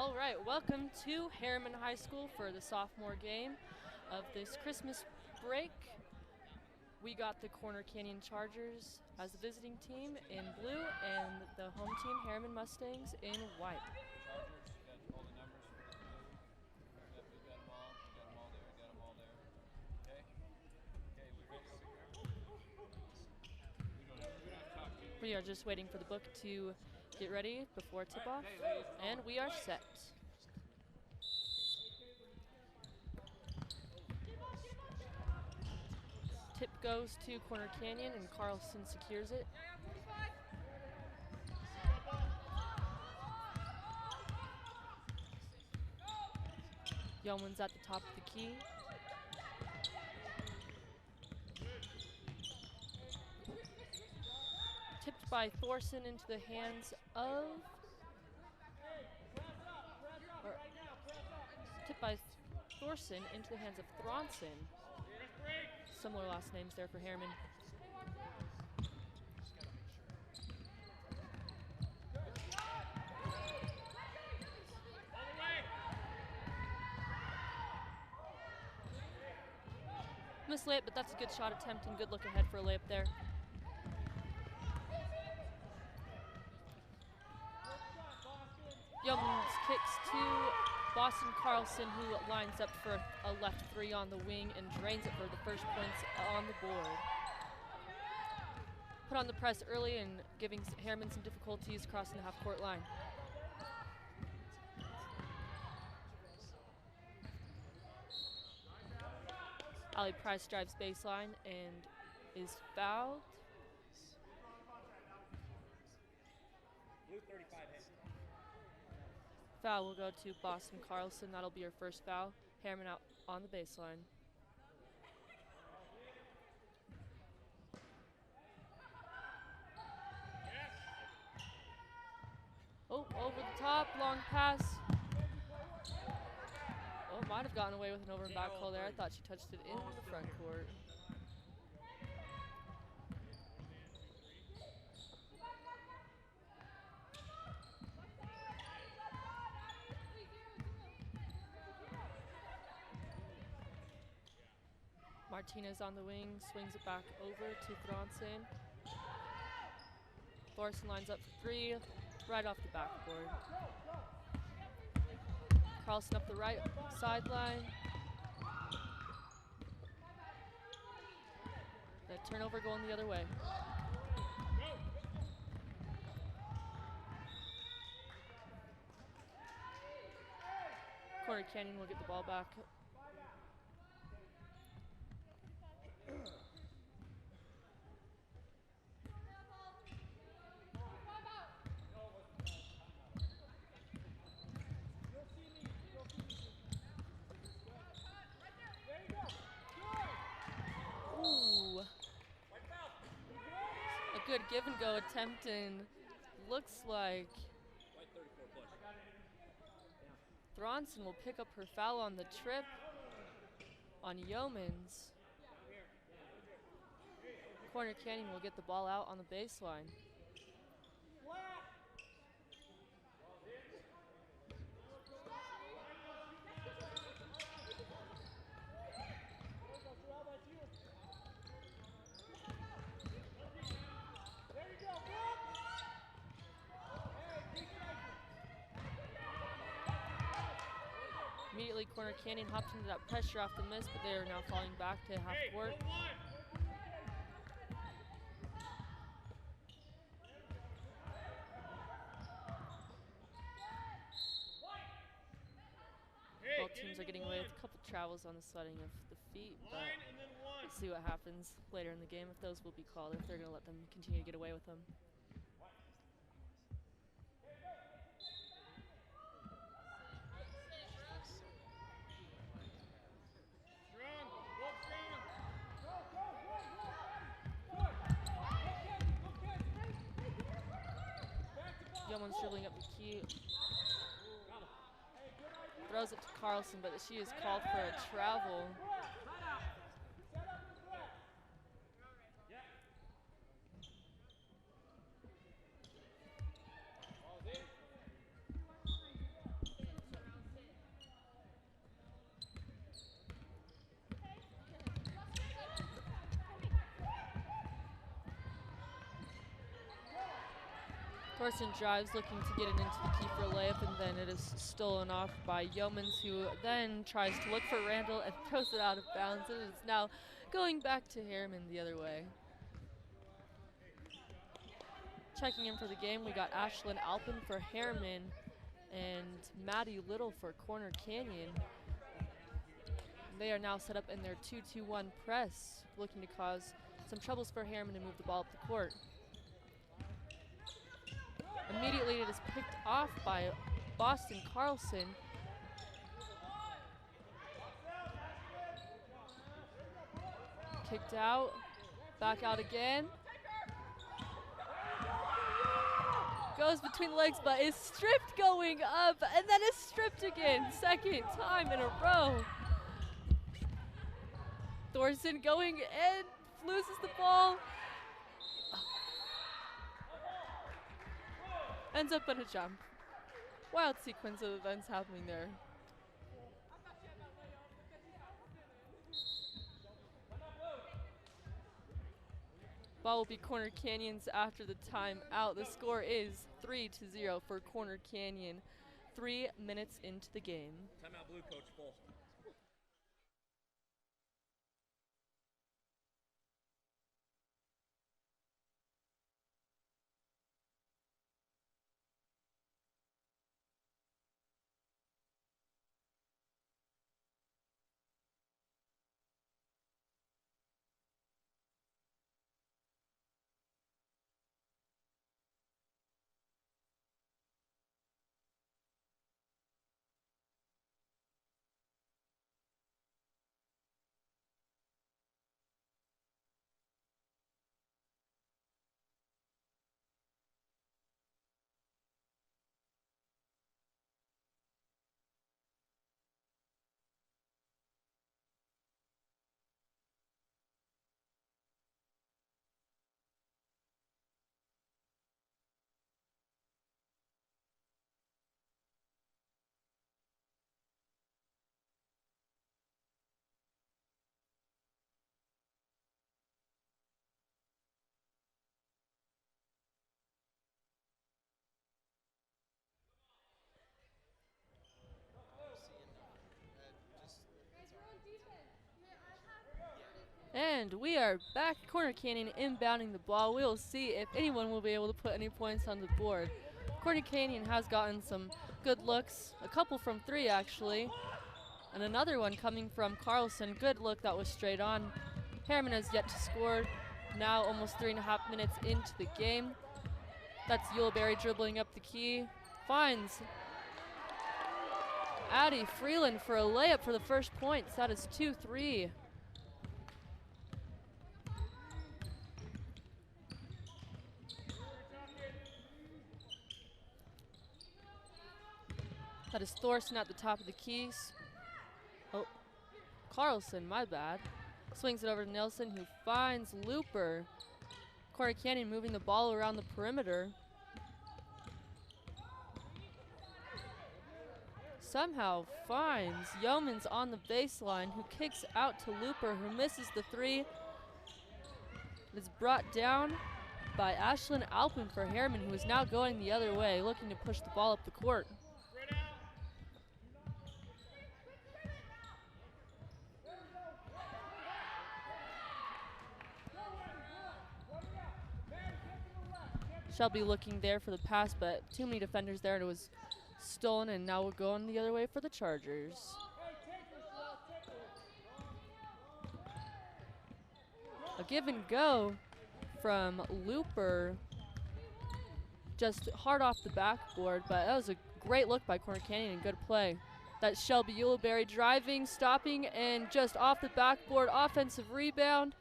All right, welcome to Herriman High School for the sophomore game of this Christmas break. We got the Corner Canyon Chargers as the visiting team in blue and the home team, Herriman Mustangs, in white. We are just waiting for the book to get ready before tip-off, and we are set. Tip goes to Corner Canyon, and Carlson secures it. Yeoman's at the top of the key. Tipped by Thorson into the hands of... Tipped by Thorson into the hands of Thronson. Similar last names there for Herriman. Missed layup, but that's a good shot attempt and good look ahead for a layup there. Yeoman's kicks to Boston Carlson, who lines up for a left three on the wing and drains it for the first points on the board. Put on the press early and giving Herriman some difficulties crossing the half-court line. Ali Price drives baseline and is fouled. Foul will go to Boston Carlson. That'll be her first foul. Herriman out on the baseline. Oh, over the top, long pass. Oh, might have gotten away with an over and back call there. I thought she touched it in the front court. Martinez on the wing, swings it back over to Thronson. Thorson lines up for three, right off the backboard. Carlson up the right sideline. The turnover going the other way. Corner Canyon will get the ball back. Good give and go attempt, and looks like Thronson will pick up her foul on the trip on Yeomans. Corner Canyon will get the ball out on the baseline. Immediately, Corner Canyon hopped into that pressure off the miss, but they are now falling back to half court. Both teams are getting away with a couple travels on the sledding of the feet, but let's see what happens later in the game, if those will be called, if they're going to let them continue to get away with them. Yeoman's dribbling up the key. Throws it to Carlson, but she is called for a travel. Thorson drives, looking to get it into the key for a layup, and then it is stolen off by Yeomans, who then tries to look for Randall and throws it out of bounds. It is now going back to Herriman the other way. Checking in for the game, we got Ashlyn Alpin for Herriman and Maddie Little for Corner Canyon. They are now set up in their 2-2-1 press, looking to cause some troubles for Herriman to move the ball up the court. Immediately it is picked off by Boston Carlson. Kicked out, back out again. Goes between the legs, but is stripped going up, and then is stripped again. Second time in a row. Thorson going in, loses the ball. Ends up in a jump. Wild sequence of events happening there. Ball will be Corner Canyon's after the timeout. The score is 3-0 for Corner Canyon. 3 minutes into the game. Timeout blue, Coach Full. And we are back. Corner Canyon inbounding the ball. We'll see if anyone will be able to put any points on the board. Corner Canyon has gotten some good looks, a couple from 3 actually, and another one coming from Carlson. Good look that was straight on. Herriman has yet to score. Now almost 3.5 minutes into the game. That's Yuleberry dribbling up the key. Finds Addie Freeland for a layup for the first points. That is 2-3. That is Thorson at the top of the keys. Oh, Carlson, my bad. Swings it over to Nelson, who finds Looper. Corner Canyon moving the ball around the perimeter. Somehow finds Yeomans on the baseline, who kicks out to Looper, who misses the 3. It is brought down by Ashlyn Alpin for Herriman, who is now going the other way, looking to push the ball up the court. Shelby looking there for the pass, but too many defenders there, and it was stolen, and now we're going the other way for the Chargers. A give and go from Looper, just hard off the backboard, but that was a great look by Corner Canyon and good play. That's Shelby Yuleberry driving, stopping, and just off the backboard, offensive rebound.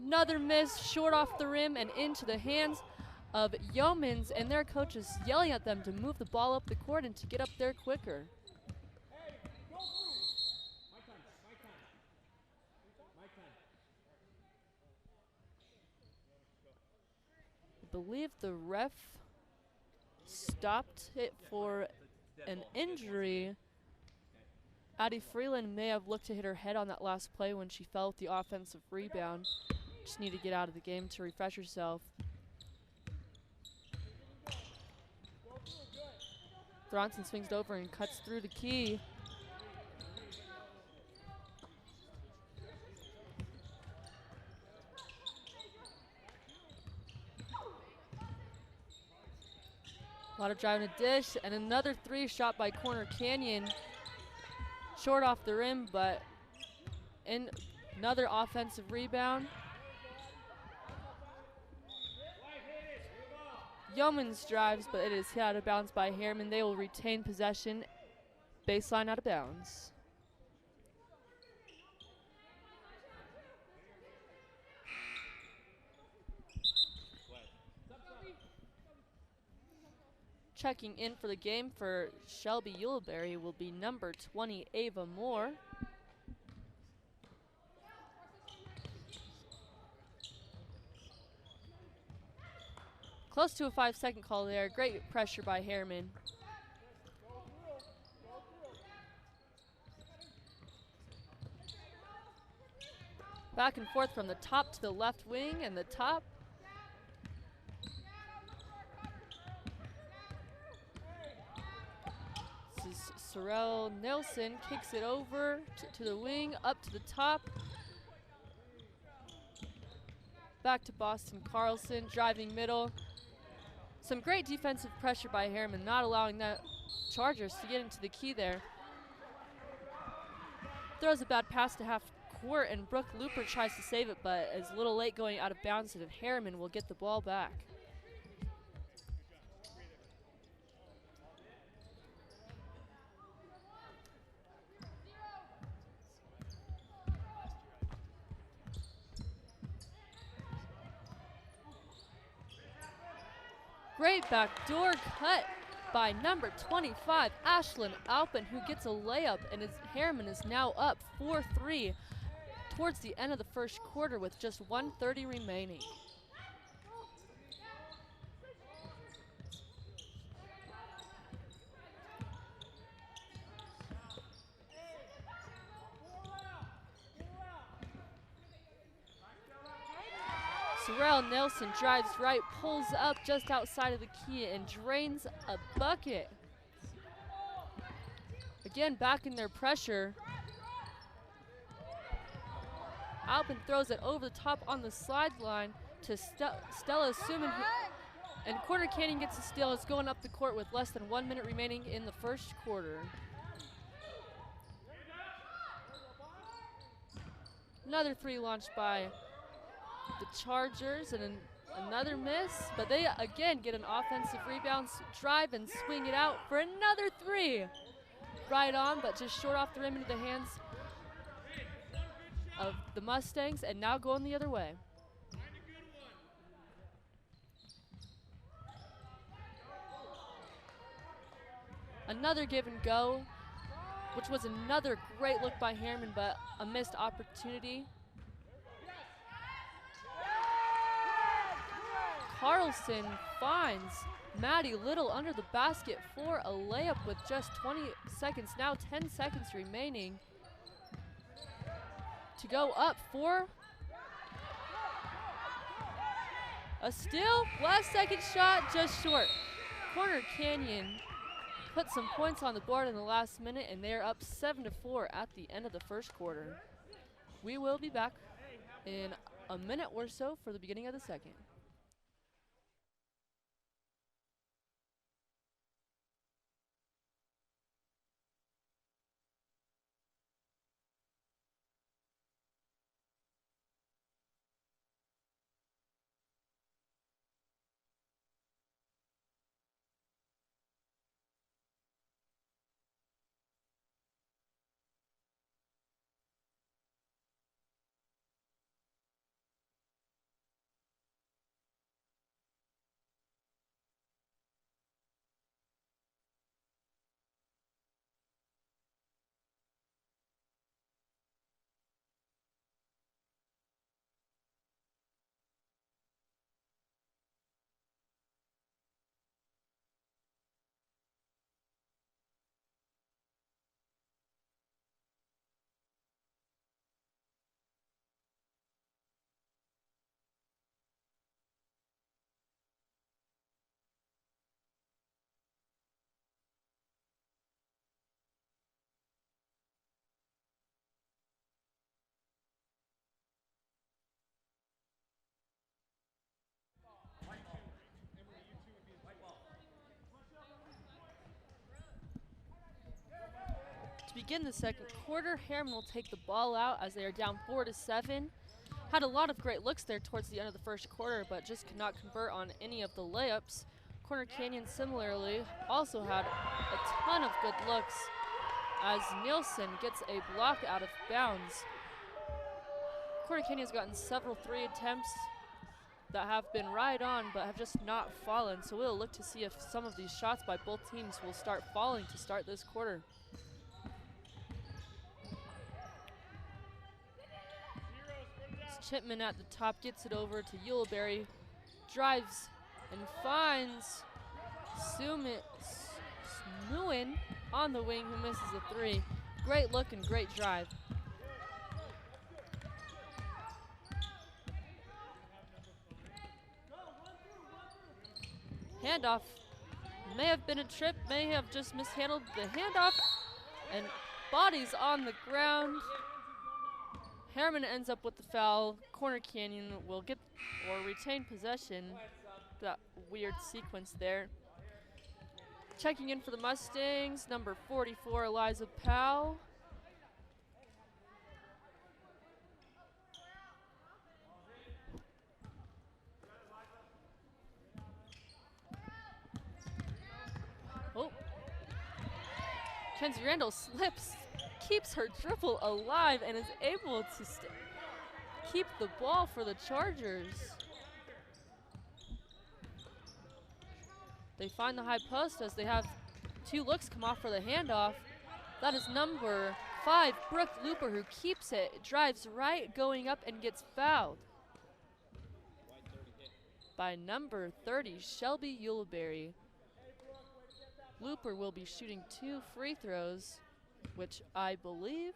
Another miss, short off the rim and into the hands of Yeomans, and their coaches yelling at them to move the ball up the court and to get up there quicker. I believe the ref stopped it for an injury. Addie Freeland may have looked to hit her head on that last play when she fell with the offensive rebound. Just need to get out of the game to refresh herself. Thronson swings it over and cuts through the key. A lot of driving a dish, and another three shot by Corner Canyon. Short off the rim, but in another offensive rebound. Yeoman's drives, but it is hit out of bounds by Herriman. They will retain possession. Baseline out of bounds. Checking in for the game for Shelby Yuleberry will be number 20, Ava Moore. Close to a 5-second call there. Great pressure by Herriman. Back and forth from the top to the left wing and the top. This is Sorrell Nelson, kicks it over to the wing, up to the top. Back to Boston Carlson, driving middle. Some great defensive pressure by Herriman, not allowing that Chargers to get into the key there. Throws a bad pass to half court, and Brooke Looper tries to save it, but is a little late going out of bounds, and Herriman will get the ball back. Great backdoor cut by number 25, Ashlyn Alpin, who gets a layup, and Herriman is now up 4-3 towards the end of the first quarter with just 1:30 remaining. Sorrell Nelson drives right, pulls up just outside of the key, and drains a bucket. Again, back in their pressure. Alpin throws it over the top on the sideline to Stella Suman, and Corner Canyon gets a steal. It's going up the court with less than 1 minute remaining in the first quarter. Another three launched by the Chargers, and another miss, but they again get an offensive rebound, drive and swing it out for another three. Right on, but just short off the rim into the hands of the Mustangs, and now going the other way. Another give and go, which was another great look by Herriman, but a missed opportunity. Carlson finds Maddie Little under the basket for a layup with just 20 seconds, now 10 seconds remaining to go up for a steal. Last second shot, just short. Corner Canyon put some points on the board in the last minute, and they're up 7-4 at the end of the first quarter. We will be back in a minute or so for the beginning of the second. To begin the second quarter, Herriman will take the ball out as they are down 4-7. Had a lot of great looks there towards the end of the first quarter, but just could not convert on any of the layups. Corner Canyon similarly also had a ton of good looks as Nielsen gets a block out of bounds. Corner Canyon's gotten several 3 attempts that have been right on but have just not fallen, so we'll look to see if some of these shots by both teams will start falling to start this quarter. Chipman at the top gets it over to Yuleberry, drives and finds Smuin on the wing, who misses a 3. Great look and great drive. Handoff may have been a trip, may have just mishandled the handoff, and bodies on the ground. Herriman ends up with the foul. Corner Canyon will get or retain possession. That weird sequence there. Checking in for the Mustangs, number 44, Eliza Powell. Oh. Kenzie Randall slips, keeps her dribble alive, and is able to keep the ball for the Chargers. They find the high post as they have 2 looks come off for the handoff. That is number 5, Brooke Looper, who keeps it, drives right, going up, and gets fouled by number 30, Shelby Yuleberry. Looper will be shooting 2 free throws, which I believe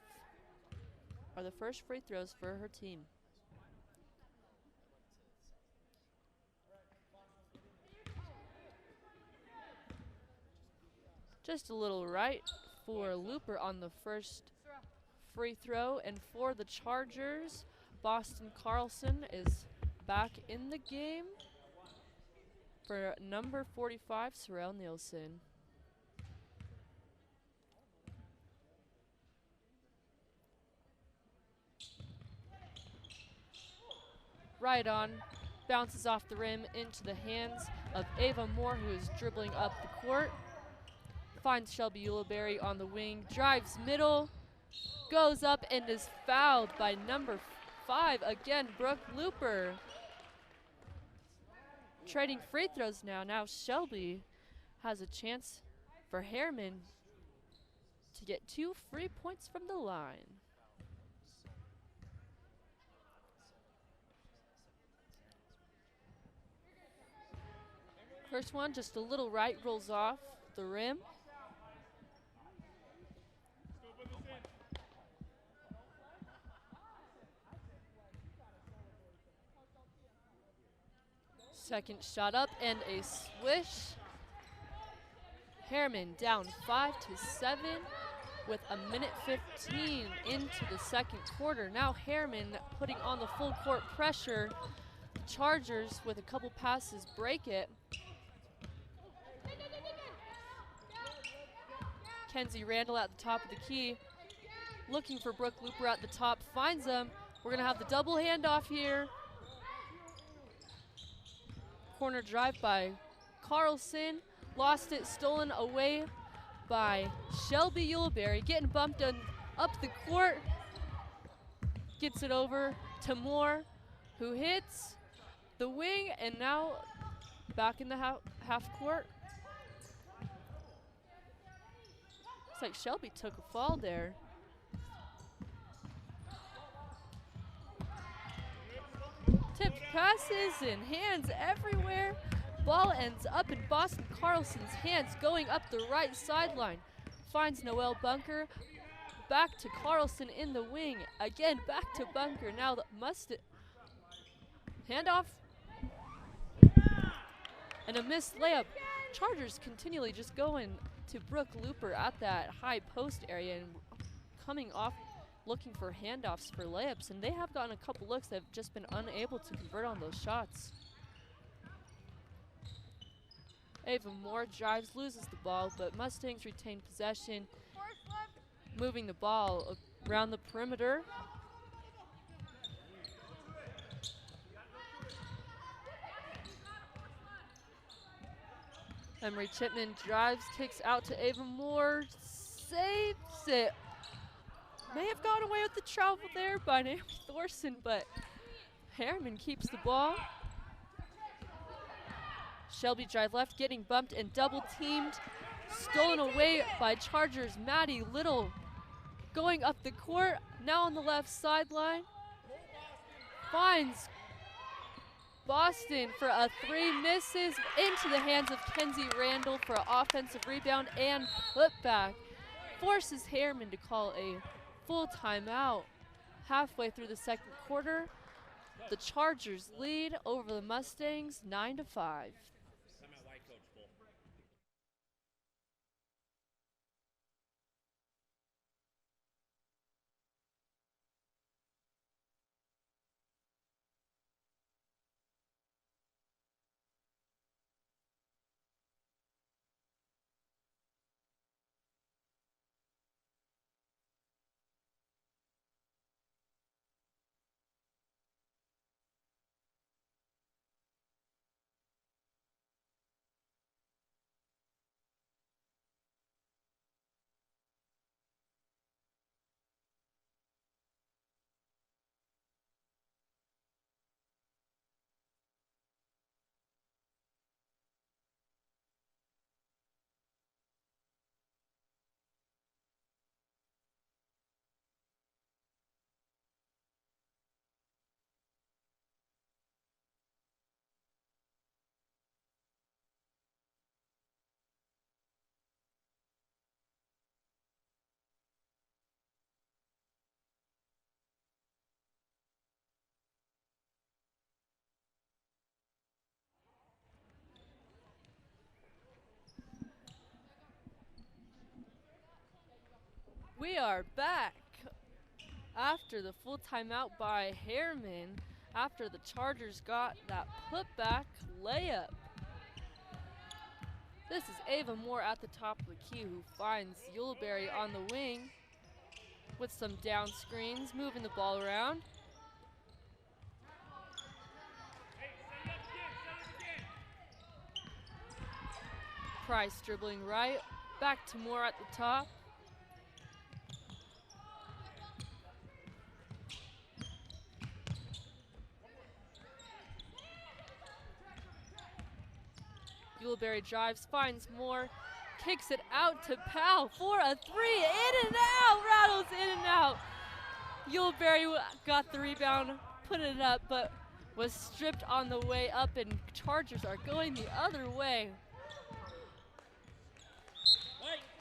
are the first free throws for her team. Just a little right for Looper on the first free throw, and for the Chargers, Boston Carlson is back in the game for number 45, Sorrel Nielsen. Right on, bounces off the rim into the hands of Ava Moore, who is dribbling up the court. Finds Shelby Yuleberry on the wing, drives middle, goes up and is fouled by number 5, again, Brooke Looper. Trading free throws now. Now Shelby has a chance for Herriman to get 2 free points from the line. First one, just a little right, rolls off the rim. Second shot up and a swish. Herriman down 5-7 with a minute 15 into the second quarter. Now Herriman putting on the full court pressure. The Chargers with a couple passes break it. Kenzie Randall at the top of the key, looking for Brooke Looper at the top, finds him. We're gonna have the double handoff here. Corner drive by Carlson, lost it, stolen away by Shelby Yuleberry, getting bumped up the court, gets it over to Moore, who hits the wing, and now back in the half court. Looks like Shelby took a fall there. Tipped passes and hands everywhere. Ball ends up in Boston Carlson's hands, going up the right sideline. Finds Noelle Bunker. Back to Carlson in the wing. Again, back to Bunker. Now the handoff. And a missed layup. Chargers continually just going to Brooke Looper at that high post area and coming off looking for handoffs for layups, and they have gotten a couple looks that have just been unable to convert on those shots. Ava Moore drives, loses the ball, but Mustangs retain possession. moving the ball around the perimeter. Emery Chipman drives, kicks out to Ava Moore, saves it. May have gone away with the travel there by Naomi Thorson, but Herriman keeps the ball. Shelby drive left, getting bumped and double teamed. Stolen away by Chargers. Maddie Little going up the court, now on the left sideline. Finds Boston for a three, misses into the hands of Kenzie Randall for an offensive rebound and putback. Forces Herriman to call a full timeout halfway through the second quarter. The Chargers lead over the Mustangs 9-5. We are back after the full timeout by Herriman, after the Chargers got that putback layup. This is Ava Moore at the top of the key, who finds Yuleberry on the wing with some down screens, moving the ball around. Price dribbling right, back to Moore at the top. Yuleberry drives, finds Moore, kicks it out to Powell for a three, in and out, rattles in and out. Yuleberry got the rebound, put it up, but was stripped on the way up, and Chargers are going the other way.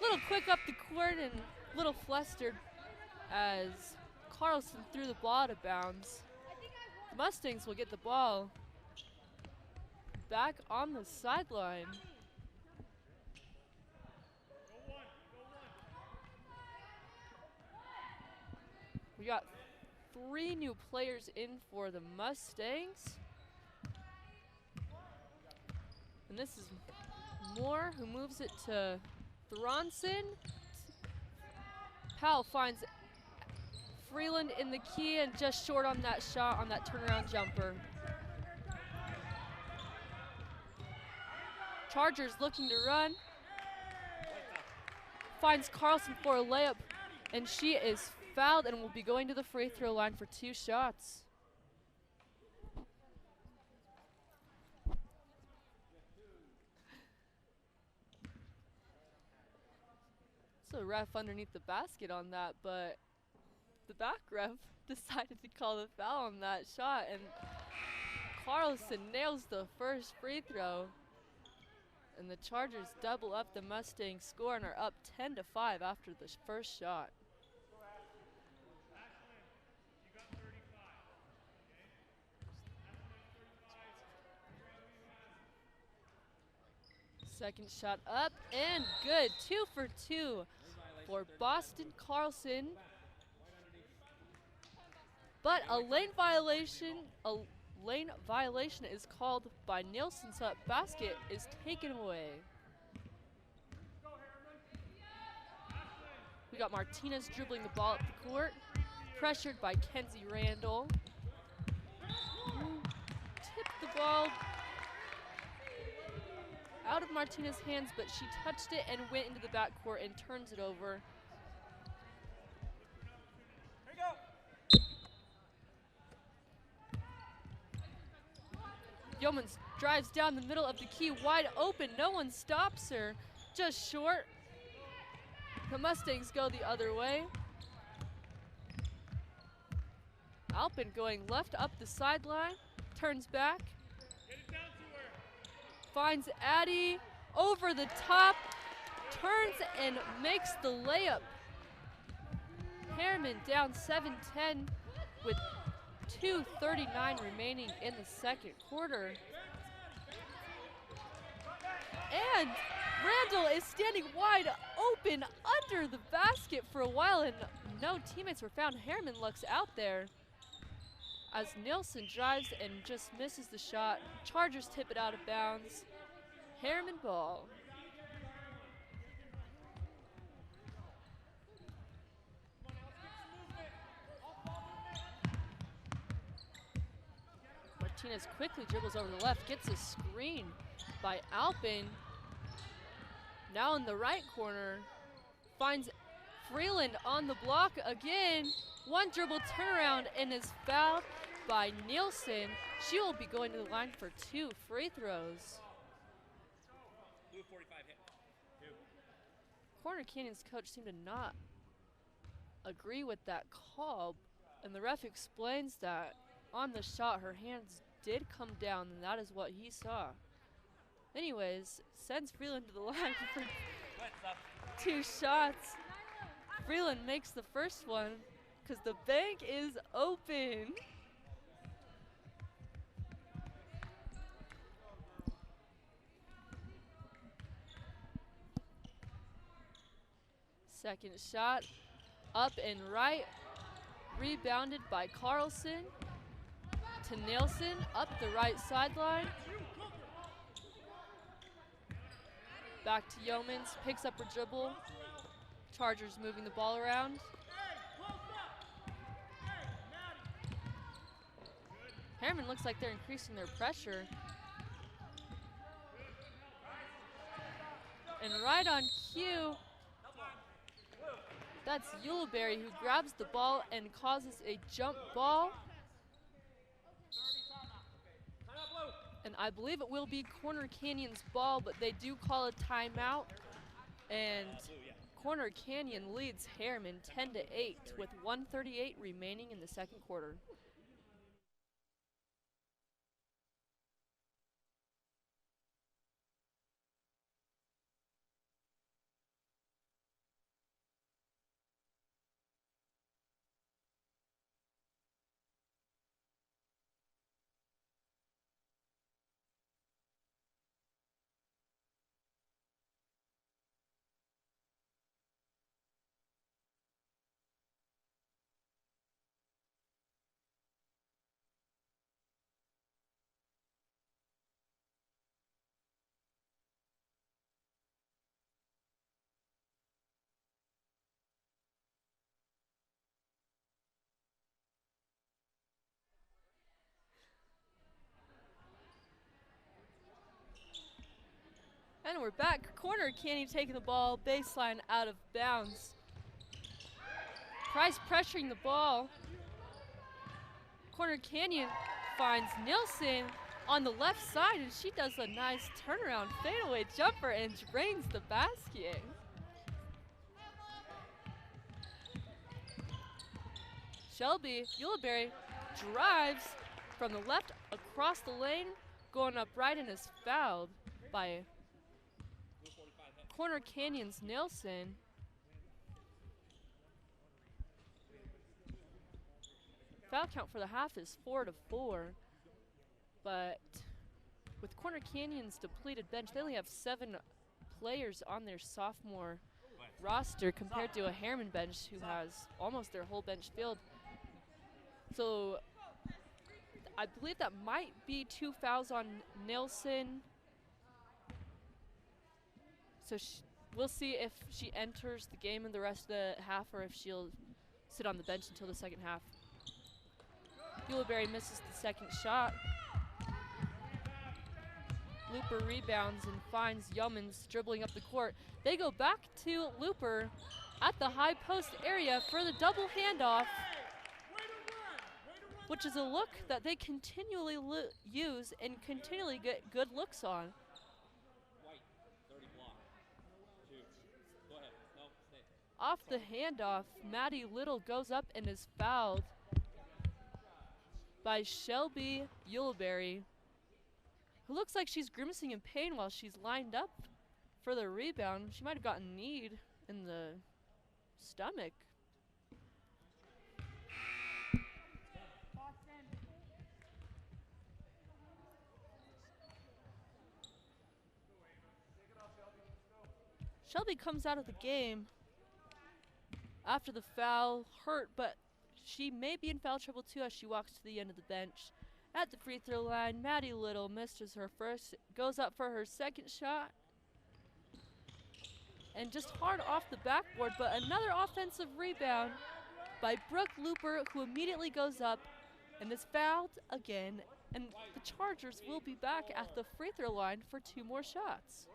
Little quick up the court and little flustered as Carlson threw the ball out of bounds. The Mustangs will get the ball back on the sideline. We got 3 new players in for the Mustangs. And this is Moore, who moves it to Thronson. Powell finds Freeland in the key and just short on that shot on that turnaround jumper. Chargers looking to run. Finds Carlson for a layup, and she is fouled and will be going to the free throw line for 2 shots. So ref underneath the basket on that, but the back ref decided to call the foul on that shot, and Carlson nails the first free throw. And the Chargers double up the Mustangs score and are up 10-5 after the first shot. Second shot up and good. 2 for 2 for Boston Carlson. But a lane violation is called by Nielsen, so that basket is taken away. We got Martinez dribbling the ball up the court, pressured by Kenzie Randall. Tipped the ball out of Martinez's hands, but she touched it and went into the backcourt and turns it over. Yeomans drives down the middle of the key, wide open. No one stops her, just short. The Mustangs go the other way. Alpin going left up the sideline, turns back. Finds Addie over the top, turns and makes the layup. Herriman down 7-10 with 2:39 remaining in the second quarter. And Randall is standing wide open under the basket for a while, and no teammates were found. Herriman looks out there as Nielsen drives and just misses the shot. Chargers tip it out of bounds. Herriman ball. Martinez quickly dribbles over the left, gets a screen by Alpin. Now in the right corner, finds Freeland on the block again. One dribble turnaround and is fouled by Nielsen. She will be going to the line for 2 free throws. Corner Canyon's coach seemed to not agree with that call, and the ref explains that on the shot her hands did come down, and that is what he saw. Anyways, sends Freeland to the line for 2 shots. Freeland makes the first one because the bank is open. Second shot, up and right, rebounded by Carlson to Nielsen, up the right sideline. Back to Yeomans, picks up her dribble. Chargers moving the ball around. Herriman looks like they're increasing their pressure. And right on cue, that's Yuleberry who grabs the ball and causes a jump ball. And I believe it will be Corner Canyon's ball, but they do call a timeout. And Corner Canyon leads Herriman 10-8 with 1:38 remaining in the second quarter. And we're back. Corner Canyon taking the ball, baseline out of bounds. Price pressuring the ball. Corner Canyon finds Nielsen on the left side, and she does a nice turnaround fadeaway jumper and drains the basket. Shelby Yuleberry drives from the left across the lane, going up right and is fouled by Corner Canyon's Nielsen. Foul count for the half is 4-4, but with Corner Canyon's depleted bench, they only have 7 players on their sophomore roster compared to a Herriman bench who has almost their whole bench filled. So I believe that might be 2 fouls on Nielsen. So We'll see if she enters the game in the rest of the half or if she'll sit on the bench until the second half. Yuleberry misses the second shot. Looper rebounds and finds Yeomans dribbling up the court. They go back to Looper at the high post area for the double handoff, which is a look that they continually use and continually get good looks on. Off the handoff, Maddie Little goes up and is fouled by Shelby Yuleberry, who looks like she's grimacing in pain while she's lined up for the rebound. She might have gotten kneed in the stomach. Shelby comes out of the game after the foul, hurt, but she may be in foul trouble too as she walks to the end of the bench. At the free throw line, Maddie Little misses her first, goes up for her second shot, and just hard off the backboard, but another offensive rebound by Brooke Looper, who immediately goes up and is fouled again, and the Chargers will be back at the free throw line for 2 more shots.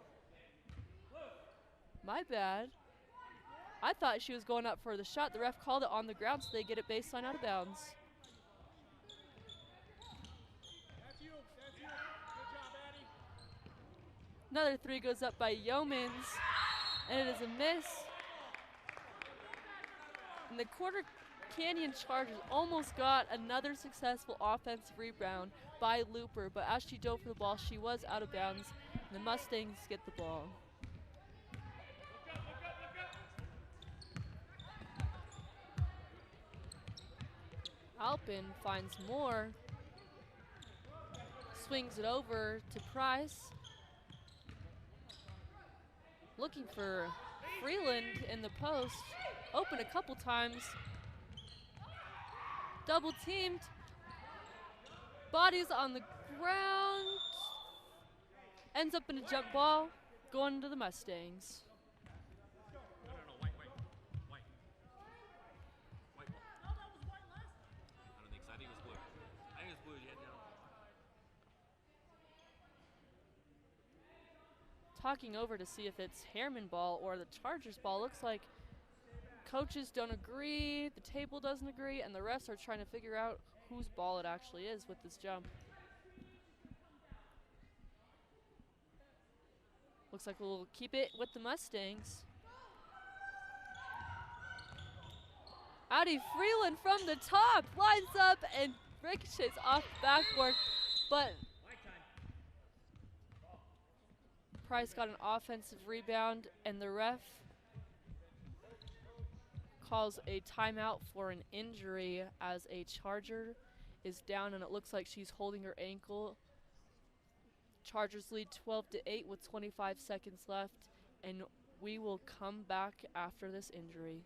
My bad. I thought she was going up for the shot. The ref called it on the ground, so they get it baseline out of bounds. Another 3 goes up by Yeomans, and it is a miss. And the Quarter Canyon Chargers almost got another successful offensive rebound by Looper, but as she dove for the ball, she was out of bounds, and the Mustangs get the ball. Alpin finds Moore, swings it over to Price, looking for Freeland in the post, open a couple times, double teamed, bodies on the ground, ends up in a jump ball, going to the Mustangs. Talking over to see if it's Herriman ball or the Chargers ball. Looks like coaches don't agree, the table doesn't agree, and the refs are trying to figure out whose ball it actually is with this jump. Looks like we'll keep it with the Mustangs. Addie Freeland from the top lines up and ricochets off the backboard, but Price got an offensive rebound, and the ref calls a timeout for an injury as a Charger is down, and it looks like she's holding her ankle. Chargers lead 12-8 with 25 seconds left, and we will come back after this injury.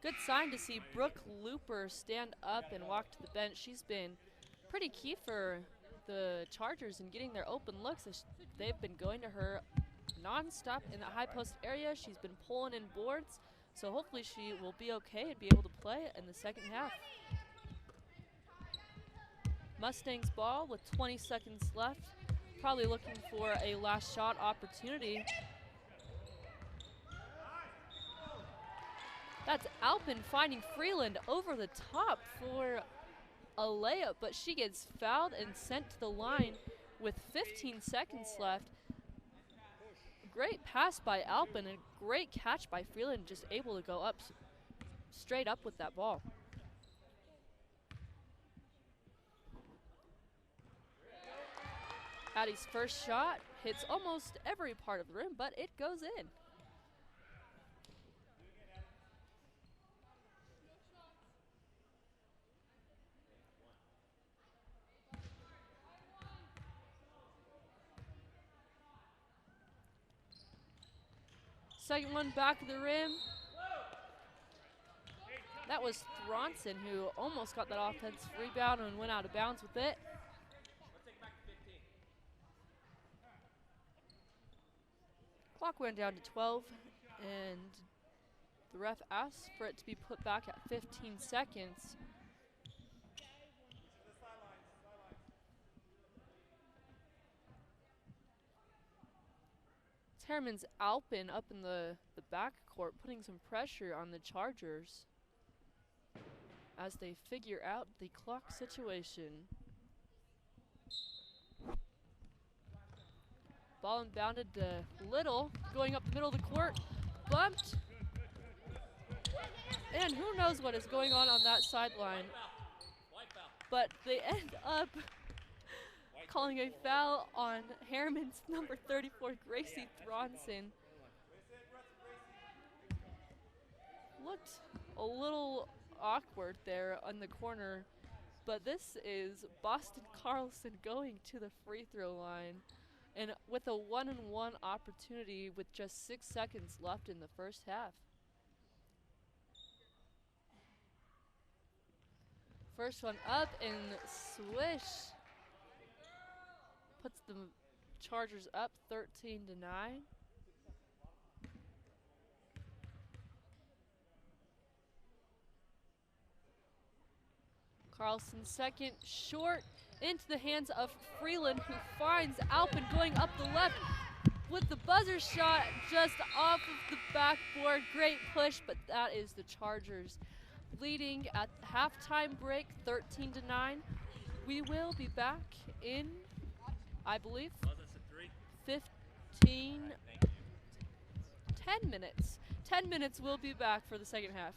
Good sign to see Brooke Looper stand up and walk to the bench. She's been pretty key for the Chargers in getting their open looks. They've been going to her nonstop in the high post area. She's been pulling in boards, so hopefully she will be okay and be able to play in the second half. Mustangs ball with 20 seconds left. Probably looking for a last shot opportunity. That's Alpin finding Freeland over the top for a layup, but she gets fouled and sent to the line with 15 seconds left. Great pass by Alpin and great catch by Freeland, just able to go up straight up with that ball. Addie's first shot hits almost every part of the rim, but it goes in. Second one back of the rim. That was Thronson who almost got that offensive rebound and went out of bounds with it. Clock went down to 12, and the ref asked for it to be put back at 15 seconds. It's Herriman's Alpin up in the backcourt, putting some pressure on the Chargers as they figure out the clock situation. Ball inbounded to Little, going up the middle of the court, bumped. And who knows what is going on that sideline. But they end up calling a foul on Herriman's number 34, Gracie Thronson. Looked a little awkward there on the corner, but this is Boston Carlson going to the free throw line, and with a 1-on-1 opportunity with just 6 seconds left in the first half. First one up and swish. Puts the Chargers up 13-9. Carlson second, short, into the hands of Freeland, who finds Alpin going up the left with the buzzer shot just off of the backboard. Great push, but that is the Chargers leading at halftime break, 13-9. We will be back in, I believe, 10 minutes. 10 minutes, we'll be back for the second half.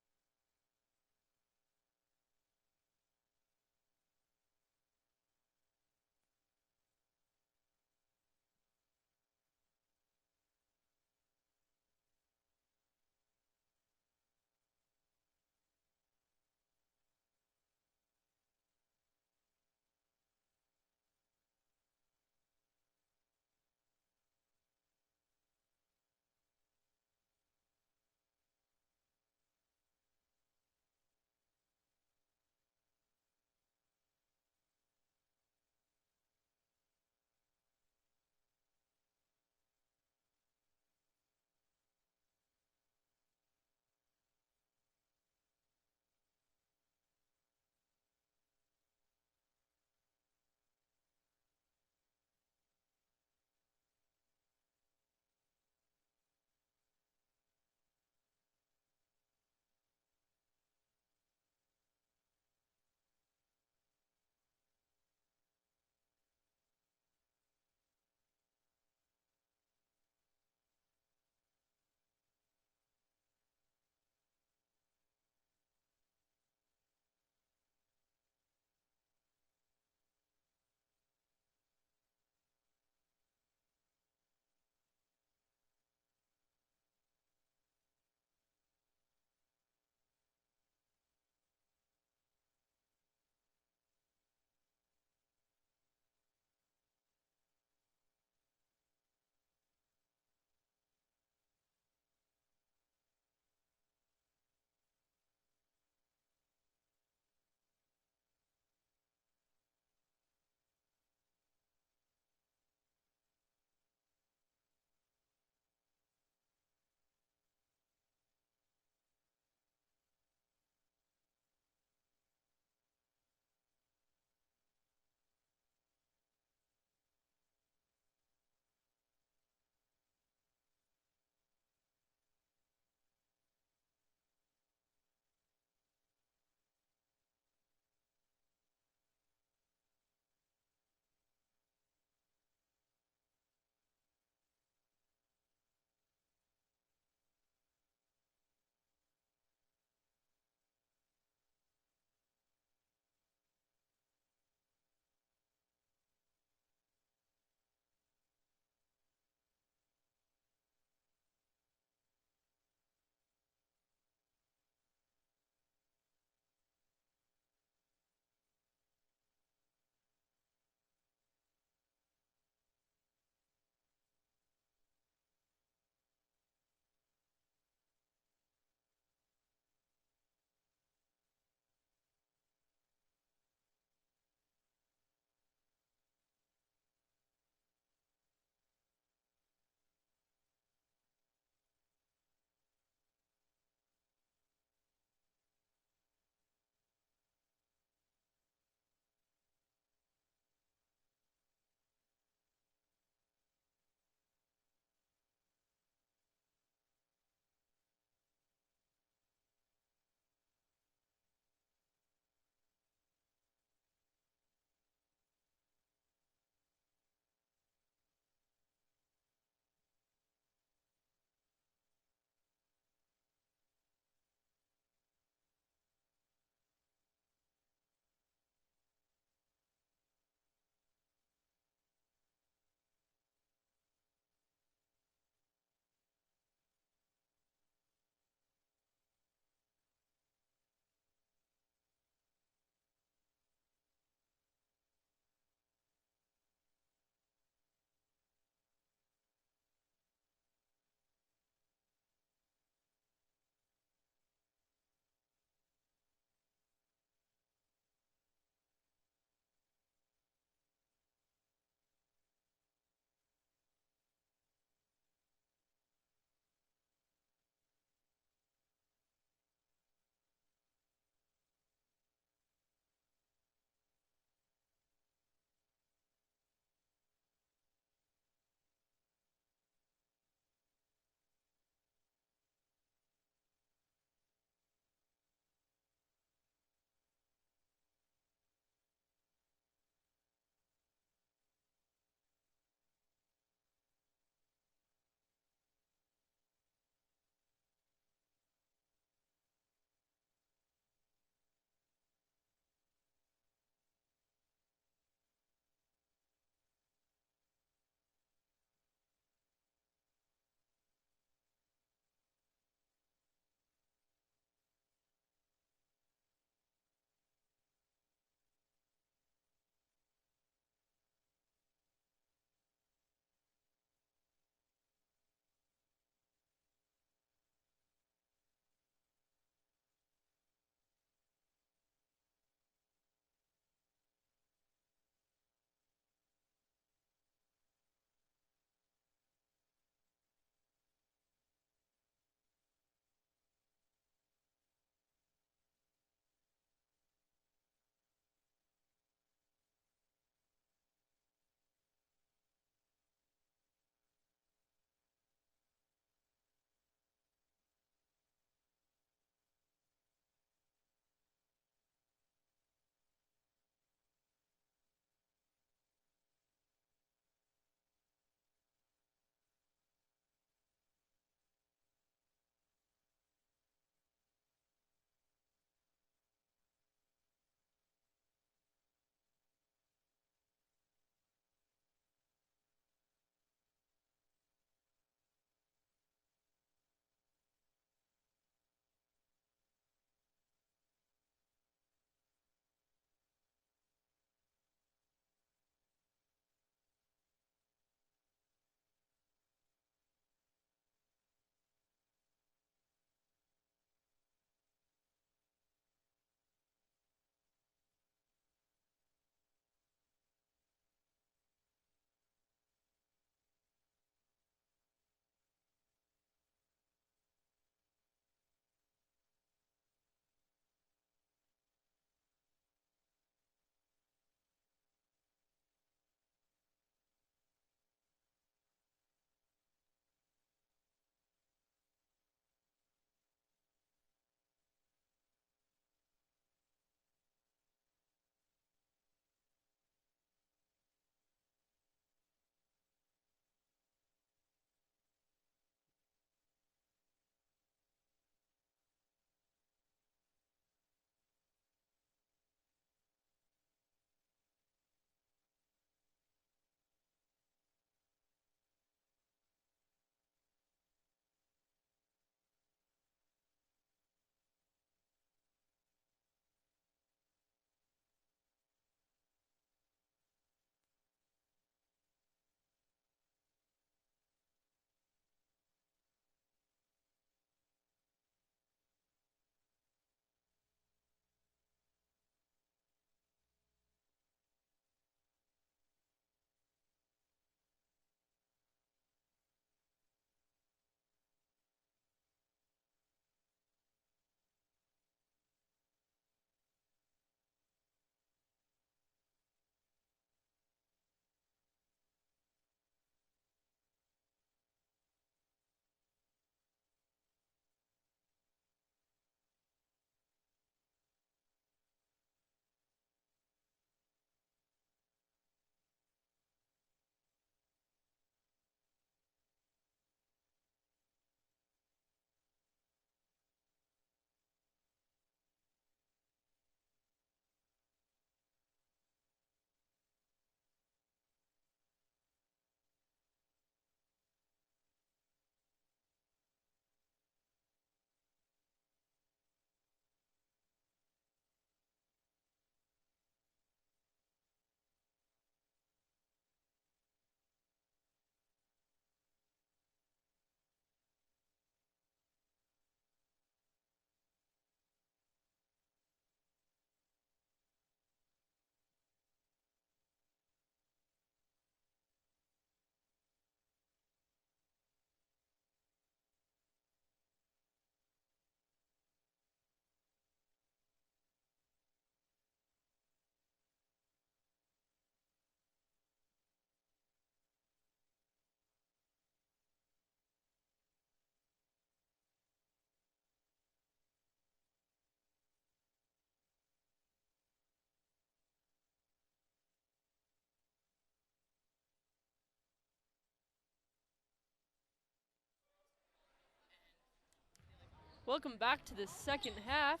Welcome back to the second half.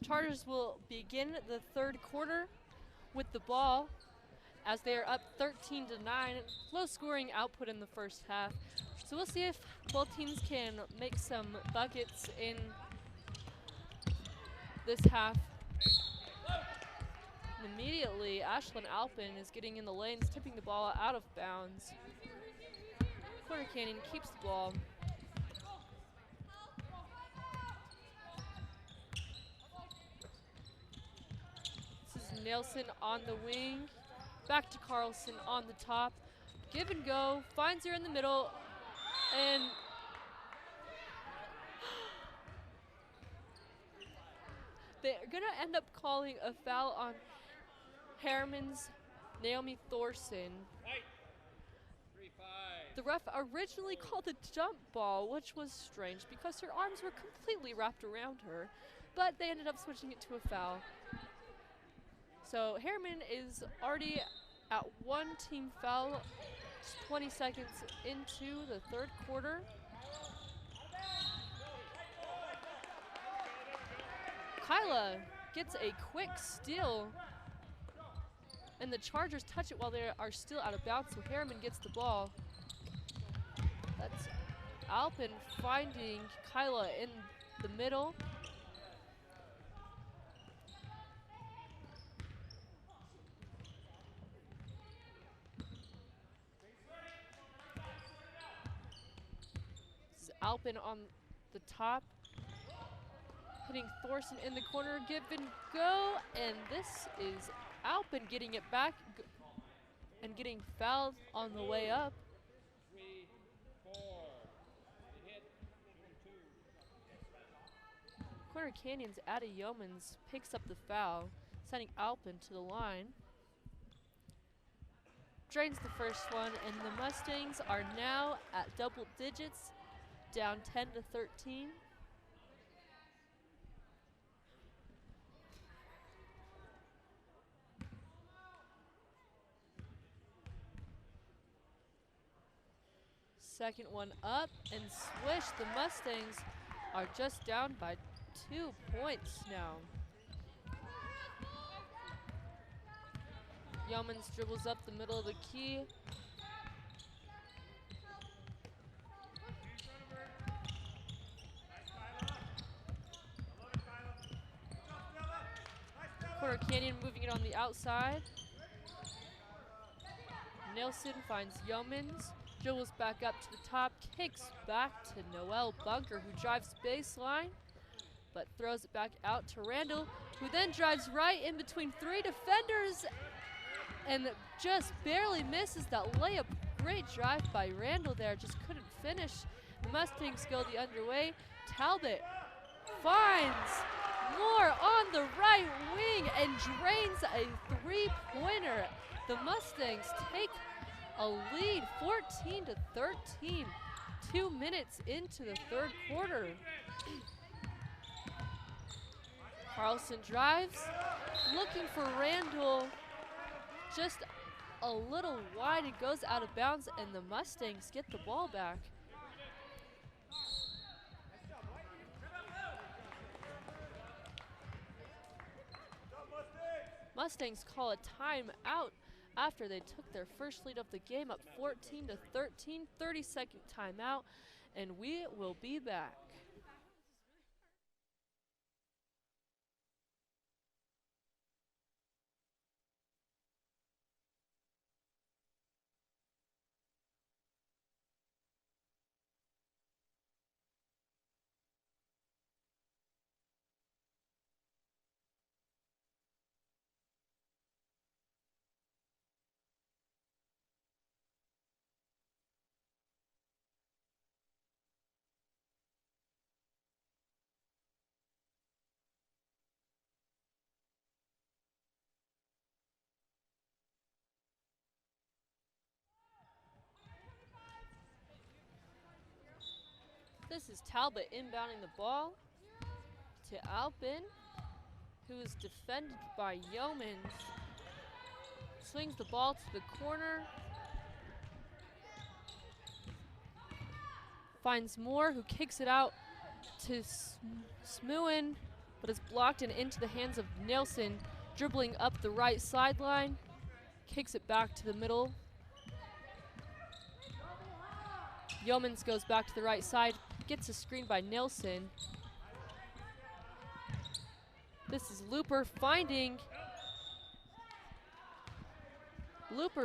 Chargers will begin the third quarter with the ball as they are up 13-9. Low scoring output in the first half. So we'll see if both teams can make some buckets in this half. And immediately, Ashland Alpin is getting in the lanes, tipping the ball out of bounds. Corner Canyon keeps the ball. This is Nelson on the wing. Back to Carlson on the top. Give and go, finds her in the middle, and they're gonna end up calling a foul on Herriman's Naomi Thorson. The ref originally called a jump ball, which was strange because her arms were completely wrapped around her, but they ended up switching it to a foul. So Herriman is already at one team foul, 20 seconds into the third quarter. Kyla gets a quick steal, and the Chargers touch it while they are still out of bounds, so Herriman gets the ball. That's Alpin finding Kyla in the middle. It's Alpin on the top, hitting Thorson in the corner, give and go, and this is Alpin getting it back and getting fouled on the way up. Corner Canyon's Ada Yeomans picks up the foul, sending Alpin to the line. Drains the first one, and the Mustangs are now at double digits, down 10-13. Second one up, and swish, the Mustangs are just down by 2 points now. Yeomans dribbles up the middle of the key. Corner Canyon moving it on the outside. Nelson finds Yeomans, dribbles back up to the top, kicks back to Noelle Bunker, who drives baseline, but throws it back out to Randall, who then drives right in between three defenders and just barely misses that layup. Great drive by Randall there, just couldn't finish. The Mustangs go the underway. Talbot finds Moore on the right wing and drains a three-pointer. The Mustangs take a lead, 14-13, 2 minutes into the third quarter. Carlson drives, looking for Randall, just a little wide. It goes out of bounds, and the Mustangs get the ball back. Mustangs call a timeout after they took their first lead of the game, up 14-13, 30-second timeout, and we will be back. This is Talbot inbounding the ball to Alpin, who is defended by Yeomans. Swings the ball to the corner. Finds Moore, who kicks it out to Smooin, but is blocked and into the hands of Nielsen, dribbling up the right sideline, kicks it back to the middle. Yeomans goes back to the right side, gets a screen by Nielsen. This is Looper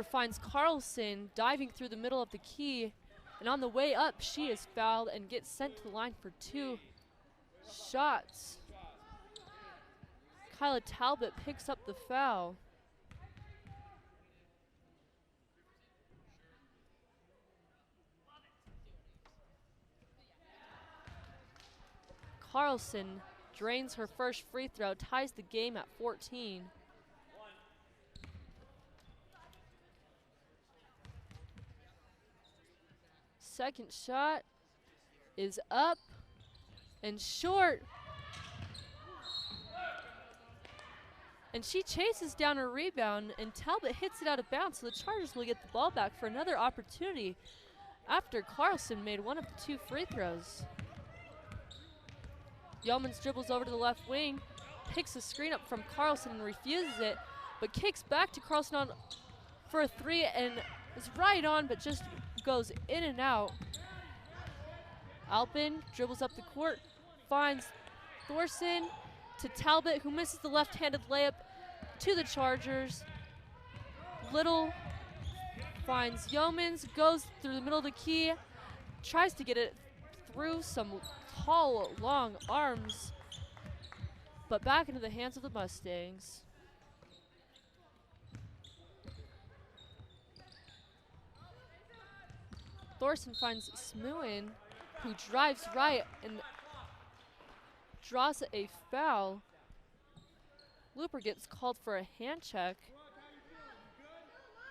finds Carlson diving through the middle of the key, and on the way up, she is fouled and gets sent to the line for 2 shots. Kyla Talbot picks up the foul. Carlson drains her first free throw, ties the game at 14. Second shot is up and short. And she chases down a rebound, and Talbot hits it out of bounds, so the Chargers will get the ball back for another opportunity after Carlson made one of the 2 free throws. Yeomans dribbles over to the left wing, picks a screen up from Carlson and refuses it, but kicks back to Carlson on for a 3 and is right on, but just goes in and out. Alpin dribbles up the court, finds Thorson to Talbot, who misses the left-handed layup to the Chargers. Little finds Yeomans, goes through the middle of the key, tries to get it through some tall, long arms, but back into the hands of the Mustangs. Thorson finds Smooin, who drives right and draws a foul. Looper gets called for a hand check,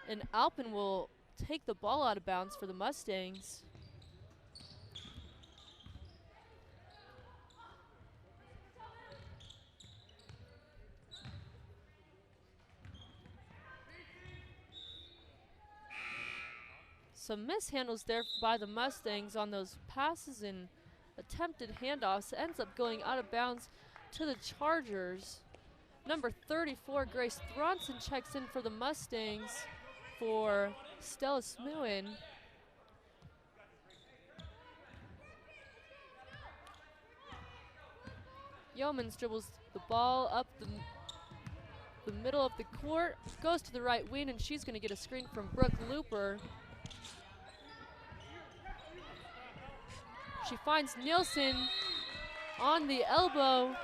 and Alpin will take the ball out of bounds for the Mustangs. Some mishandles there by the Mustangs on those passes and attempted handoffs. Ends up going out of bounds to the Chargers. Number 34, Grace Thronson, checks in for the Mustangs for Stella Smooin. Yeomans dribbles the ball up the middle of the court, goes to the right wing, and she's going to get a screen from Brooke Looper. She finds Nielsen on the elbow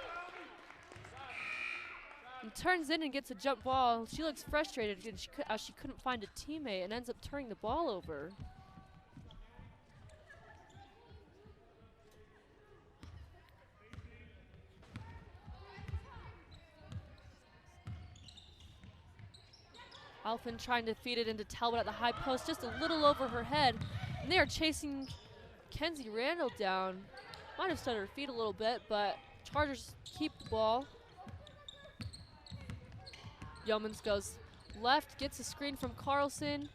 and turns in and gets a jump ball. She looks frustrated as she couldn't find a teammate and ends up turning the ball over. Alphin trying to feed it into Talbot at the high post, just a little over her head. And they are chasing Kenzie Randall down. Might have started her feet a little bit, but Chargers keep the ball. Yeomans goes left, gets a screen from Carlson.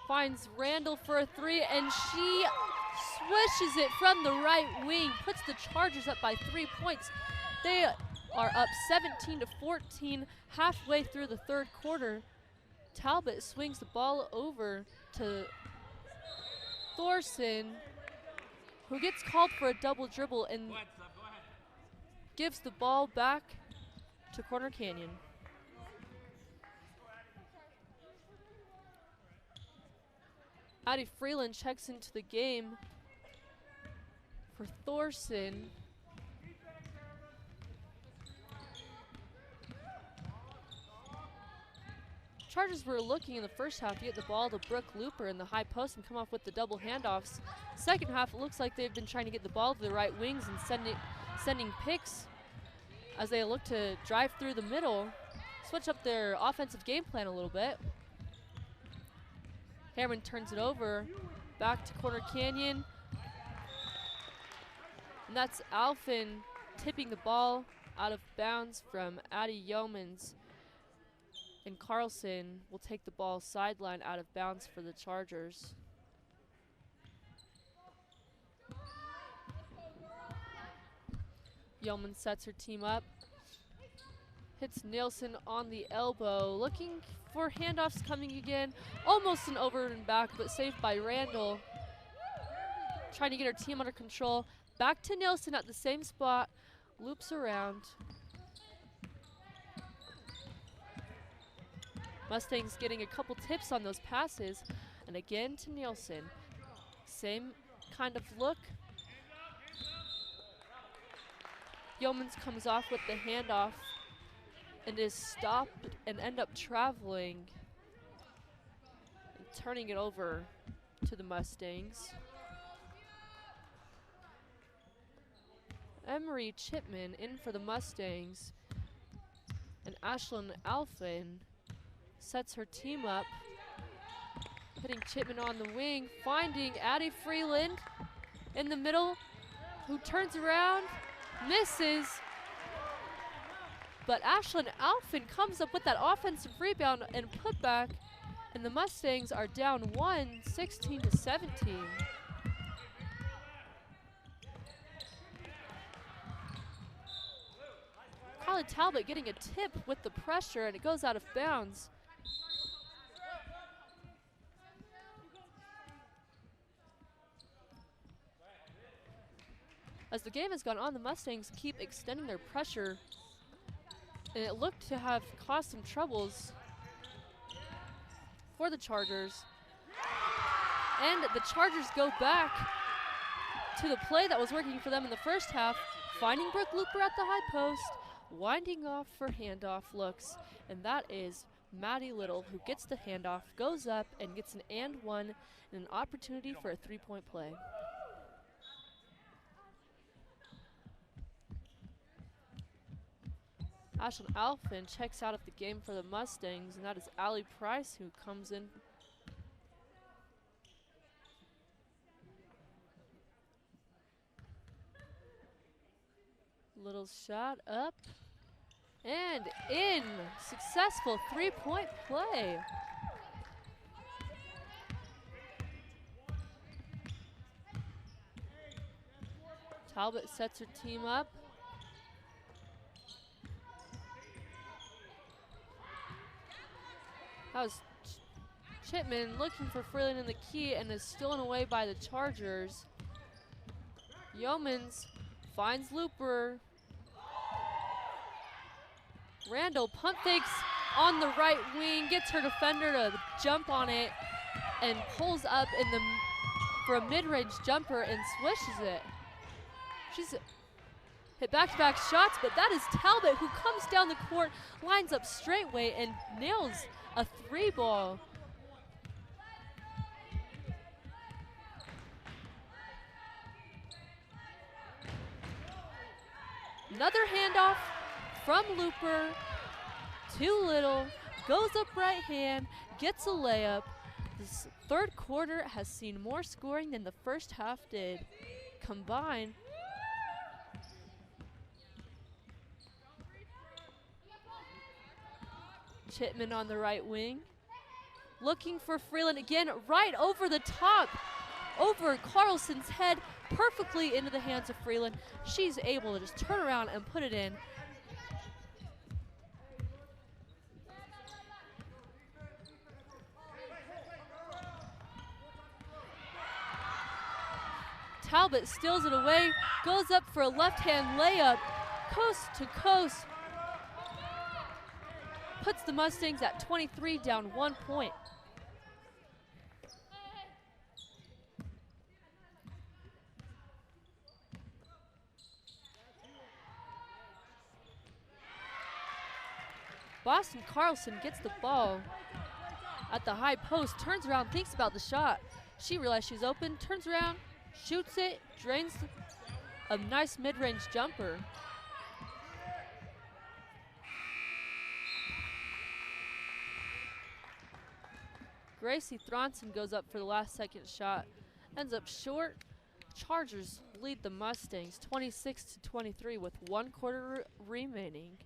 Finds Randall for a 3, and she swishes it from the right wing, puts the Chargers up by 3 points. They are up 17-14 halfway through the third quarter. Talbot swings the ball over to Thorson, who gets called for a double dribble and gives the ball back to Corner Canyon. Addie Freeland checks into the game for Thorson. Chargers were looking in the first half to get the ball to Brooke Looper in the high post and come off with the double handoffs. Second half, it looks like they've been trying to get the ball to the right wings and sending picks as they look to drive through the middle, switch up their offensive game plan a little bit. Herriman turns it over, back to Corner Canyon. And that's Alphin tipping the ball out of bounds from Addie Yeomans. And Carlson will take the ball sideline out of bounds for the Chargers. Yeoman sets her team up. Hits Nielsen on the elbow. Looking for handoffs coming again. Almost an over and back, but saved by Randall. Trying to get her team under control. Back to Nielsen at the same spot. Loops around. Mustangs getting a couple tips on those passes. And again to Nielsen. Same kind of look. Yeomans comes off with the handoff and is stopped and end up traveling and turning it over to the Mustangs. Emery Chipman in for the Mustangs, and Ashlyn Alphin sets her team up, hitting Chipman on the wing, finding Addie Freeland in the middle, who turns around, misses, but Ashlyn Alphin comes up with that offensive rebound and putback, and the Mustangs are down 16-17. Kylie Talbot getting a tip with the pressure, and it goes out of bounds. As the game has gone on, the Mustangs keep extending their pressure, and it looked to have caused some troubles for the Chargers. And the Chargers go back to the play that was working for them in the first half, finding Brooke Looper at the high post, winding off for handoff looks, and that is Maddie Little, who gets the handoff, goes up, and gets an and one, and an opportunity for a three-point play. Ashlyn Alphin checks out of the game for the Mustangs, and that is Allie Price who comes in. Little shot up and in. Successful three-point play. Talbot sets her team up. That was Chipman looking for Freeland in the key and is stolen away by the Chargers. Yeomans finds Looper. Randall pump fakes on the right wing, gets her defender to jump on it, and pulls up in the for a mid-range jumper and swishes it. She's hit back-to-back shots, but that is Talbot who comes down the court, lines up straightway, and nails a three ball. Another handoff from Looper to Little, goes up right hand, gets a layup. This third quarter has seen more scoring than the first half did. Combined, Chipman on the right wing, looking for Freeland again, right over the top, over Carlson's head, perfectly into the hands of Freeland. She's able to just turn around and put it in. Talbot steals it away, goes up for a left-hand layup, coast to coast. Puts the Mustangs at 23, down 1 point. Boston Carlson gets the ball at the high post, turns around, thinks about the shot. She realized she's open, turns around, shoots it, drains a nice mid-range jumper. Gracie Thronson goes up for the last second shot, ends up short. Chargers lead the Mustangs 26-23 with 1 quarter remaining.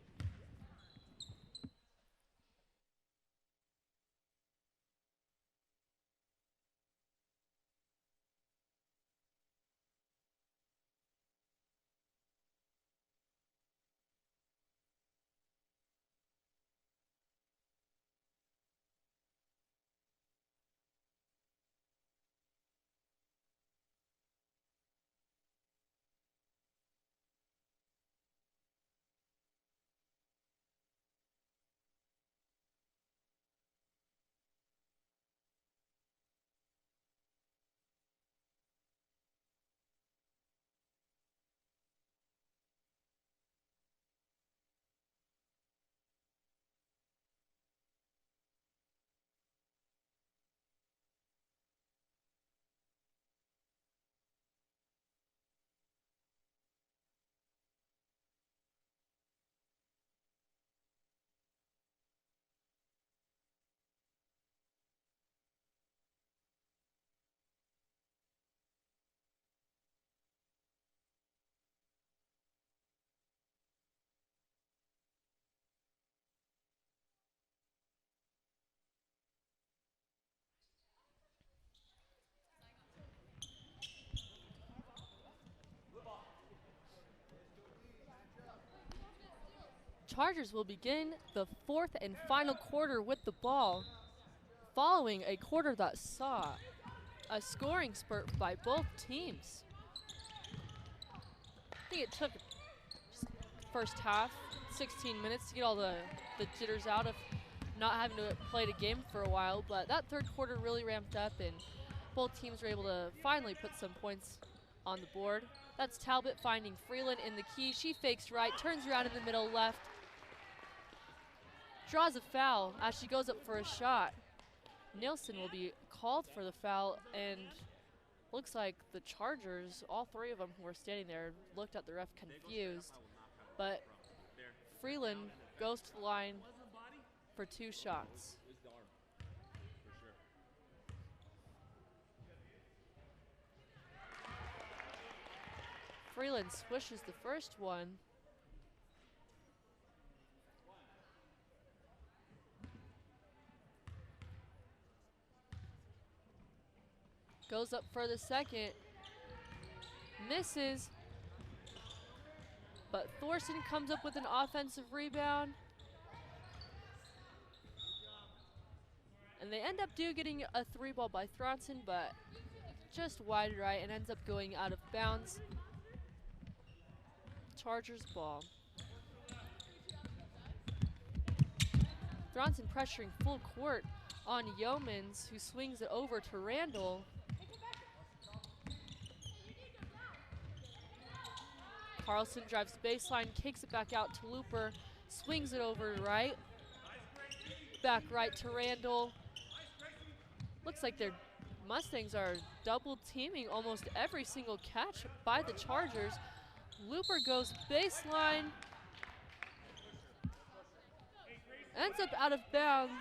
Chargers will begin the fourth and final quarter with the ball, following a quarter that saw a scoring spurt by both teams. I think it took first half 16 minutes to get all the jitters out of not having to play the game for a while, but that third quarter really ramped up and both teams were able to finally put some points on the board. That's Talbot finding Freeland in the key. She fakes right, turns around in the middle left, draws a foul as she goes up for a shot. Nielsen will be called for the foul, and looks like the Chargers, all three of them who were standing there, looked at the ref confused. But Freeland goes to the line for 2 shots. Freeland swishes the first one. Goes up for the second. Misses. But Thorson comes up with an offensive rebound. And they end up getting a 3-ball by Thronson, but just wide right and ends up going out of bounds. Chargers ball. Thronson pressuring full court on Yeomans, who swings it over to Randall. Carlson drives baseline, kicks it back out to Looper, swings it over right. Back right to Randall. Looks like their Mustangs are double teaming almost every single catch by the Chargers. Looper goes baseline, ends up out of bounds,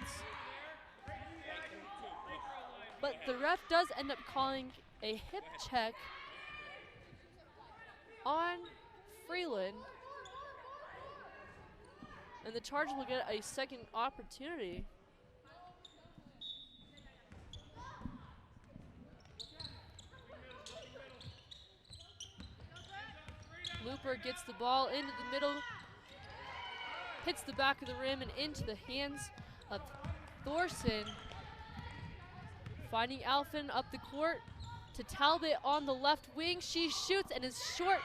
but the ref does end up calling a hip check on Freeland, and the Chargers will get a second opportunity. Looper gets the ball into the middle, hits the back of the rim and into the hands of Thorson. Finding Alphen up the court to Talbot on the left wing. She shoots and is short,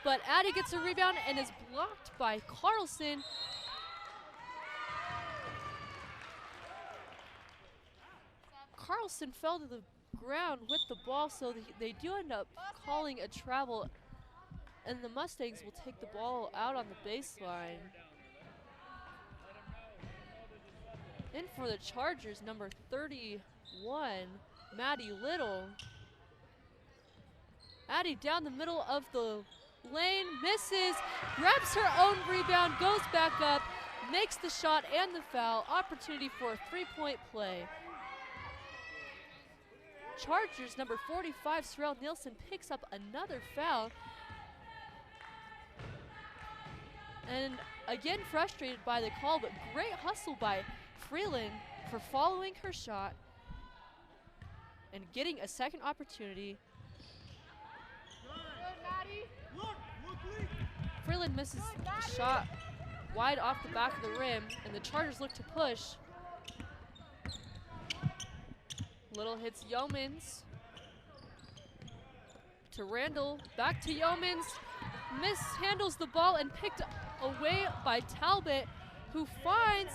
but Addie gets a rebound and is blocked by Carlson. Carlson fell to the ground with the ball, so they do end up calling a travel, and the Mustangs will take the ball out on the baseline. In for the Chargers, number 31, Maddie Little. Addie down the middle of the lane, misses, grabs her own rebound, goes back up, makes the shot and the foul. Opportunity for a 3-point play. Chargers, number 45, Sorrel Nielsen, picks up another foul. And again frustrated by the call, but great hustle by Freeland for following her shot and getting a second opportunity. Freeland misses the shot wide off the back of the rim, and the Chargers look to push. Little hits Yeomans to Randall, back to Yeomans, mishandles the ball and picked away by Talbot, who finds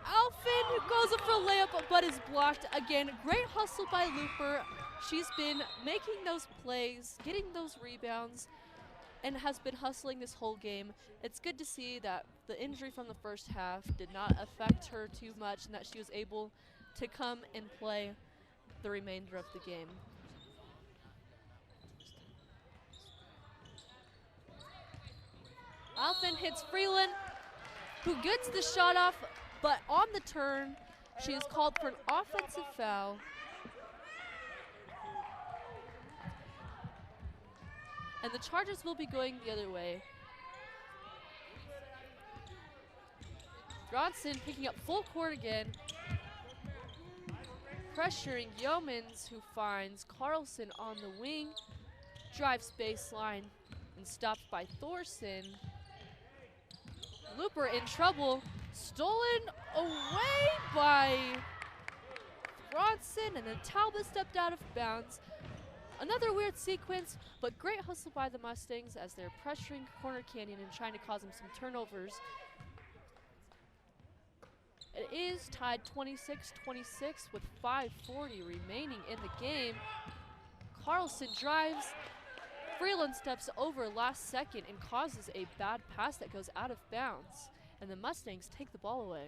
Alphen, who goes up for a layup but is blocked. Again, great hustle by Looper. She's been making those plays, getting those rebounds, and has been hustling this whole game. It's good to see that the injury from the first half did not affect her too much and that she was able to come and play the remainder of the game. Alphen hits Freeland, who gets the shot off, but on the turn, she is called for an offensive foul. And the Chargers will be going the other way. Bronson picking up full court again, pressuring Yeomans, who finds Carlson on the wing, drives baseline and stopped by Thorson. Looper in trouble. Stolen away by Bronson, and then Talbot stepped out of bounds. Another weird sequence, but great hustle by the Mustangs as they're pressuring Corner Canyon and trying to cause them some turnovers. It is tied 26-26 with 5:40 remaining in the game. Carlson drives. Freeland steps over last second and causes a bad pass that goes out of bounds, and the Mustangs take the ball away.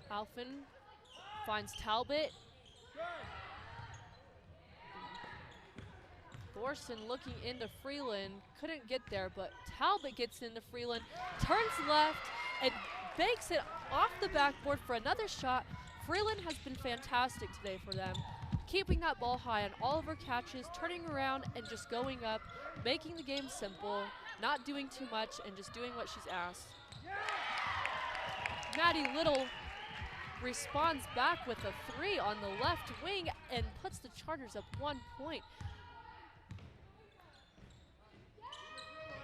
Alphen finds Talbot. Thorson looking into Freeland, couldn't get there, but Talbot gets into Freeland, turns left, and banks it off the backboard for another shot. Freeland has been fantastic today for them, keeping that ball high on all of her catches, turning around and just going up, making the game simple, not doing too much, and just doing what she's asked. Maddie Little responds back with a 3 on the left wing and puts the Chargers up 1 point.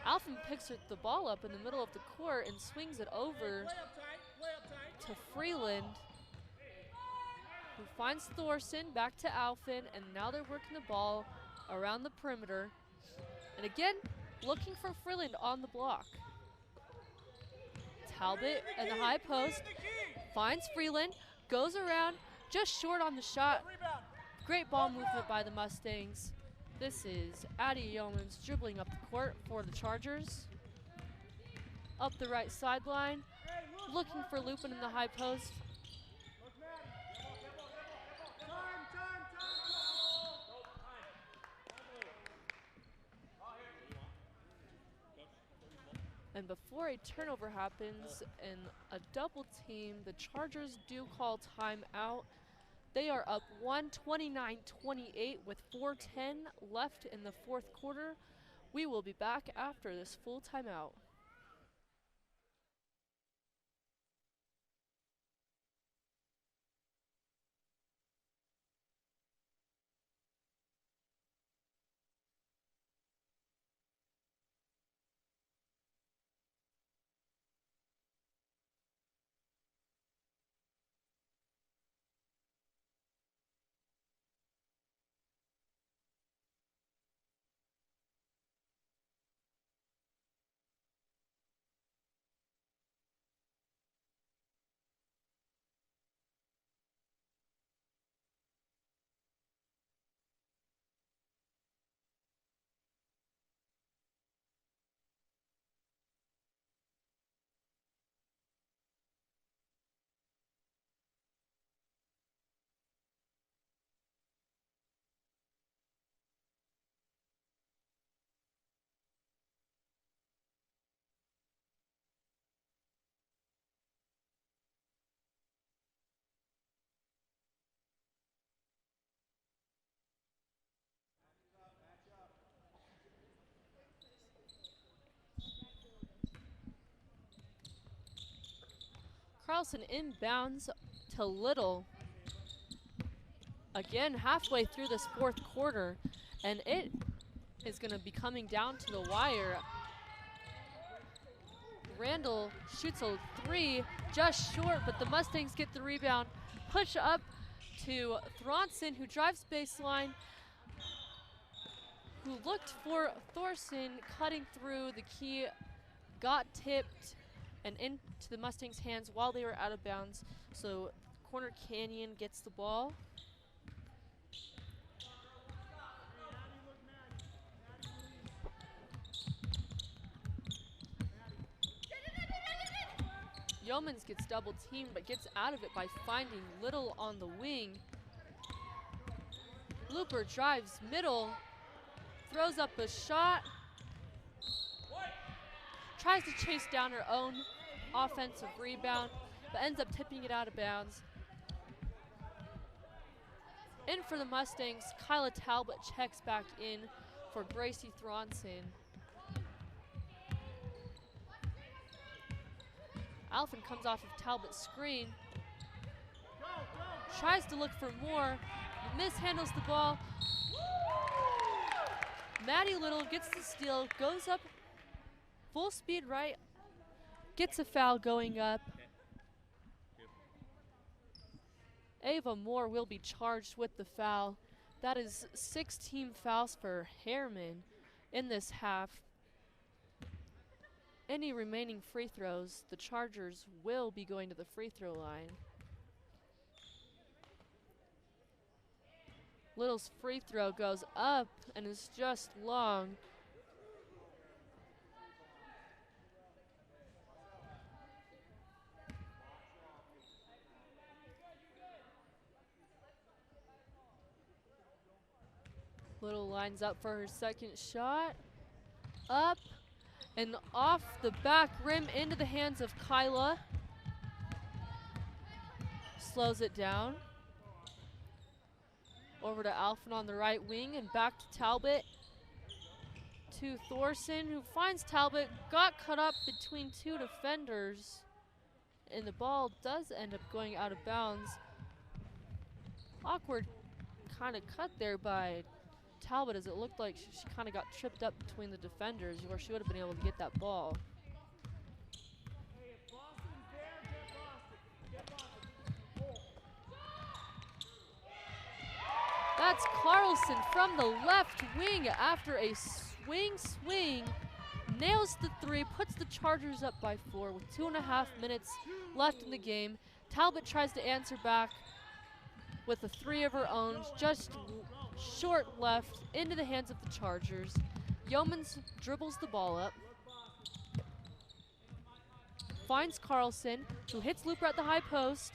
Alphen picks the ball up in the middle of the court and swings it over to Freeland, who finds Thorson back to Alphen, and now they're working the ball around the perimeter. And again, looking for Freeland on the block. Talbot in the high post, finds Freeland, goes around, just short on the shot. Great ball movement by the Mustangs. This is Addie Yeomans dribbling up the court for the Chargers. Up the right sideline, looking for Lupin in the high post. And before a turnover happens and a double team, the Chargers do call timeout. They are up 129-28 with 4:10 left in the fourth quarter. We will be back after this full timeout. Carlson inbounds to Little. Again, halfway through this fourth quarter, and it is going to be coming down to the wire. Randall shoots a 3, just short, but the Mustangs get the rebound. Push up to Thronson, who drives baseline, who looked for Thorson, cutting through the key, got tipped, and into the Mustangs' hands while they were out of bounds. So Corner Canyon gets the ball. Yeomans gets double teamed but gets out of it by finding Little on the wing. Looper drives middle, throws up a shot, tries to chase down her own offensive rebound, but ends up tipping it out of bounds. In for the Mustangs, Kyla Talbot checks back in for Gracie Thronson. Alphen comes off of Talbot's screen, tries to look for more, mishandles the ball. Maddie Little gets the steal, goes up full speed right, gets a foul going up. Ava Moore will be charged with the foul. That is 6 team fouls for Herriman in this half. Any remaining free throws, the Chargers will be going to the free throw line. Little's free throw goes up and is just long. Little lines up for her second shot. Up and off the back rim into the hands of Kyla. Slows it down. Over to Alphen on the right wing and back to Talbot. To Thorson, who finds Talbot, got cut up between 2 defenders, and the ball does end up going out of bounds. Awkward kind of cut there by Talbot, as it looked like she kind of got tripped up between the defenders, where she would have been able to get that ball. That's Carlson from the left wing after a swing, nails the 3, puts the Chargers up by 4 with 2.5 minutes left in the game. Talbot tries to answer back with a 3 of her own, just short left into the hands of the Chargers. Yeomans dribbles the ball up, finds Carlson, who hits Looper at the high post,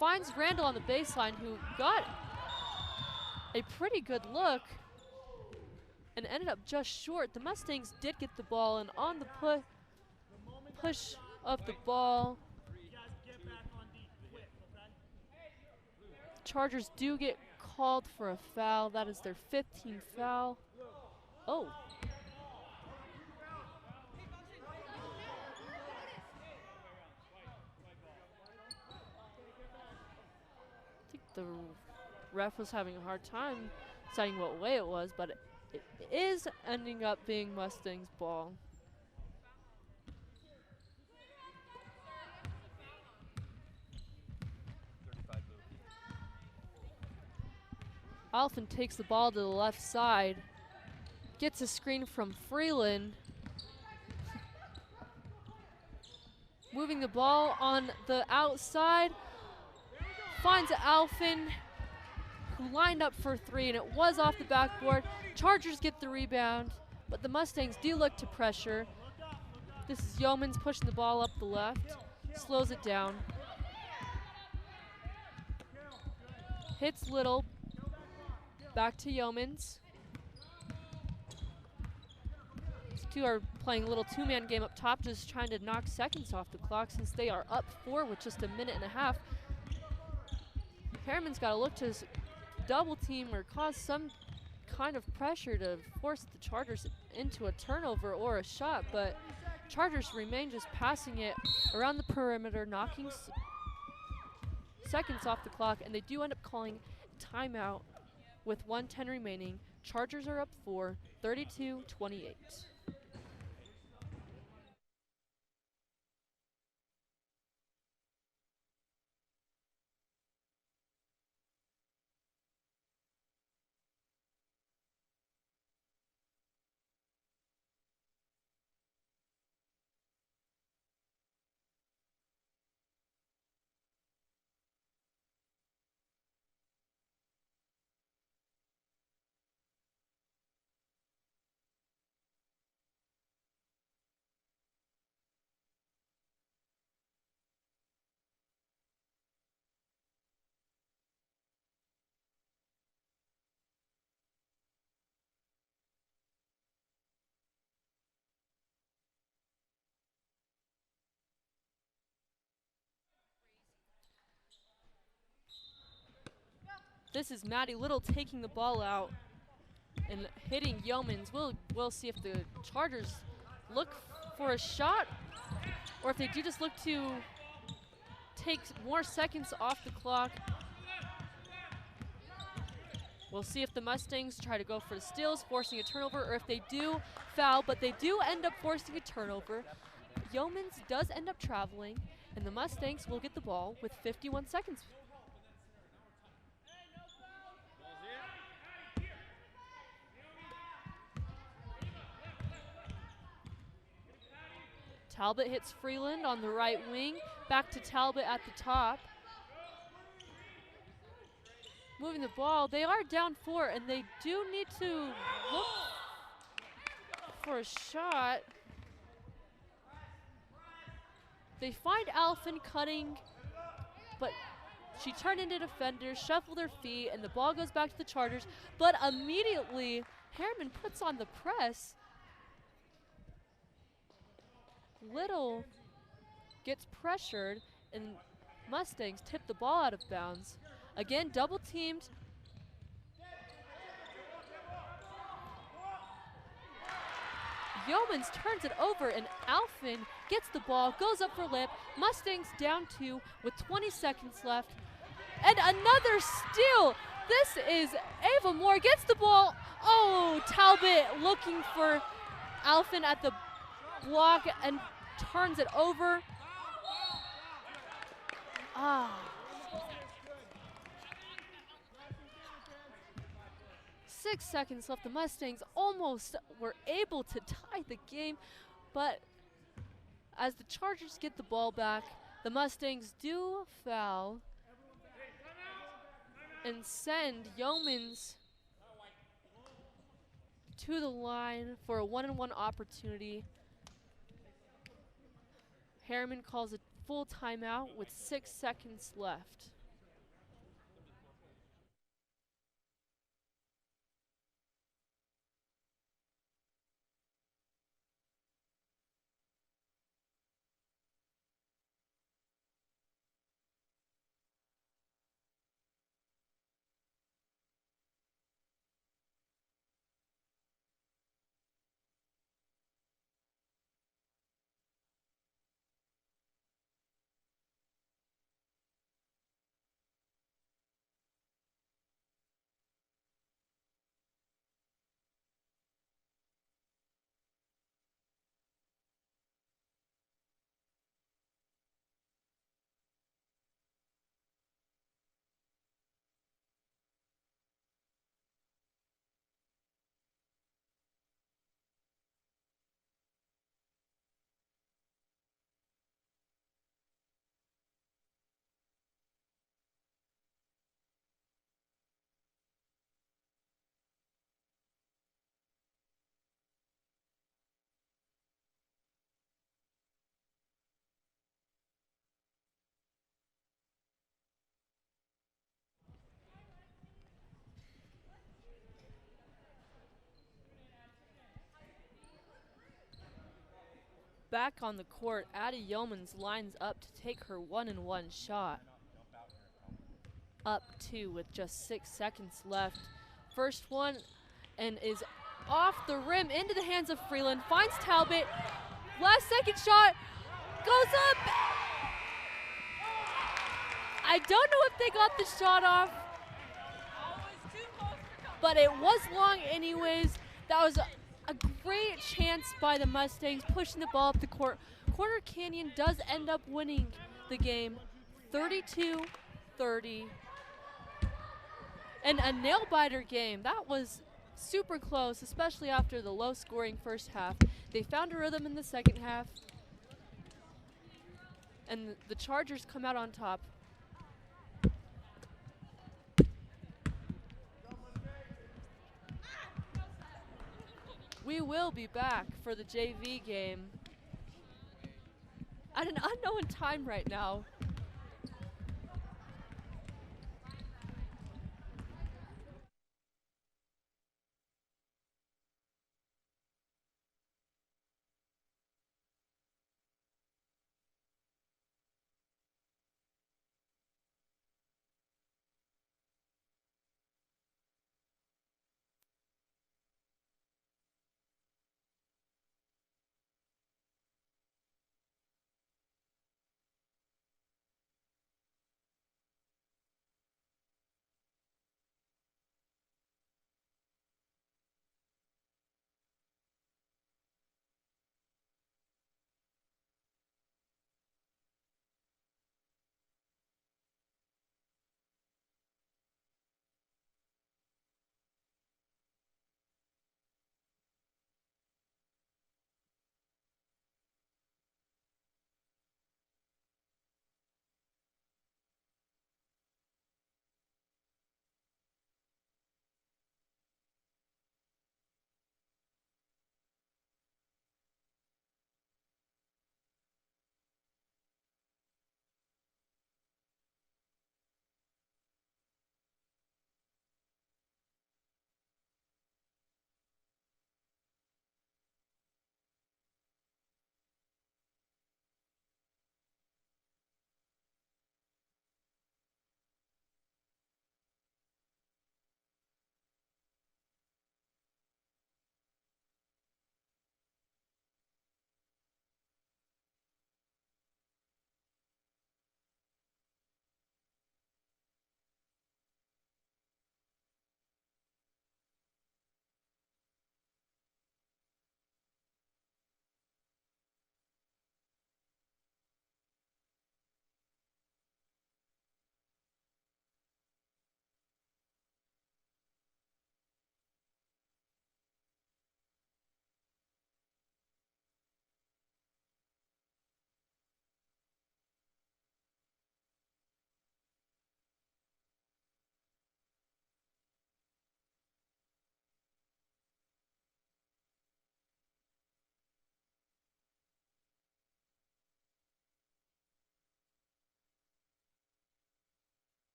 finds Randall on the baseline, who got a pretty good look and ended up just short. The Mustangs did get the ball, and on the push of the ball, Chargers do get called for a foul. That is their 15th foul. Oh. I think the ref was having a hard time deciding what way it was, but it is ending up being Mustang's ball. Alphen takes the ball to the left side, gets a screen from Freeland, moving the ball on the outside, finds Alphen, who lined up for 3, and it was off the backboard. Chargers get the rebound, but the Mustangs do look to pressure. This is Yeomans pushing the ball up the left, slows it down. Hits Little, back to Yeomans. These two are playing a little 2-man game up top, just trying to knock seconds off the clock since they are up 4 with just a minute and a half. Herriman's got to look to double team or cause some kind of pressure to force the Chargers into a turnover or a shot, but Chargers remain just passing it around the perimeter, knocking seconds off the clock, and they do end up calling timeout with 1:10 remaining. Chargers are up 4, 32-28. This is Maddie Little taking the ball out and hitting Yeomans. We'll see if the Chargers look for a shot or if they do just look to take more seconds off the clock. We'll see if the Mustangs try to go for the steals, forcing a turnover, or if they do foul, but they do end up forcing a turnover. Yeomans does end up traveling, and the Mustangs will get the ball with 51 seconds. Talbot hits Freeland on the right wing, back to Talbot at the top. Moving the ball, they are down 4, and they do need to look for a shot. They find Alphen cutting, but she turned into defenders, shuffled her feet, and the ball goes back to the Chargers. But immediately, Herriman puts on the press. Little gets pressured, and Mustangs tip the ball out of bounds. Again, double teamed. Yeomans turns it over, and Alphen gets the ball, goes up for lip. Mustangs down 2 with 20 seconds left. And another steal. This is Ava Moore gets the ball. Oh, Talbot looking for Alphen at the block and turns it over. 6 seconds left. The Mustangs almost were able to tie the game, but as the Chargers get the ball back, the Mustangs do foul and send Yeomans to the line for a 1-on-1 opportunity. Herriman calls a full timeout with 6 seconds left. Back on the court, Addie Yeomans lines up to take her 1-and-1 shot. Up 2 with just 6 seconds left. First one, and is off the rim into the hands of Freeland. Finds Talbot. Last second shot goes up. I don't know if they got the shot off, but it was long anyways. That was a great chance by the Mustangs, pushing the ball up the court. Corner Canyon does end up winning the game 32-30. And a nail-biter game. That was super close, especially after the low-scoring first half. They found a rhythm in the second half, and the Chargers come out on top. We will be back for the JV game at an unknown time right now.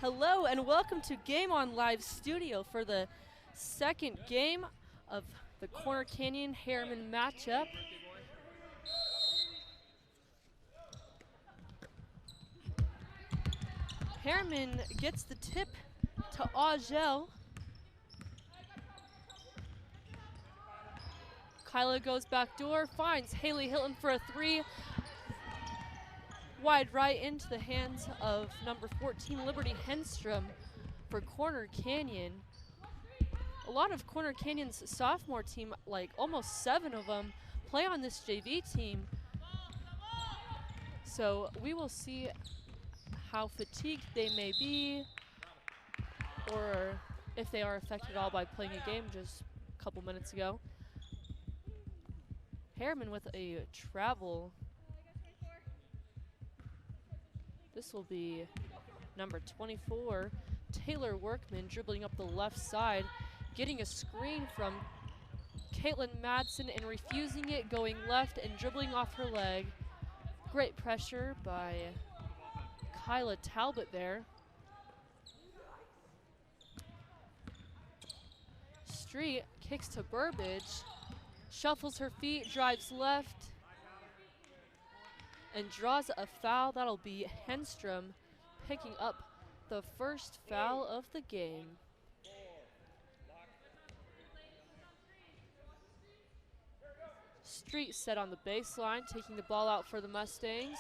Hello and welcome to Game On Live Studio for the second game of the Corner Canyon Herriman matchup. Herriman gets the tip to Agel. Kyla goes back door, finds Haley Hilton for a three. Wide right into the hands of number 14, Liberty Henstrom for Corner Canyon. A lot of Corner Canyon's sophomore team, like almost 7 of them, play on this JV team. So we will see how fatigued they may be, or if they are affected at all by playing a game just a couple minutes ago. Herriman with a travel. This will be number 24, Taylor Workman, dribbling up the left side, getting a screen from Caitlin Madsen and refusing it, going left and dribbling off her leg. Great pressure by Kyla Talbot there. Street kicks to Burbage, shuffles her feet, drives left, and draws a foul. That'll be Henstrom picking up the first foul of the game. Street set on the baseline, taking the ball out for the Mustangs.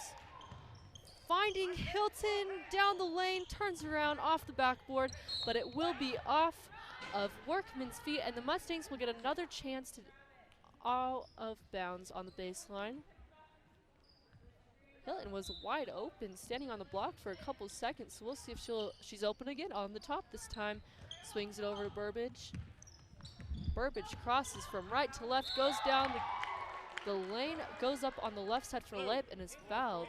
Finding Hilton down the lane, turns around off the backboard, but it will be off of Workman's feet, and the Mustangs will get another chance to out of bounds on the baseline. Hilton was wide open, standing on the block for a couple seconds, so we'll see if she's open again on the top this time. Swings it over to Burbage. Burbage crosses from right to left, goes down the lane, goes up on the left side for a layup, and is fouled.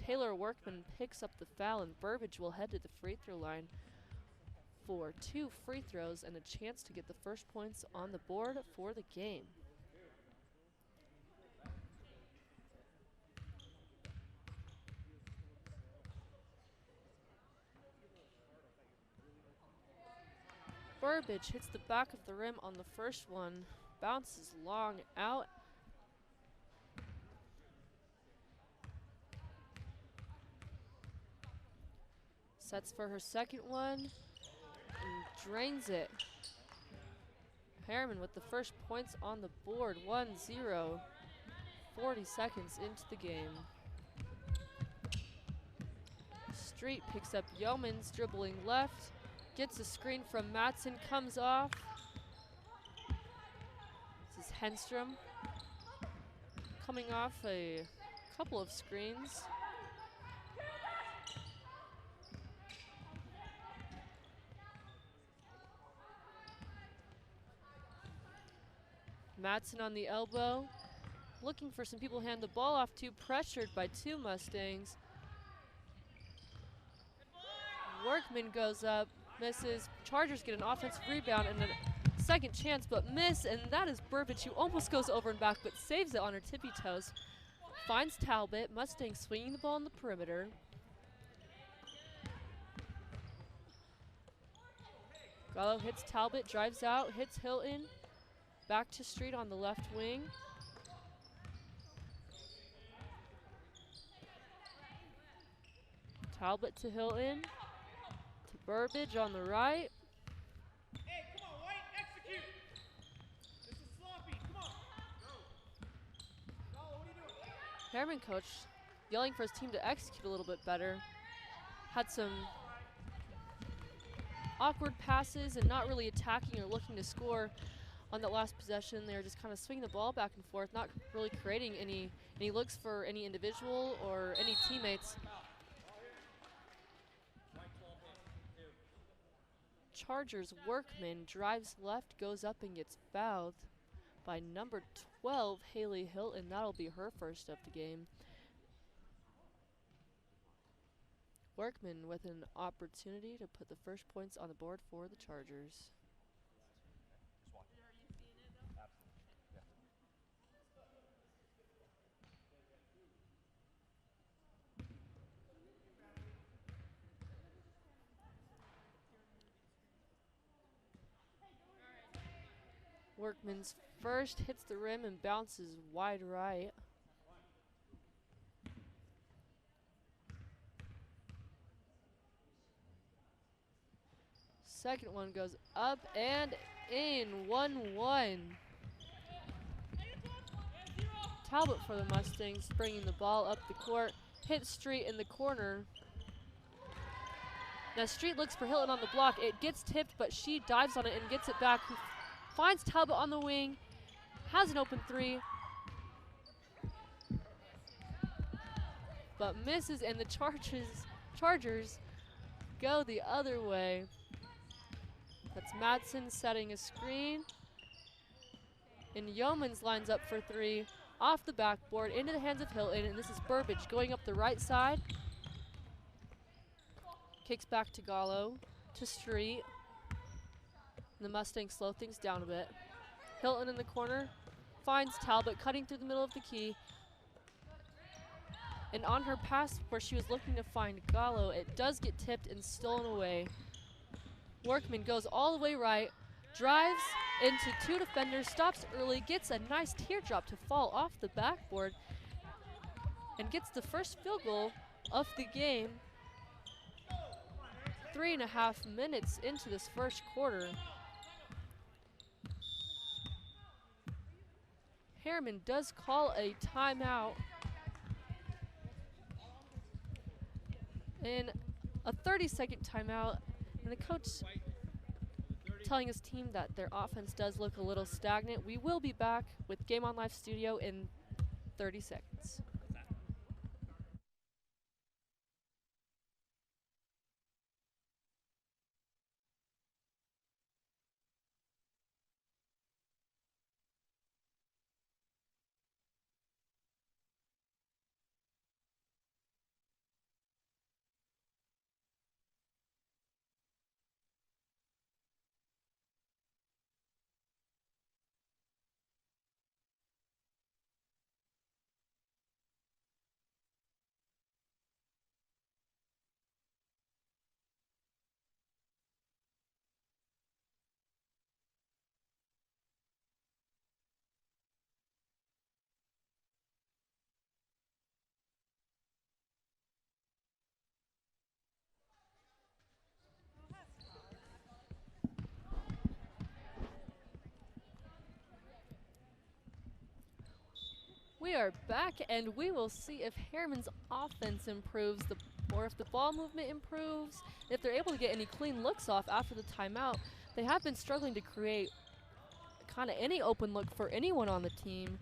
Taylor Workman picks up the foul, and Burbage will head to the free throw line for 2 free throws and a chance to get the first points on the board for the game. Burbage hits the back of the rim on the first one, bounces long out. Sets for her second one and drains it. Herriman with the first points on the board, 1-0, 40 seconds into the game. Street picks up Yeomans, dribbling left. Gets a screen from Madsen, comes off. This is Henstrom coming off a couple of screens. Madsen on the elbow, looking for some people to hand the ball off to, pressured by 2 Mustangs. Workman goes up, misses. Chargers get an offensive rebound and a second chance, but miss, and that is Burbage, who almost goes over and back, but saves it on her tippy toes. Finds Talbot, Mustang swinging the ball on the perimeter. Gallo hits Talbot, drives out, hits Hilton. Back to Street on the left wing. Talbot to Hilton. To Burbage on the right. Hey, come on, White, execute. This is sloppy, come on. Go. What are you doing? Herriman coach yelling for his team to execute a little bit better. Had some awkward passes and not really attacking or looking to score on that last possession. They were just kind of swinging the ball back and forth, not really creating any looks for any individual or any teammates. Chargers Workman drives left, goes up and gets fouled by number 12, Haley Hilton. That'll be her first of the game. Workman with an opportunity to put the first points on the board for the Chargers. Workman's first hits the rim and bounces wide right. Second one goes up and in, 1-1. Talbot for the Mustangs, bringing the ball up the court, hits Street in the corner. Now Street looks for Hilton on the block. It gets tipped, but she dives on it and gets it back. Finds Talbot on the wing, has an open three, but misses, and the Chargers go the other way. That's Madsen setting a screen. And Yeomans lines up for three, off the backboard, into the hands of Hilton, and this is Burbage going up the right side. Kicks back to Gallo, to Street. And the Mustangs slow things down a bit. Hilton in the corner, finds Talbot, cutting through the middle of the key. And on her pass where she was looking to find Gallo, it does get tipped and stolen away. Workman goes all the way right, drives into two defenders, stops early, gets a nice teardrop to fall off the backboard, and gets the first field goal of the game. 3.5 minutes into this first quarter. Herriman does call a timeout. And a 30-second timeout. And the coach telling his team that their offense does look a little stagnant. We will be back with Game On Live Studio in 30 seconds. We are back, and we will see if Herriman's offense improves, or if the ball movement improves, if they're able to get any clean looks off after the timeout. They have been struggling to create kind of any open look for anyone on the team.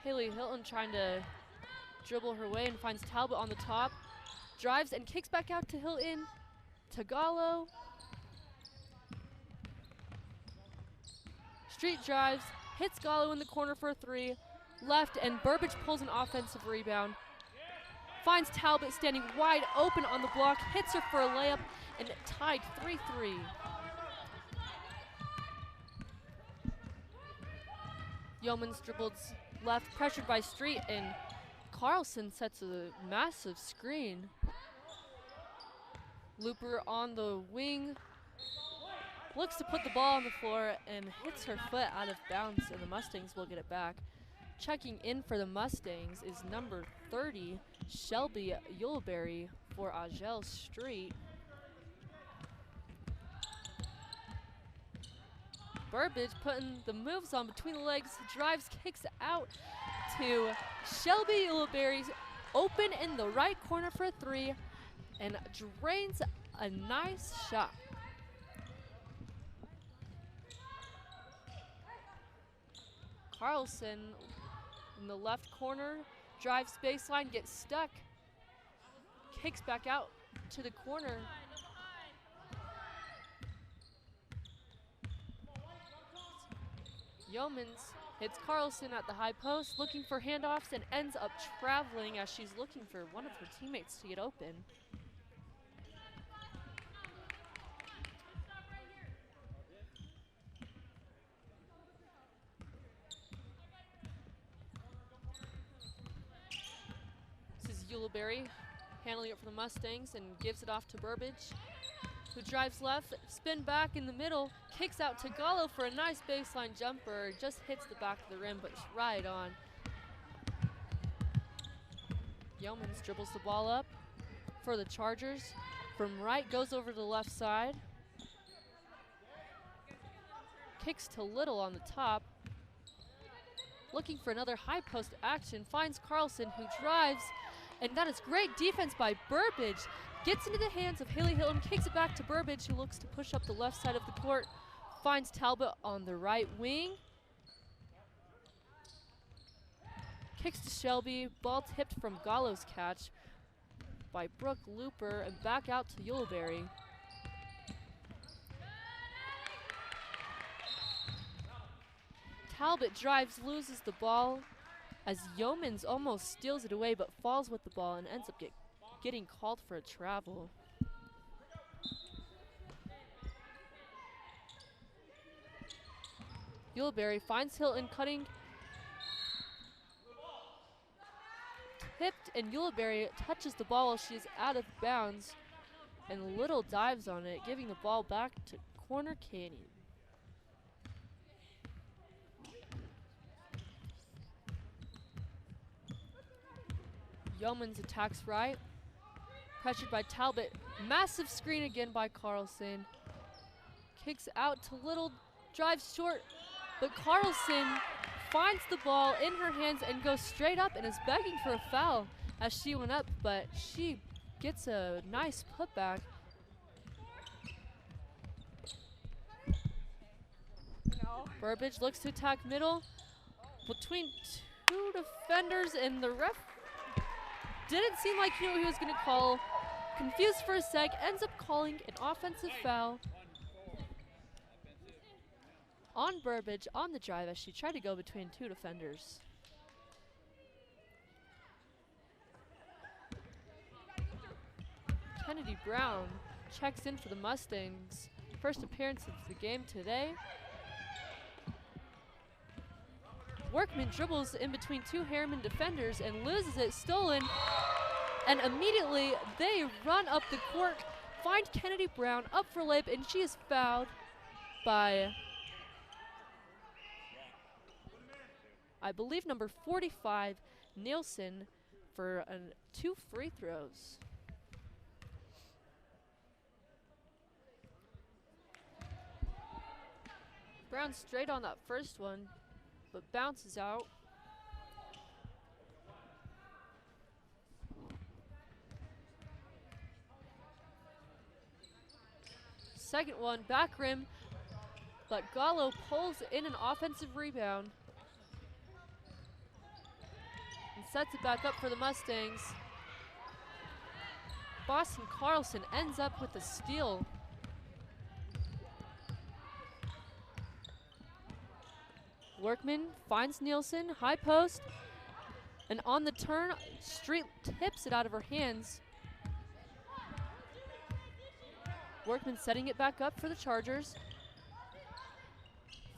Haley Hilton trying to dribble her way and finds Talbot on the top, drives and kicks back out to Hilton, to Gallo. Street drives, hits Gallo in the corner for a three, left, and Burbage pulls an offensive rebound. Finds Talbot standing wide open on the block, hits her for a layup, and tied 3-3. Yeomans dribbled left, pressured by Street, and Carlson sets a massive screen. Looper on the wing, looks to put the ball on the floor and hits her foot out of bounds, and the Mustangs will get it back. Checking in for the Mustangs is number 30, Shelby Yuleberry for Agel Street. Burbage putting the moves on between the legs, drives, kicks out to Shelby Yuleberry, open in the right corner for a three, and drains a nice shot. Carlson in the left corner, drives baseline, gets stuck, kicks back out to the corner. Yeomans hits Carlson at the high post, looking for handoffs, and ends up traveling as she's looking for one of her teammates to get open. This is Yuleberry handling it for the Mustangs and gives it off to Burbage. who drives left, spin back in the middle, kicks out to Gallo for a nice baseline jumper. Just hits the back of the rim, but it's right on. Yeomans dribbles the ball up for the Chargers. From right, goes over to the left side. Kicks to Little on the top. Looking for another high post action, finds Carlson, who drives, and that is great defense by Burbage. Gets into the hands of Haley Hilton, kicks it back to Burbage, who looks to push up the left side of the court. Finds Talbot on the right wing. Kicks to Shelby, ball tipped from Gallo's catch by Brooke Looper, and back out to Yuleberry. Talbot drives, loses the ball as Yeomans almost steals it away, but falls with the ball and ends up getting called for a travel. Yuleberry finds Hilton cutting, tipped, and Yuleberry touches the ball while she's out of bounds, and Little dives on it, giving the ball back to Corner Canyon. Yeomans attacks right, pressured by Talbot. Massive screen again by Carlson. Kicks out to Little, drives short, but Carlson finds the ball in her hands and goes straight up and is begging for a foul as she went up, but she gets a nice putback. No. Burbage looks to attack middle between two defenders, and the ref didn't seem like he knew what he was going to call. Confused for a sec, ends up calling an offensive foul on Burbage on the drive as she tried to go between two defenders. Kennedy Brown checks in for the Mustangs. First appearance of the game today. Workman dribbles in between two Herriman defenders and loses it, stolen, and immediately they run up the court, find Kennedy Brown up for layup, and she is fouled by, I believe, number 45, Nielsen, for 2 free throws. Brown straight on that first one, but bounces out. Second one, back rim, but Gallo pulls in an offensive rebound and sets it back up for the Mustangs. Boston Carlson ends up with the steal. Workman finds Nielsen, high post, and on the turn, Street tips it out of her hands. Workman setting it back up for the Chargers.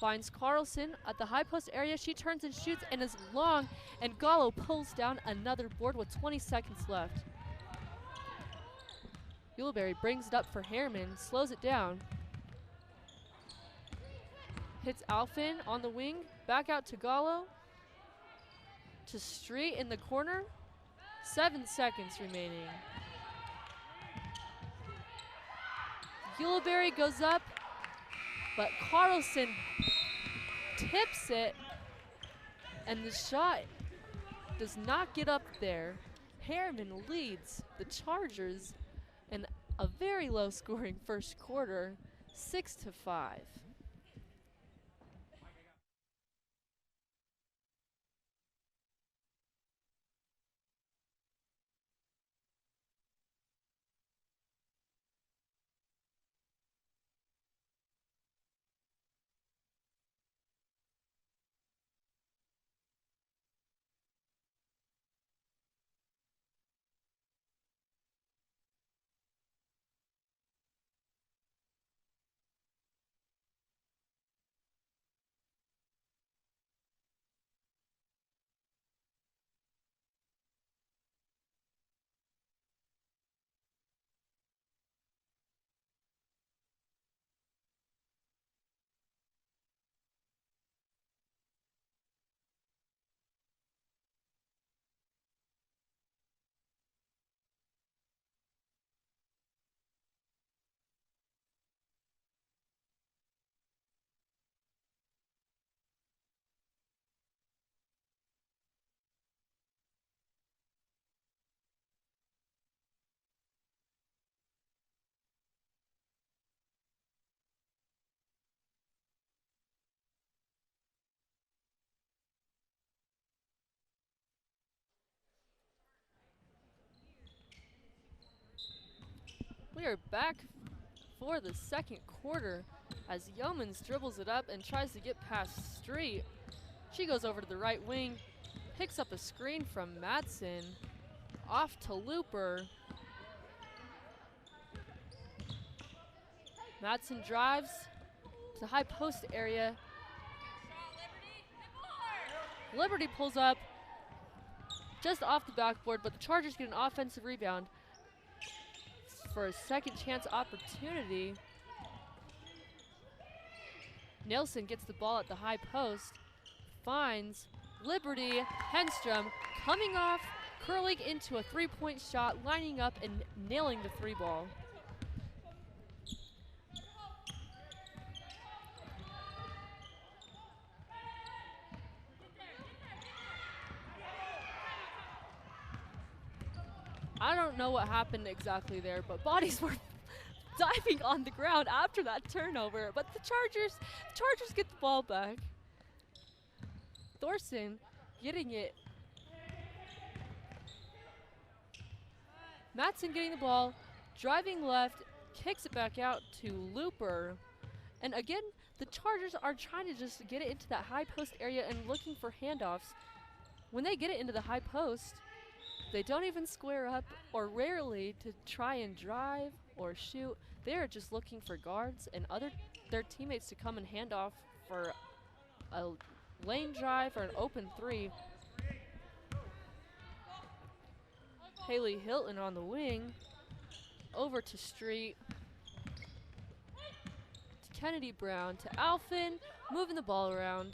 Finds Carlson at the high post area. She turns and shoots and is long, and Gallo pulls down another board with 20 seconds left. Yuleberry brings it up for Herriman, slows it down. Hits Alfin on the wing, back out to Gallo. To Street in the corner. 7 seconds remaining. Yuleberry goes up, but Carlson tips it, and the shot does not get up there. Herriman leads the Chargers in a very low scoring first quarter, 6-5. We are back for the second quarter as Yeomans dribbles it up and tries to get past Street. She goes over to the right wing, picks up a screen from Madsen, off to Looper. Madsen drives to the high post area. Liberty pulls up just off the backboard, but the Chargers get an offensive rebound for a second chance opportunity. Nelson gets the ball at the high post, finds Liberty. Henstrom coming off, curling into a three-point shot, lining up and nailing the three ball. I don't know what happened exactly there, but bodies were diving on the ground after that turnover. But the Chargers get the ball back. Thorson getting it. Madsen getting the ball, driving left, kicks it back out to Looper. And again, the Chargers are trying to just get it into that high post area and looking for handoffs. When they get it into the high post, they don't even square up or rarely to try and drive or shoot. They're just looking for guards and their teammates to come and hand off for a lane drive or an open three. Haley Hilton on the wing, over to Street, to Kennedy Brown, to Alphin, moving the ball around.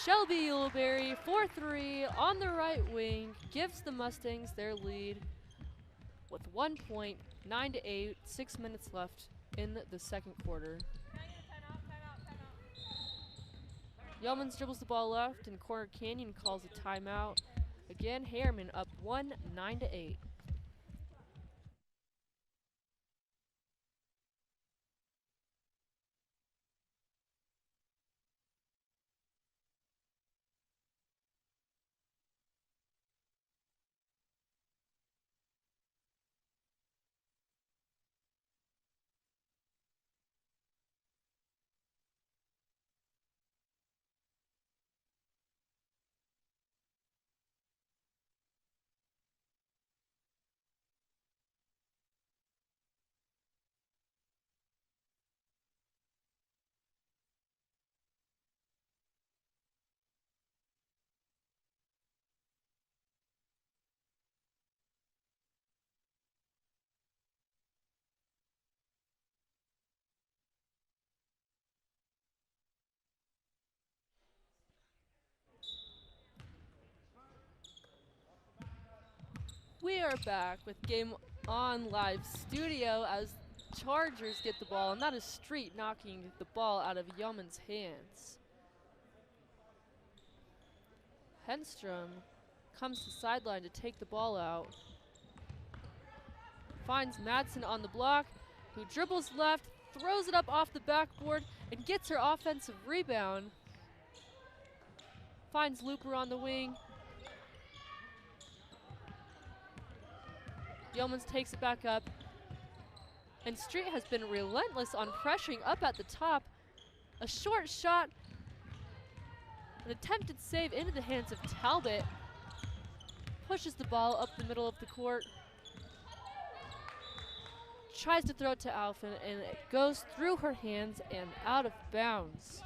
Shelby Uleberry, 4-3 on the right wing, gives the Mustangs their lead with 1 point, 9-8, 6 minutes left in the second quarter. Yeomans dribbles the ball left, and Corner Canyon calls a timeout. Again, Herriman up 1, 9-8. We are back with Game On Live Studio as Chargers get the ball, and that is Street knocking the ball out of Yeoman's hands. Henstrom comes to sideline to take the ball out. Finds Madsen on the block, who dribbles left, throws it up off the backboard, and gets her offensive rebound. Finds Looper on the wing. Yeomans takes it back up. And Street has been relentless on pressuring up at the top. A short shot, an attempted save into the hands of Talbot. Pushes the ball up the middle of the court. Tries to throw it to Alphin, and it goes through her hands and out of bounds.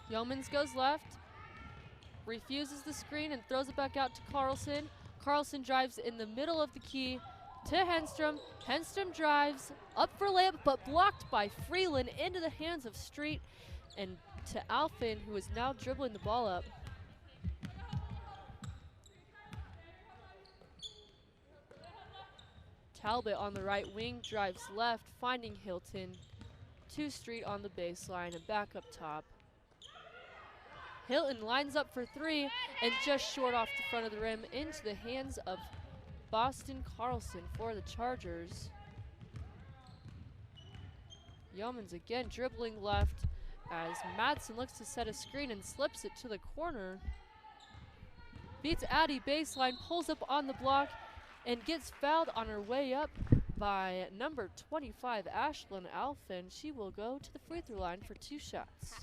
Yeomans goes left, refuses the screen and throws it back out to Carlson. Carlson drives in the middle of the key to Henstrom. Henstrom drives up for layup, but blocked by Freeland into the hands of Street and to Alphin, who is now dribbling the ball up. Talbot on the right wing drives left, finding Hilton. To Street on the baseline and back up top. Hilton lines up for three and just short off the front of the rim into the hands of Boston Carlson for the Chargers. Yeomans again dribbling left, as Madsen looks to set a screen and slips it to the corner. Beats Addie baseline, pulls up on the block, and gets fouled on her way up by number 25, Ashlyn Alphen. She will go to the free throw line for 2 shots.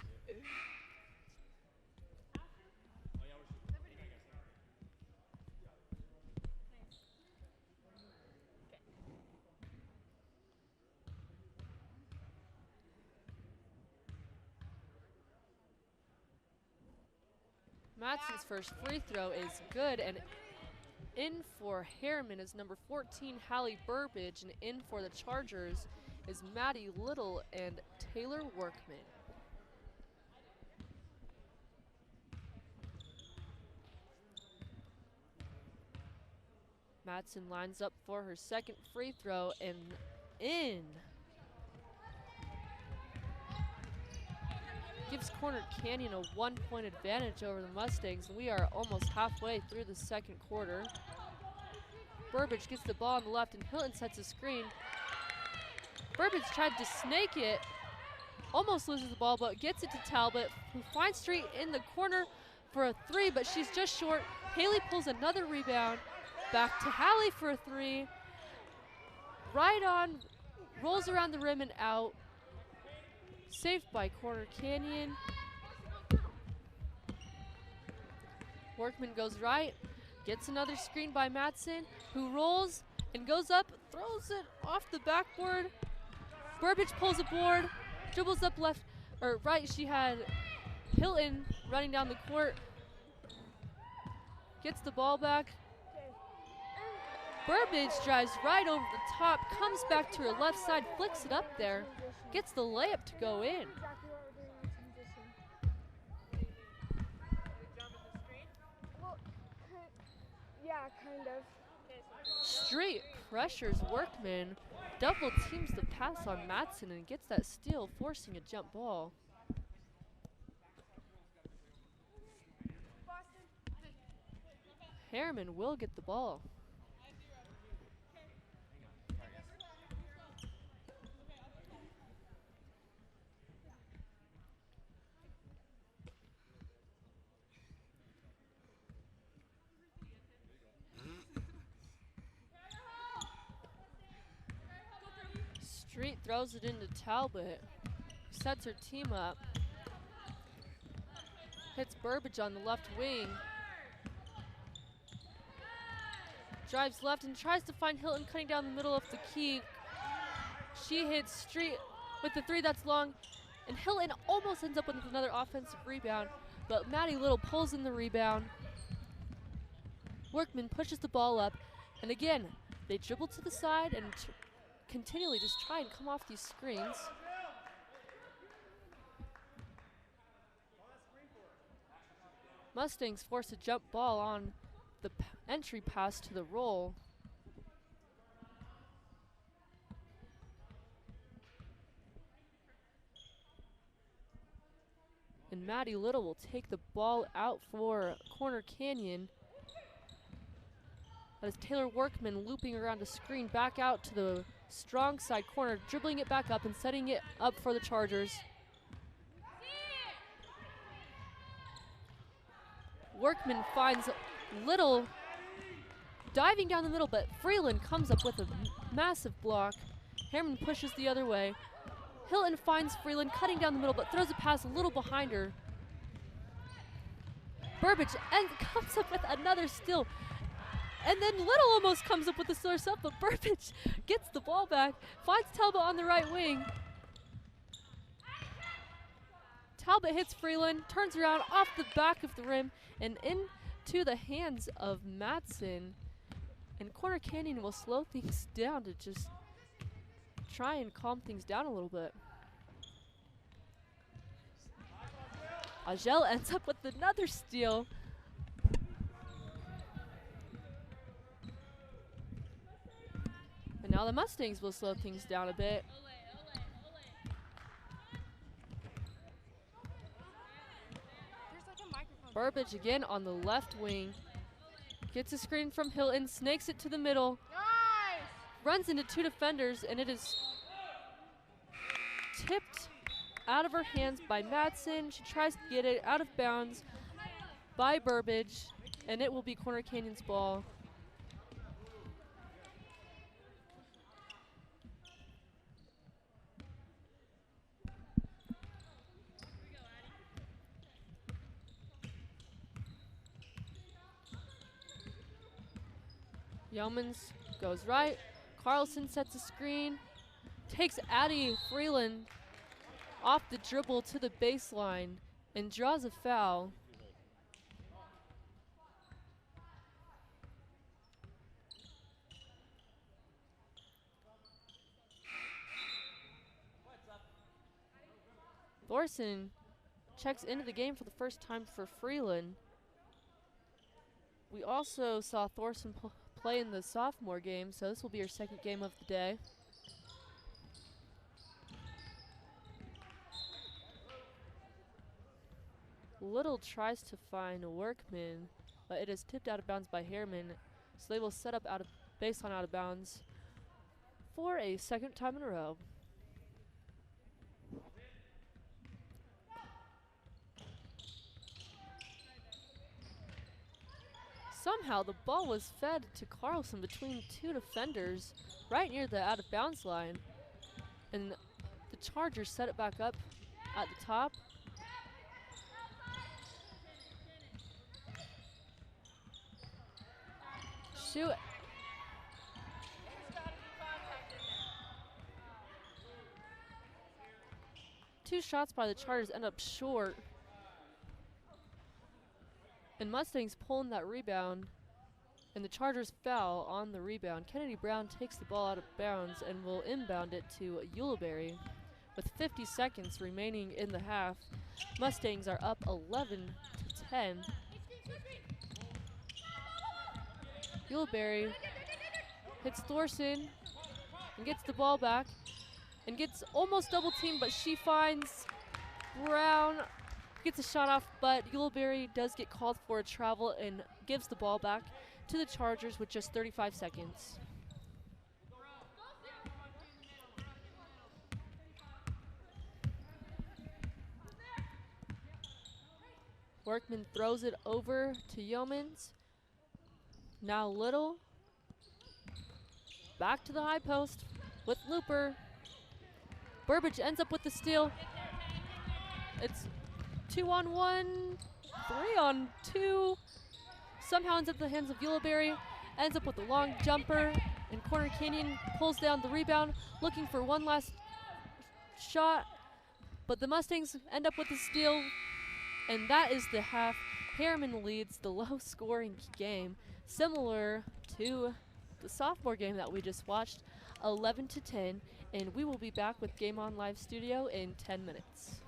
Madsen's first free throw is good, and in for Herriman is number 14, Hallie Burbage, and in for the Chargers is Maddie Little and Taylor Workman. Madsen lines up for her second free throw and in. Gives Corner Canyon a 1-point advantage over the Mustangs, and we are almost halfway through the second quarter. Burbage gets the ball on the left, and Hilton sets a screen. Burbage tried to snake it, almost loses the ball, but gets it to Talbot, who finds Street in the corner for a 3, but she's just short. Haley pulls another rebound, back to Hallie for a 3. Right on, rolls around the rim and out. Saved by Corner Canyon. Workman goes right, gets another screen by Madsen, who rolls and goes up, throws it off the backboard. Burbage pulls a board, dribbles up left or right. She had Hilton running down the court, gets the ball back. Burbage drives right over the top, comes back to her left side, flicks it up there, gets the layup to go in. Yeah, kind of. Street pressures Workman, double teams the pass on Madsen and gets that steal, forcing a jump ball. Herriman will get the ball. Street throws it into Talbot, sets her team up, hits Burbage on the left wing, drives left and tries to find Hilton cutting down the middle of the key. She hits Street with the 3 that's long, and Hilton almost ends up with another offensive rebound, but Maddie Little pulls in the rebound. Workman pushes the ball up, and again, they dribble to the side and continually just try and come off these screens. Mustangs force a jump ball on the entry pass to the roll. And Maddie Little will take the ball out for Corner Canyon. That is Taylor Workman looping around a screen back out to the strong side corner, dribbling it back up and setting it up for the Chargers. Workman finds Little diving down the middle, but Freeland comes up with a massive block. Herriman pushes the other way. Hilton finds Freeland cutting down the middle, but throws a pass a little behind her. Burbage comes up with another steal. And then Little almost comes up with the steal herself, but Burbage gets the ball back, finds Talbot on the right wing. Talbot hits Freeland, turns around off the back of the rim, and into the hands of Madsen. And Corner Canyon will slow things down to just try and calm things down a little bit. Agel ends up with another steal. And now the Mustangs will slow things down a bit. Burbage again on the left wing. Gets a screen from Hilton, snakes it to the middle. Runs into 2 defenders, and it is tipped out of her hands by Madsen. She tries to get it out of bounds by Burbage, and it will be Corner Canyon's ball. Yeomans goes right. Carlson sets a screen. Takes Addie Freeland off the dribble to the baseline and draws a foul. Thorson checks into the game for the first time for Freeland. We also saw Thorson play in the sophomore game, so this will be her second game of the day. Little tries to find Workman, but it is tipped out of bounds by Herriman, so they will set up out of baseline out of bounds for a second time in a row. Somehow the ball was fed to Carlson between two defenders right near the out of bounds line, and the Chargers set it back up at the top. Shoot. Two shots by the Chargers end up short. And Mustangs pulling that rebound. And the Chargers foul on the rebound. Kennedy Brown takes the ball out of bounds and will inbound it to Yuleberry. With 50 seconds remaining in the half, Mustangs are up 11-10. Yuleberry hits Thorson and gets the ball back and gets almost double teamed, but she finds Brown, gets a shot off, but Yuleberry does get called for a travel and gives the ball back to the Chargers with just 35 seconds. Workman throws it over to Yeomans. Now Little. Back to the high post with Looper. Burbage ends up with the steal. It's 2-on-1, 3-on-2. Somehow ends up in the hands of Yuleberry. Ends up with a long jumper. And Corner Canyon pulls down the rebound, looking for one last shot. But the Mustangs end up with the steal. And that is the half. Herriman leads the low-scoring game, similar to the sophomore game that we just watched, 11-10. And we will be back with Game On Live Studio in 10 minutes.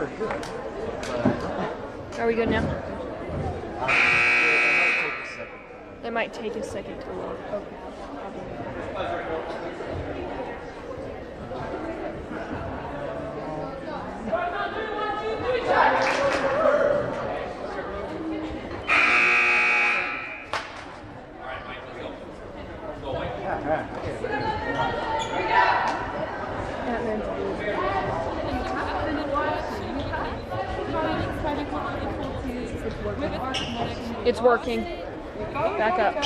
we're good. Are we good now? It might take a second. It might take a second to load. Okay. It's working. Back up.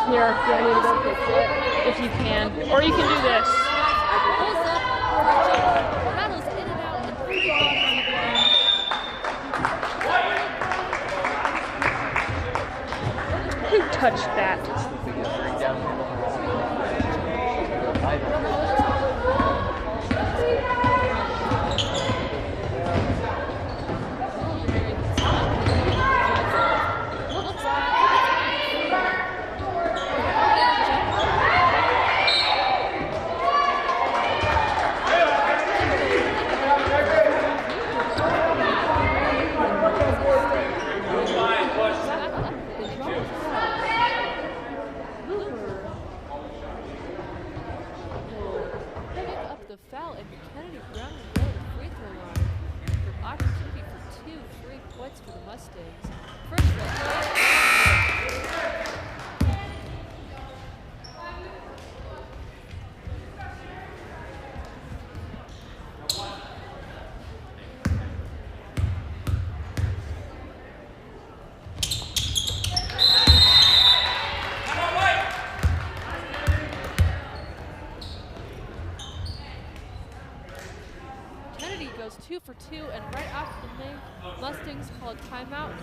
Here, I need to go fix it. If you can. Or you can do this. Who touched that? Goes 2 for 2, and right after the Mustangs call a timeout,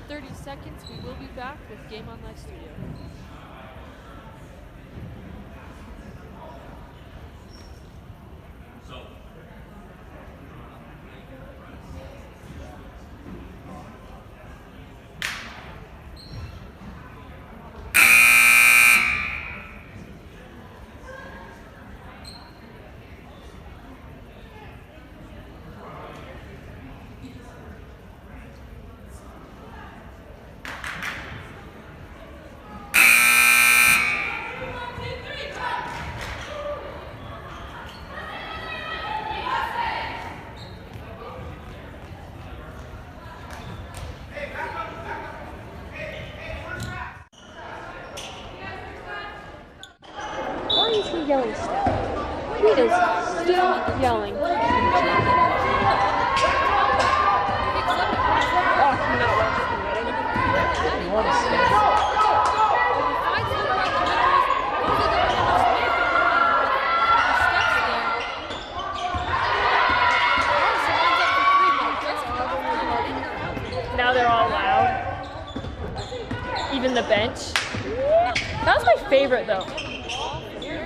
30 seconds, we will be back with Game On Live Studio. Yelling still. He is still yelling. Oh, no. Now they're all loud. Even the bench. That was my favorite though.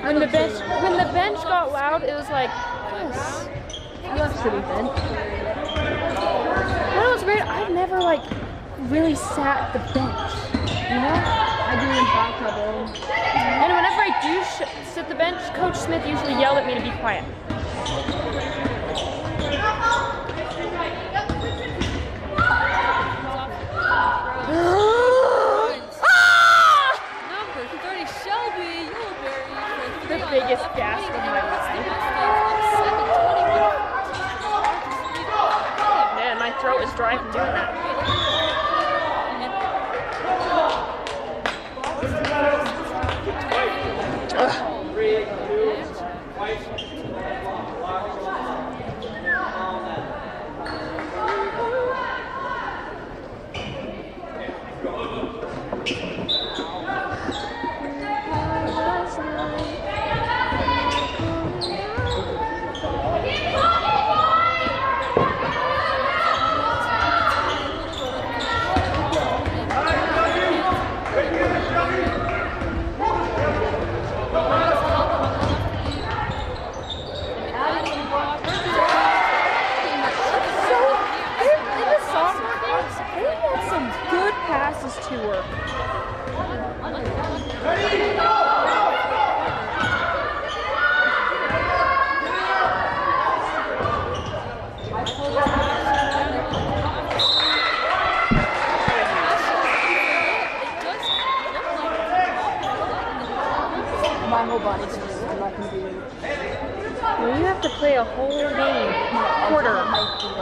When the bench got loud, it was like, yes. I love sitting bench. That was weird. I've never like really sat the bench, you know? I do in foul trouble. And whenever I do sit the bench, Coach Smith usually yelled at me to be quiet. Biggest gasp of my life. Man, my throat is dry from doing that.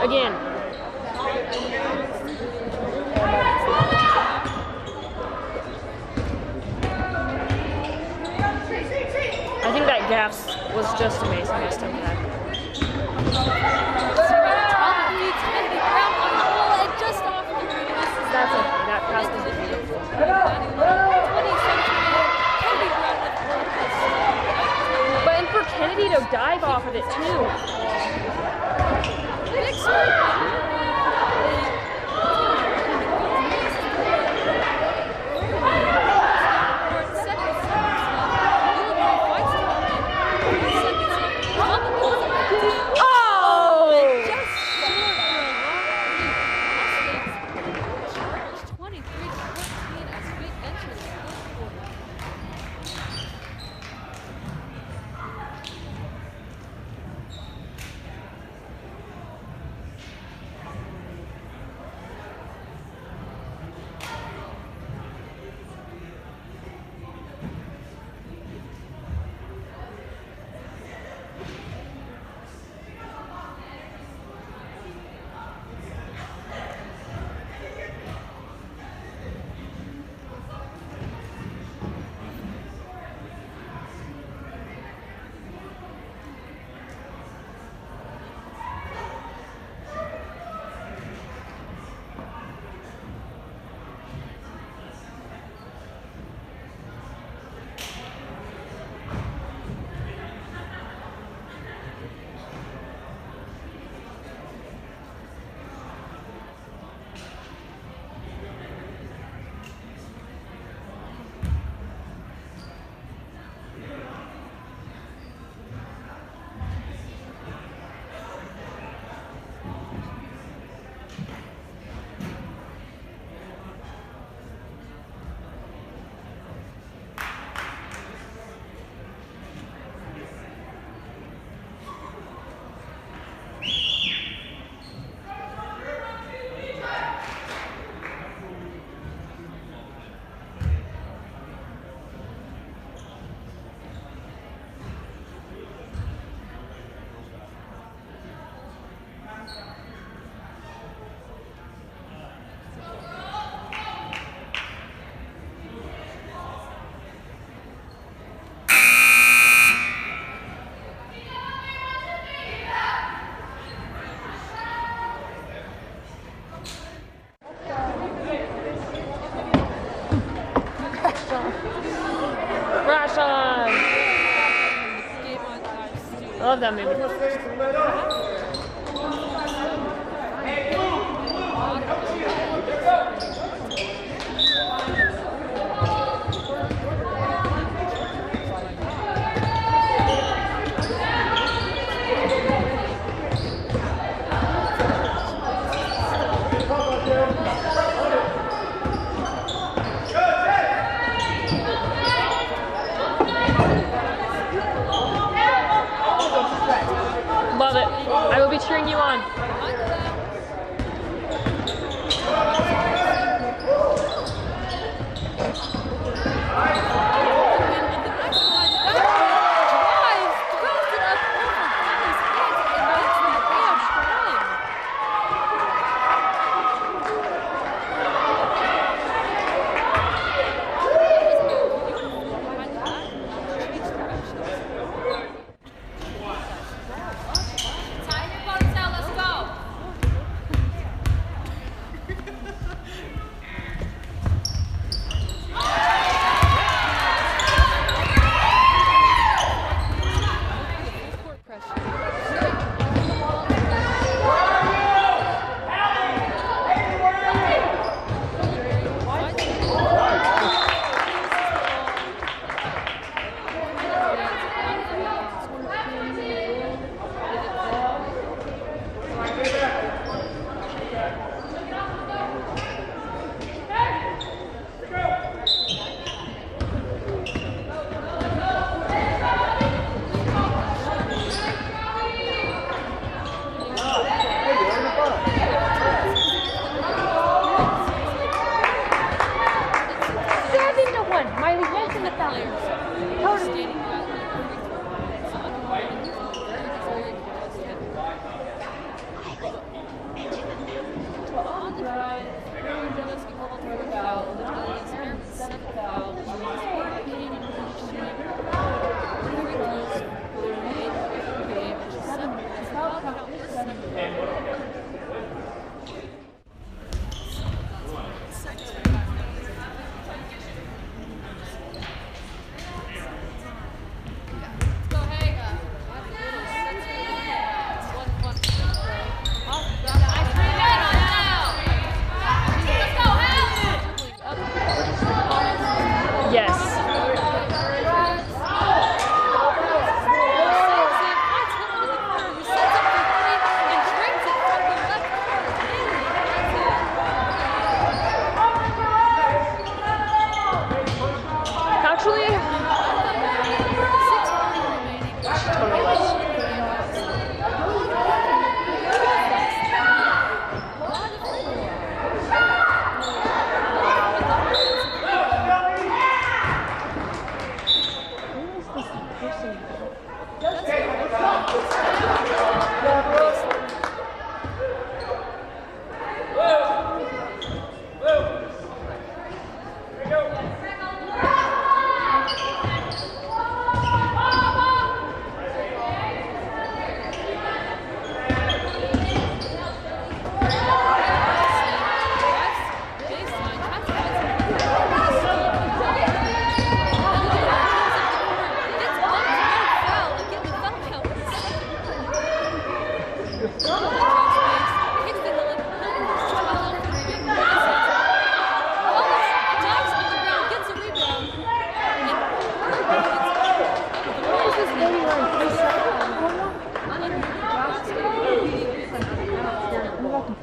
Again. I think that gaps was just amazing this time. That's okay. That pass was beautiful. But and for Kennedy to dive off of it too. I love that movie. Love it. I will be cheering you on.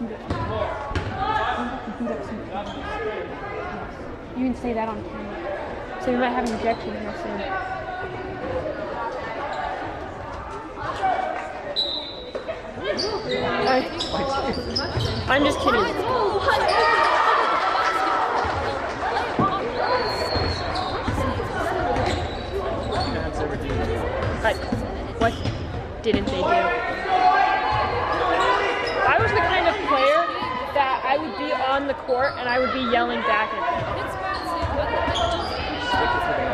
You can say that on camera. So we might have an ejection here soon. I'm just kidding. What didn't they do? I was the kind of player that I would be on the court and I would be yelling back at them.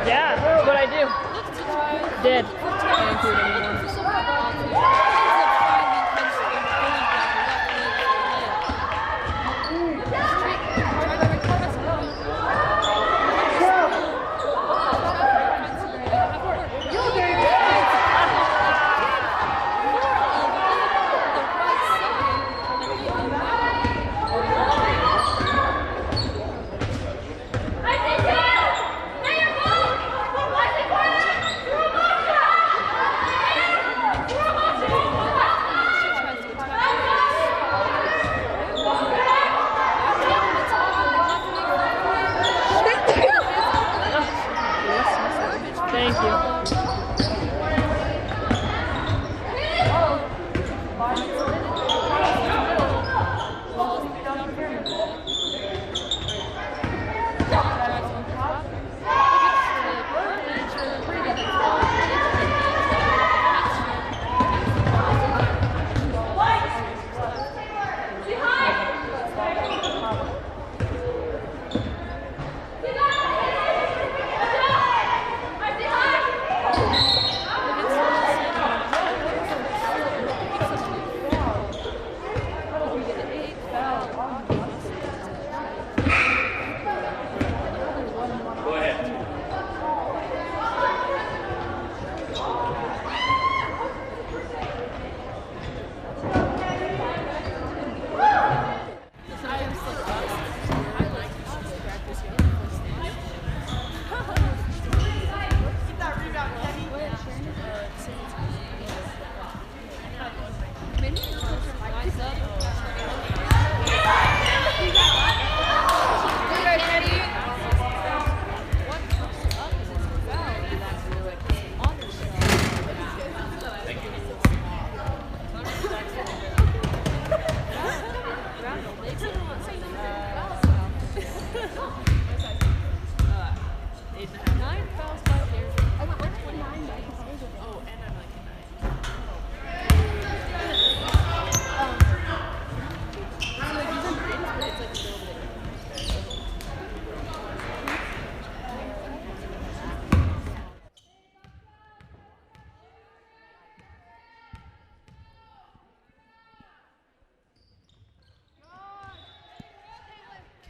Yeah, that's what I do. Did. I don't do it anymore. Thank you.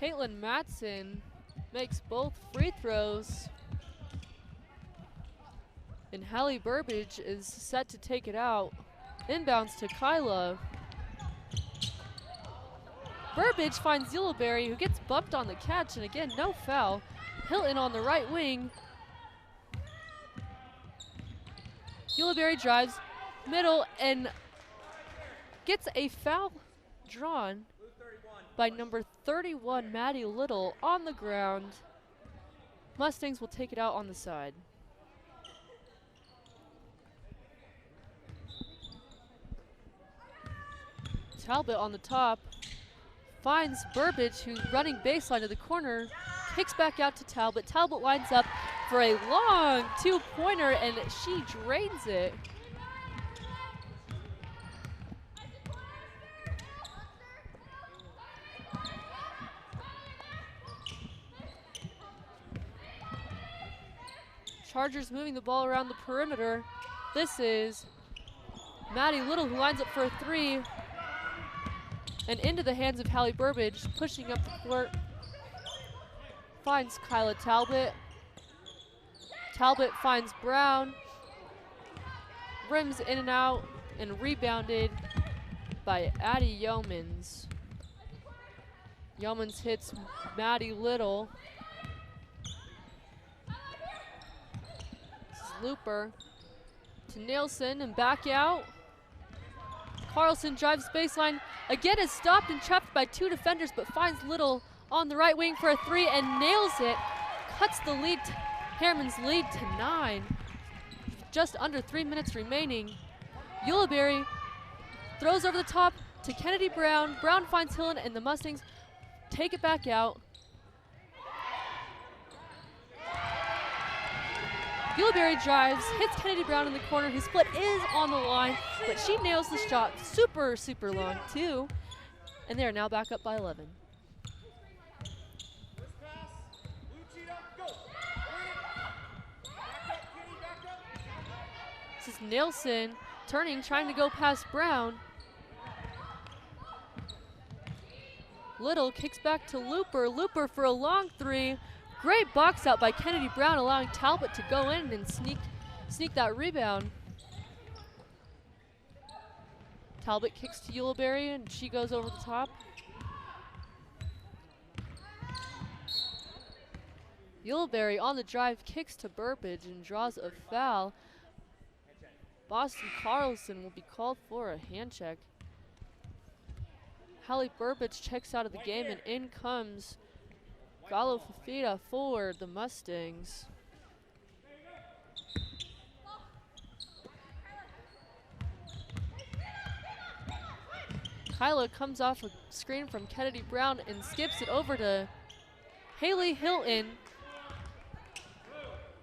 Caitlin Matson makes both free throws. And Hallie Burbage is set to take it out. Inbounds to Kyla. Burbage finds Yellowberry, who gets bumped on the catch, and again, no foul. Hilton on the right wing. Yellowberry drives middle and gets a foul drawn by number 31, Maddie Little, on the ground. Mustangs will take it out on the side. Talbot on the top, finds Burbage, who's running baseline to the corner, kicks back out to Talbot. Talbot lines up for a long two-pointer, and she drains it. Chargers moving the ball around the perimeter. This is Maddie Little, who lines up for a three. And into the hands of Hallie Burbage, pushing up the court. Finds Kyla Talbot. Talbot finds Brown. Rims in and out, and rebounded by Addie Yeomans. Yeomans hits Maddie Little. Looper to Nielsen and back out. Carlson drives baseline. Again is stopped and trapped by 2 defenders, but finds Little on the right wing for a 3 and nails it. Cuts the lead, Herriman's lead to 9. Just under 3 minutes remaining. Ulibarri throws over the top to Kennedy Brown. Brown finds Hillen and the Mustangs take it back out. Ulibarri drives, hits Kennedy Brown in the corner. His split is on the line, but she nails the shot. Super, super long too. And they are now back up by 11. This is Nelson turning, trying to go past Brown. Little kicks back to Looper. Looper for a long 3. Great box out by Kennedy Brown, allowing Talbot to go in and sneak that rebound. Talbot kicks to Ulibarri and she goes over the top. Ulibarri on the drive kicks to Burbage and draws a foul. Boston Carlson will be called for a hand check. Hallie Burbage checks out of the game and in comes Gallo Fafita for the Mustangs. Kyla comes off a screen from Kennedy Brown and skips it over to Haley Hilton,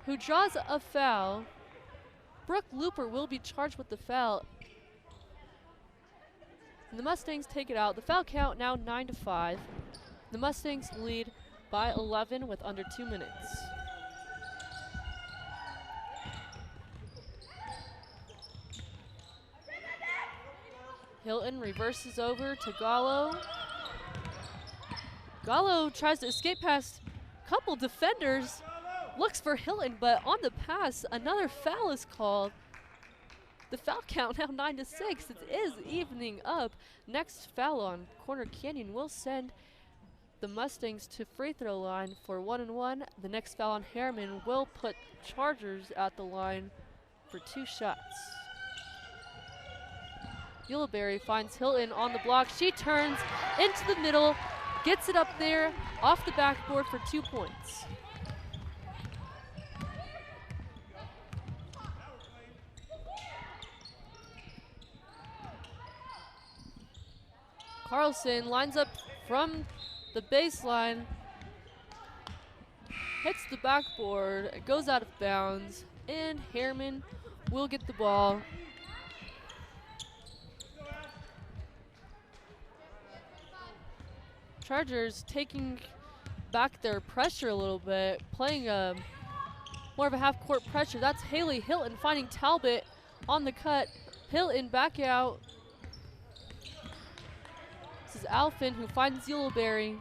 who draws a foul. Brooke Looper will be charged with the foul. And the Mustangs take it out. The foul count now 9-5. The Mustangs lead by 11 with under 2 minutes. Hilton reverses over to Gallo. Gallo tries to escape past a couple defenders. Looks for Hilton, but on the pass, another foul is called. The foul count now 9-6. It is evening up. Next foul on Corner Canyon will send the Mustangs to free throw line for 1-1. The next foul on Herriman will put Chargers at the line for 2 shots. Ulibarri finds Hilton on the block. She turns into the middle, gets it up there off the backboard for 2 points. Carlson lines up from the baseline, hits the backboard, it goes out of bounds, and Herriman will get the ball. Chargers taking back their pressure a little bit, playing a more of a half-court pressure. That's Haley Hilton finding Talbot on the cut. Hilton back out. This is Alfin who finds Ulibarri.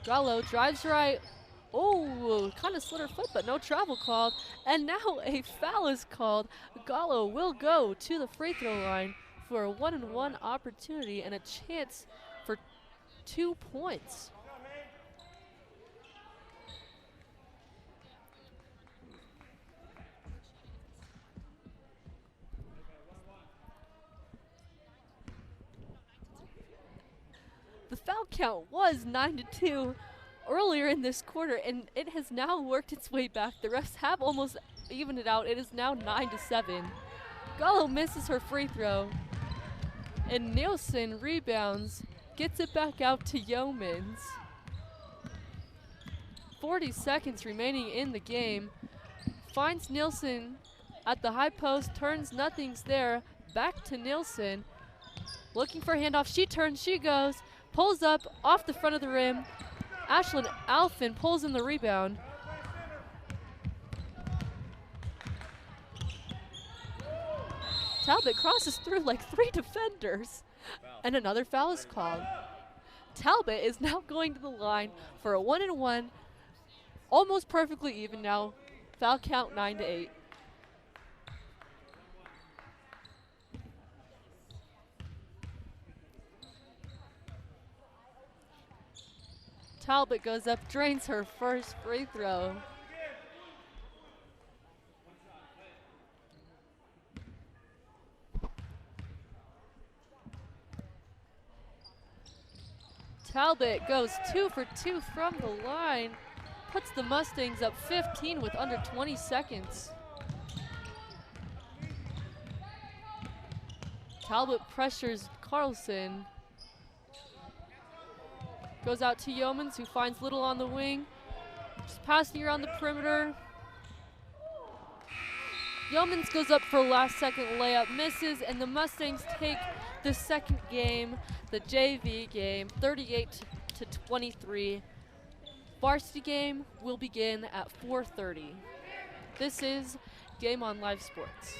Gallo drives right. Oh, kind of slid her foot, but no travel called. And now a foul is called. Gallo will go to the free throw line for a 1-on-1 opportunity and a chance for 2 points. The foul count was 9-2 earlier in this quarter, and it has now worked its way back. The refs have almost evened it out. It is now 9-7. Gallo misses her free throw, and Nielsen rebounds, gets it back out to Yeomans. 40 seconds remaining in the game. Finds Nielsen at the high post, turns, nothing's there. Back to Nielsen, looking for a handoff. She turns, she goes. Pulls up off the front of the rim. Ashlyn Alfin pulls in the rebound. Talbot crosses through like 3 defenders. And another foul is called. Talbot is now going to the line for a 1-on-1. Almost perfectly even now. Foul count 9-8. Talbot goes up, drains her first free throw. Talbot goes 2 for 2 from the line, puts the Mustangs up 15 with under 20 seconds. Talbot pressures Carlson. Goes out to Yeomans, who finds Little on the wing. Just passing around the perimeter. Yeomans goes up for a last-second layup, misses, and the Mustangs take the second game, the JV game, 38-23. Varsity game will begin at 4:30. This is Game on Live Sports.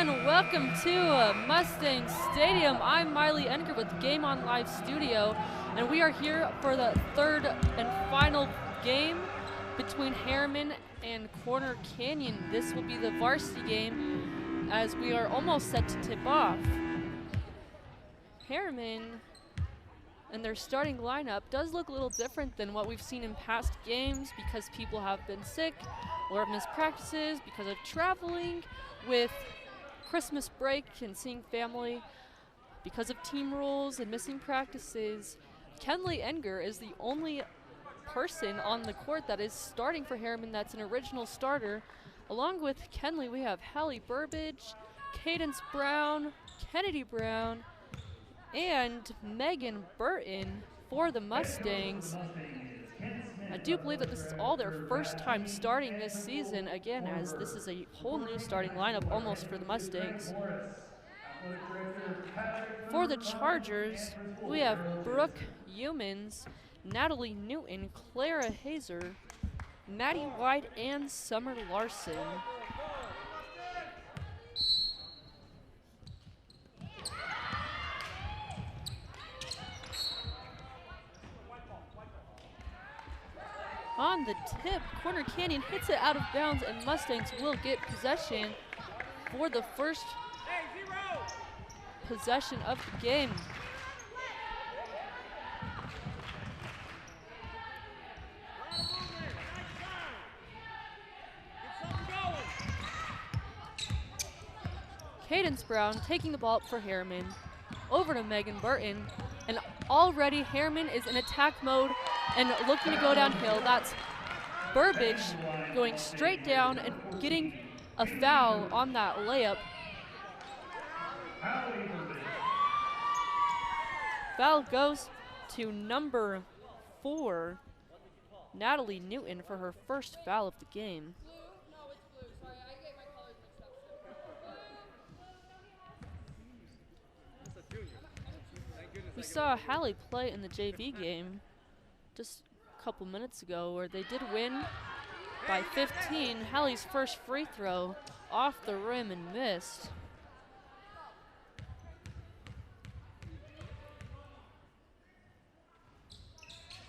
everyone, welcome to Mustang Stadium. I'm Miley Enger with Game On Live Studio, and we are here for the third and final game between Herriman and Corner Canyon. This will be the varsity game as we are almost set to tip off. Herriman and their starting lineup does look a little different than what we've seen in past games because people have been sick or have missed practices because of traveling with Christmas break and seeing family. Because of team rules and missing practices, Kenley Enger is the only person on the court that is starting for Herriman that's an original starter. Along with Kenley, we have Hallie Burbage, Cadence Brown, Kennedy Brown, and Megan Burton for the Mustangs. I do believe that this is all their first time starting this season, again, as this is a whole new starting lineup almost for the Mustangs. For the Chargers, we have Brooke Humans, Natalie Newton, Clara Hazer, Maddie White, and Summer Larson. On the tip, Corner Canyon hits it out of bounds, and Mustangs will get possession for the first possession of the game. Cadence Brown taking the ball up for Herriman. Over to Megan Burton, and already Herriman is in attack mode and looking to go downhill. That's Burbage going straight down and getting a foul on that layup. Foul goes to number 4, Natalie Newton, for her first foul of the game. We saw Hallie play in the JV game just a couple minutes ago where they did win by 15. Hallie's first free throw off the rim and missed.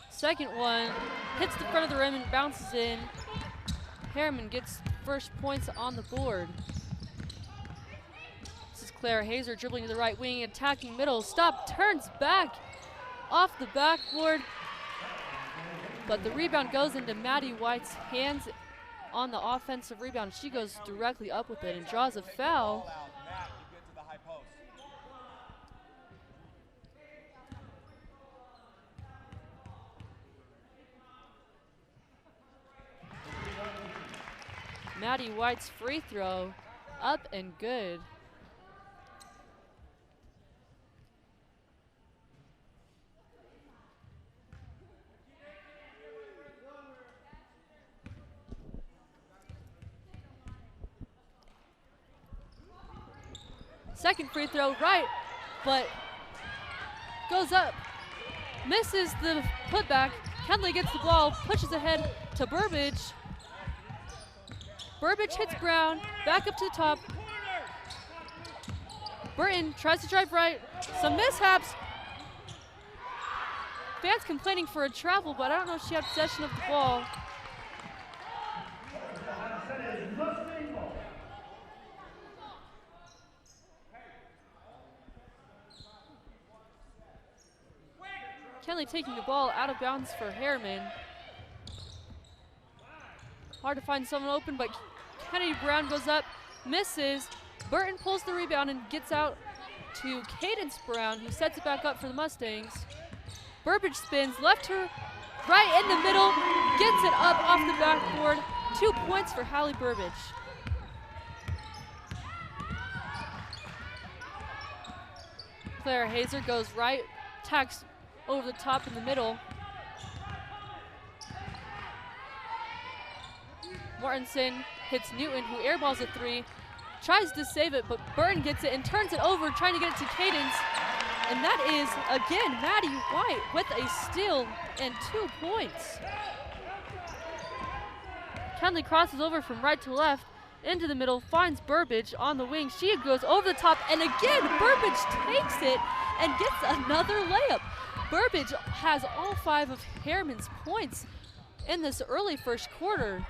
Second one hits the front of the rim and bounces in. Herriman gets first points on the board. Clara Hazer dribbling to the right wing, attacking middle, stop, turns back off the backboard, but the rebound goes into Maddie White's hands on the offensive rebound. She goes directly up with it and draws a foul. Maddie White's free throw up and good. Second free throw, right, but goes up, misses the putback. Kenley gets the ball, pushes ahead to Burbage. Burbage hits Brown, back up to the top. Burton tries to drive right, some mishaps. Fans complaining for a travel, but I don't know if she had possession of the ball. Kenley taking the ball out of bounds for Herriman. Hard to find someone open, but Kennedy Brown goes up, misses. Burton pulls the rebound and gets out to Cadence Brown, who sets it back up for the Mustangs. Burbage spins left to right in the middle, gets it up off the backboard. 2 points for Hallie Burbage. Clara Hazer goes right, attacks over the top in the middle. Martinson hits Newton, who airballs a 3, tries to save it, but Burton gets it and turns it over, trying to get it to Cadence. And that is, again, Maddie White with a steal and 2 points. Kenley crosses over from right to left, into the middle, finds Burbage on the wing. She goes over the top, and again, Burbage takes it and gets another layup. Burbage has all 5 of Herriman's points in this early first quarter.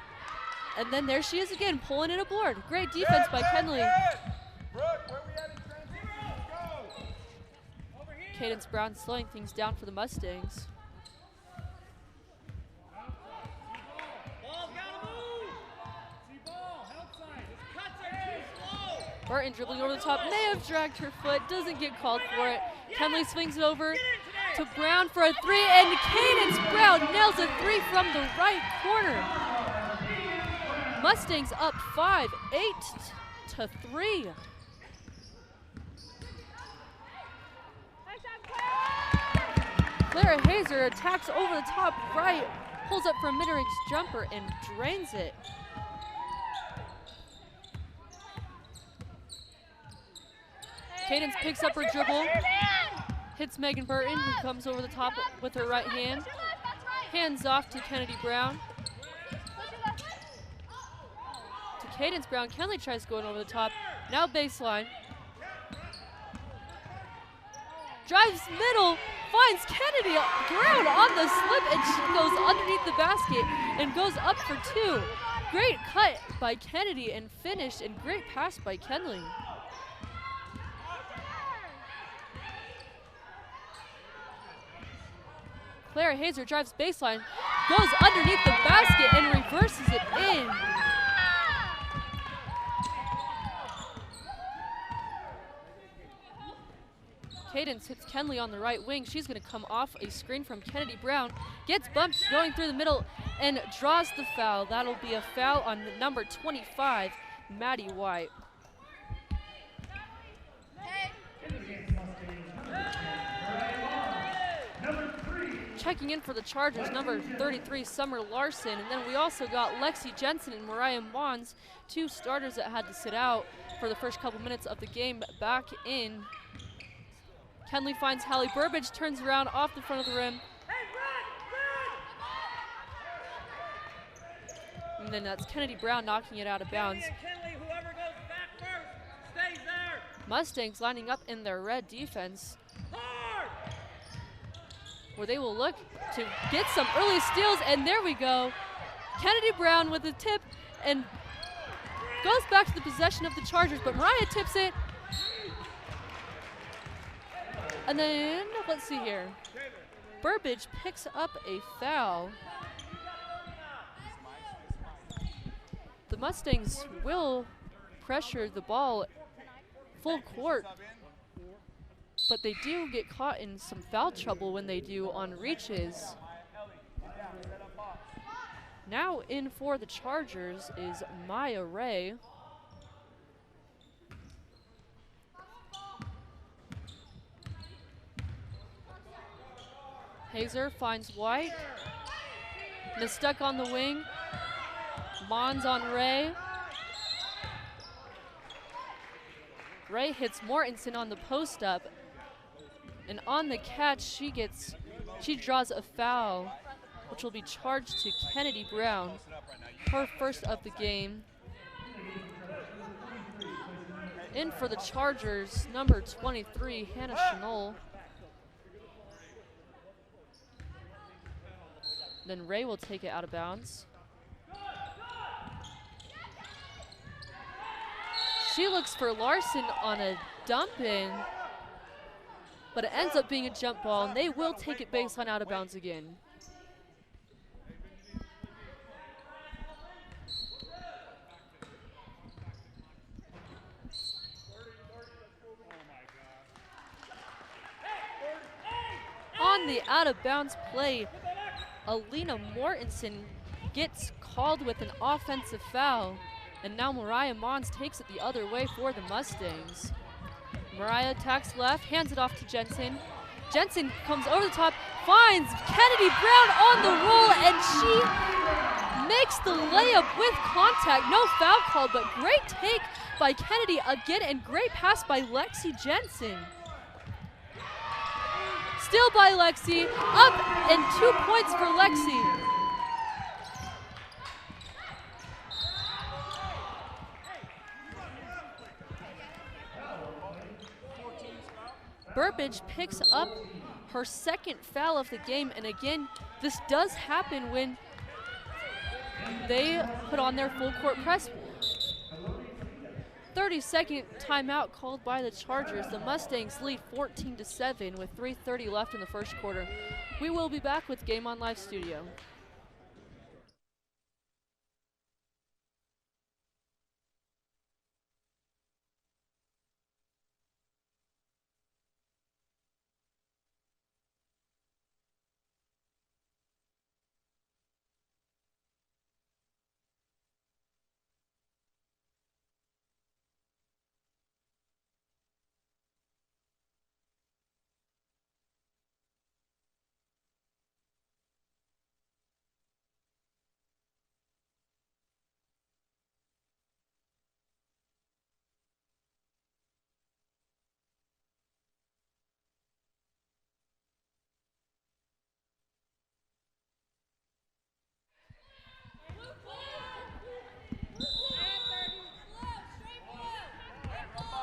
And then there she is again, pulling in a board. Great defense by Kenley. Cadence Brown slowing things down for the Mustangs. Barton dribbling over the top, may have dragged her foot, doesn't get called for it. Kenley swings it over to Brown for a 3, and Cadence Brown nails a 3 from the right corner. Mustangs up 5, 8-3. Clara Hazer attacks over the top right, pulls up for a mid-range jumper and drains it. Cadence picks up her dribble, hits Megan Burton, who comes over the top with her right hand. Hands off to Kennedy Brown. To Cadence Brown, Kenley tries going over the top. Now baseline. Drives middle, finds Kennedy Brown on the slip, and she goes underneath the basket and goes up for 2. Great cut by Kennedy and finished, and great pass by Kenley. Clara Hazer drives baseline, goes underneath the basket and reverses it in. Cadence hits Kenley on the right wing. She's going to come off a screen from Kennedy Brown, gets bumped going through the middle and draws the foul. That'll be a foul on number 25, Maddie White. Checking in for the Chargers, number 33, Summer Larson. And then we also got Lexi Jensen and Mariah Mons, 2 starters that had to sit out for the first couple minutes of the game, back in. Kenley finds Hallie Burbage, turns around off the front of the rim. And then that's Kennedy Brown knocking it out of bounds. Mustangs lining up in their red defense, where they will look to get some early steals, and there we go. Kennedy Brown with a tip and goes back to the possession of the Chargers, but Mariah tips it. And then, let's see here. Burbage picks up a foul. The Mustangs will pressure the ball full court, but they do get caught in some foul trouble when they do on reaches. Now in for the Chargers is Maya Ray. Hazer finds White. Stuck on the wing. Mons on Ray. Ray hits Mortensen on the post up. And on the catch, she draws a foul, which will be charged to Kennedy Brown, her first of the game. In for the Chargers, number 23, Hannah Chenol. Then Ray will take it out of bounds. She looks for Larson on a dump in, but it ends up being a jump ball, and they will take it baseline out of bounds again. On the out of bounds play, Alina Mortensen gets called with an offensive foul, and now Mariah Mons takes it the other way for the Mustangs. Mariah attacks left, hands it off to Jensen. Jensen comes over the top, finds Kennedy Brown on the roll, and she makes the layup with contact. No foul called, but great take by Kennedy again, and great pass by Lexi Jensen. Still by Lexi, up and 2 points for Lexi. Burbage picks up her second foul of the game, and again, this does happen when they put on their full court press. 30-second timeout called by the Chargers. The Mustangs lead 14-7 with 3:30 left in the first quarter. We will be back with Game On Live Studio.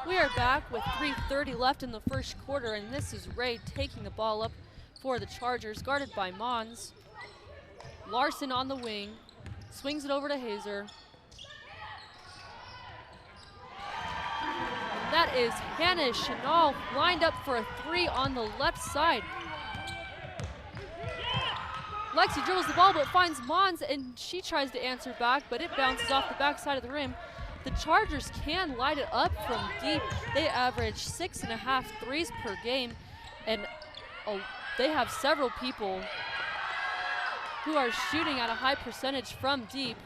We are back with 3:30 left in the first quarter, and this is Ray taking the ball up for the Chargers, guarded by Mons. Larson on the wing, swings it over to Hazer. That is Hannah Chenal lined up for a three on the left side. Lexi dribbles the ball but finds Mons, and she tries to answer back, but it bounces off the backside of the rim. The Chargers can light it up from deep. They average 6.5 threes per game, and they have several people who are shooting at a high percentage from deep.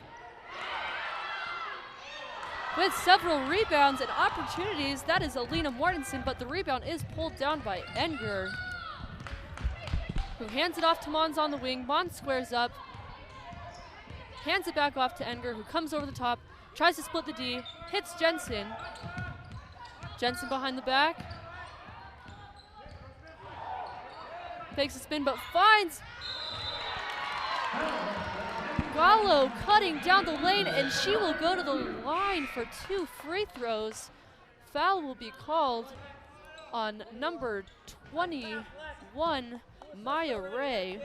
With several rebounds and opportunities, that is Alina Mortensen, but the rebound is pulled down by Enger, who hands it off to Mons on the wing. Mons squares up, hands it back off to Enger, who comes over the top, tries to split the D, hits Jensen. Jensen behind the back. Fakes a spin, but finds Gallo cutting down the lane, and she will go to the line for 2 free throws. Foul will be called on number 21, Maya Ray.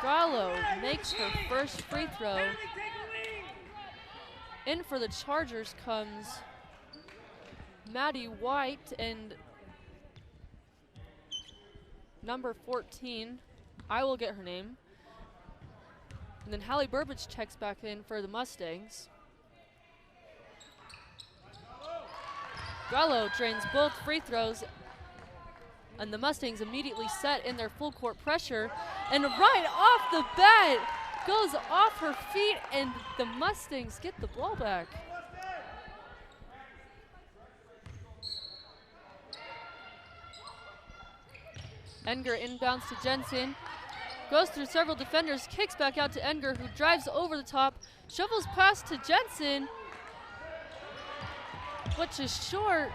Gallo makes her first free throw. In for the Chargers comes Maddie White, and number 14, I will get her name. And then Hallie Burbage checks back in for the Mustangs. Gallo drains both free throws, and the Mustangs immediately set in their full court pressure, and right off the bat goes off her feet, and the Mustangs get the ball back. Enger inbounds to Jensen, goes through several defenders, kicks back out to Enger, who drives over the top, shovels past to Jensen, which is short,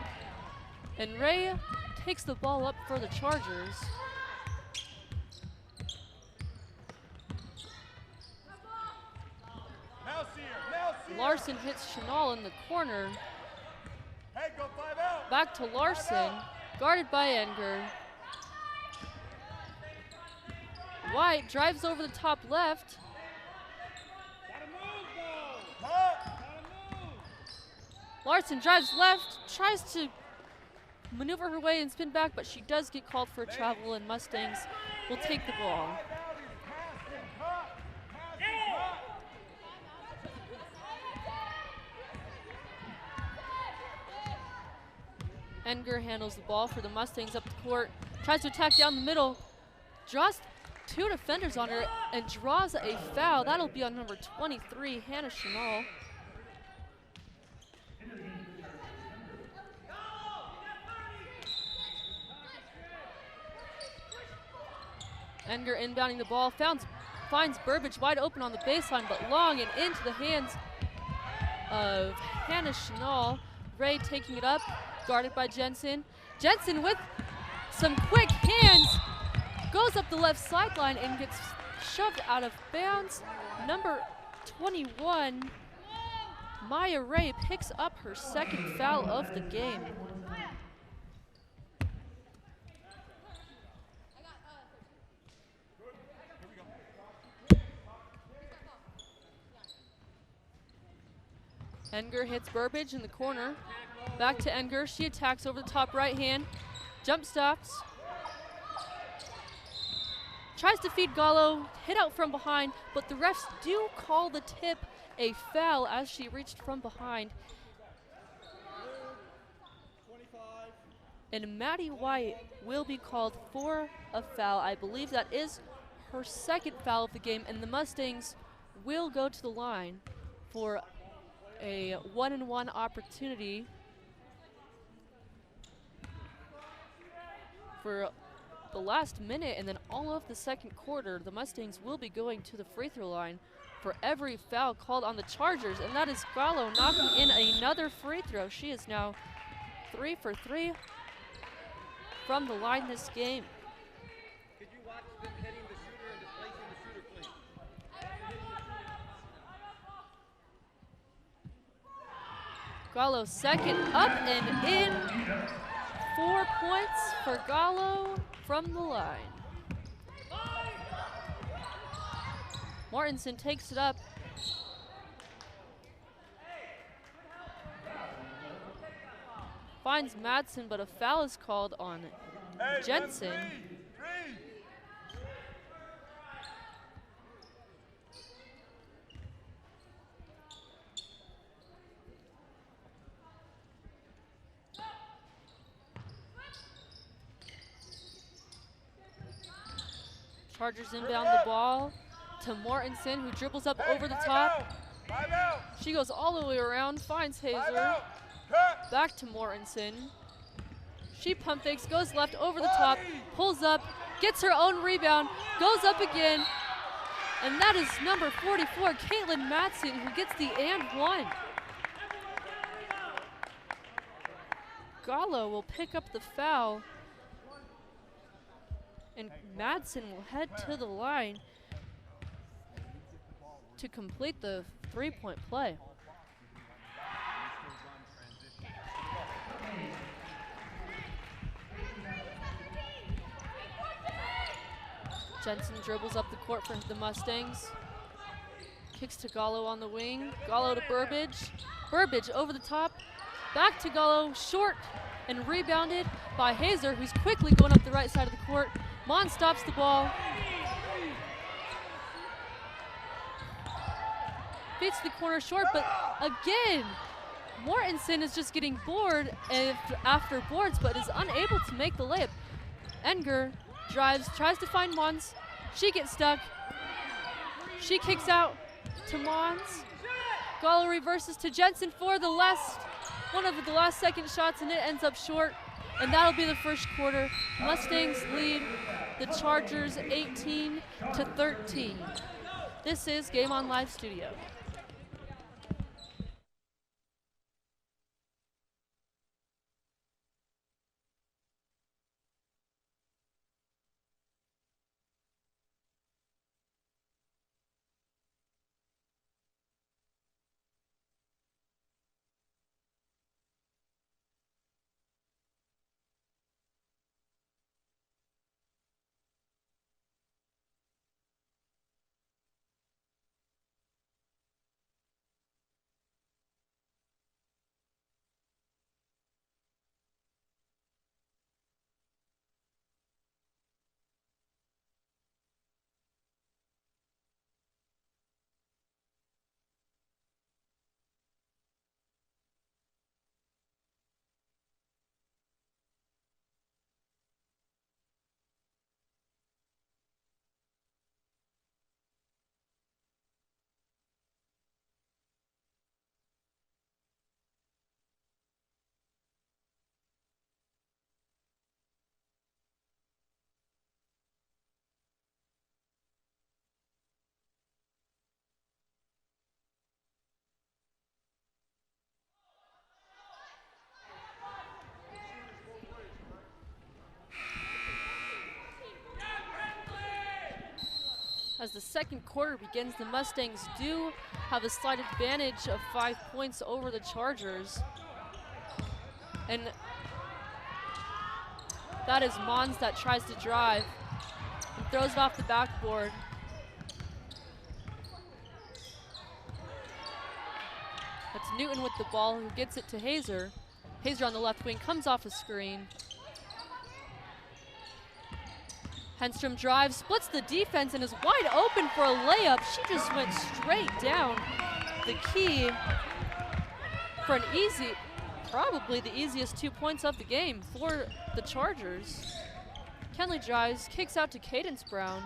and Ray takes the ball up for the Chargers. Larson hits Chenal in the corner. Hey, go 5 out. Back to Larson, guarded by Enger. White drives over the top left. Gotta move, though. Gotta move. Larson drives left, tries to maneuver her way and spin back, but she does get called for a travel, and Mustangs will take the ball. Enger handles the ball for the Mustangs up the court, tries to attack down the middle, draws 2 defenders on her, and draws a foul. That'll be on number 23, Hannah Chenal. Enger inbounding the ball, finds Burbage wide open on the baseline, but long and into the hands of Hannah Chenal. Ray taking it up, guarded by Jensen. Jensen with some quick hands, goes up the left sideline and gets shoved out of bounds. Number 21, Maya Ray picks up her second foul of the game. Enger hits Burbage in the corner. Back to Enger. She attacks over the top right hand. Jump stops. Tries to feed Gallo. Hit out from behind, but the refs do call the tip a foul as she reached from behind. And Maddie White will be called for a foul. I believe that is her second foul of the game, and the Mustangs will go to the line for a 1-and-1 opportunity for the last minute, and then all of the second quarter. The Mustangs will be going to the free throw line for every foul called on the Chargers, and that is Gallo knocking in another free throw. She is now 3 for 3 from the line this game. Could you watch them hitting the shooter and displacing the shooter, please? Gallo second up and in. 4 points for Gallo from the line. Mortensen takes it up. Finds Madsen, but a foul is called on Jensen. Chargers inbound the ball to Mortensen, who dribbles up over the top. She goes all the way around, finds Hazer. Back to Mortensen. She pump fakes, goes left over the top, pulls up, gets her own rebound, goes up again. And that is number 44, Caitlin Madsen, who gets the and one. Gallo will pick up the foul, and Madsen will head to the line to complete the three-point play. Jensen dribbles up the court for the Mustangs. Kicks to Gallo on the wing. Gallo to Burbage. Burbage over the top. Back to Gallo, short and rebounded by Hazer, who's quickly going up the right side of the court. Mon stops the ball. Beats the corner short, but again, Mortensen is just getting bored after boards, but is unable to make the layup. Enger drives, tries to find Mons. She gets stuck. She kicks out to Mons. Gallo reverses to Jensen for the one of the last second shots, and it ends up short. And that'll be the first quarter. Mustangs lead the Chargers 18-13. This is Game On Live Studio. As the second quarter begins, the Mustangs do have a slight advantage of 5 points over the Chargers. And that is Mons that tries to drive and throws it off the backboard. That's Newton with the ball, who gets it to Hazer. Hazer on the left wing comes off a screen. Henstrom drives, splits the defense, and is wide open for a layup. She just went straight down the key for an easy, probably the easiest 2 points of the game for the Chargers. Kenley drives, kicks out to Cadence Brown,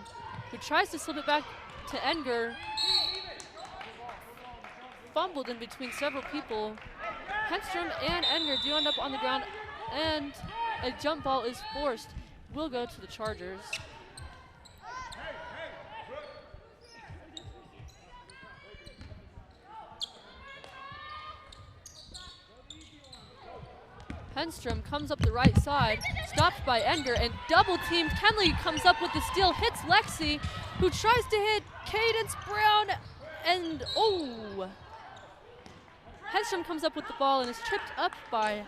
who tries to slip it back to Enger. Fumbled in between several people. Henstrom and Enger do end up on the ground, and a jump ball is forced. Will go to the Chargers. Henstrom comes up the right side, stopped by Enger, and double teamed. Kenley comes up with the steal, hits Lexi, who tries to hit Cadence Brown, and oh! Henstrom comes up with the ball and is tripped up by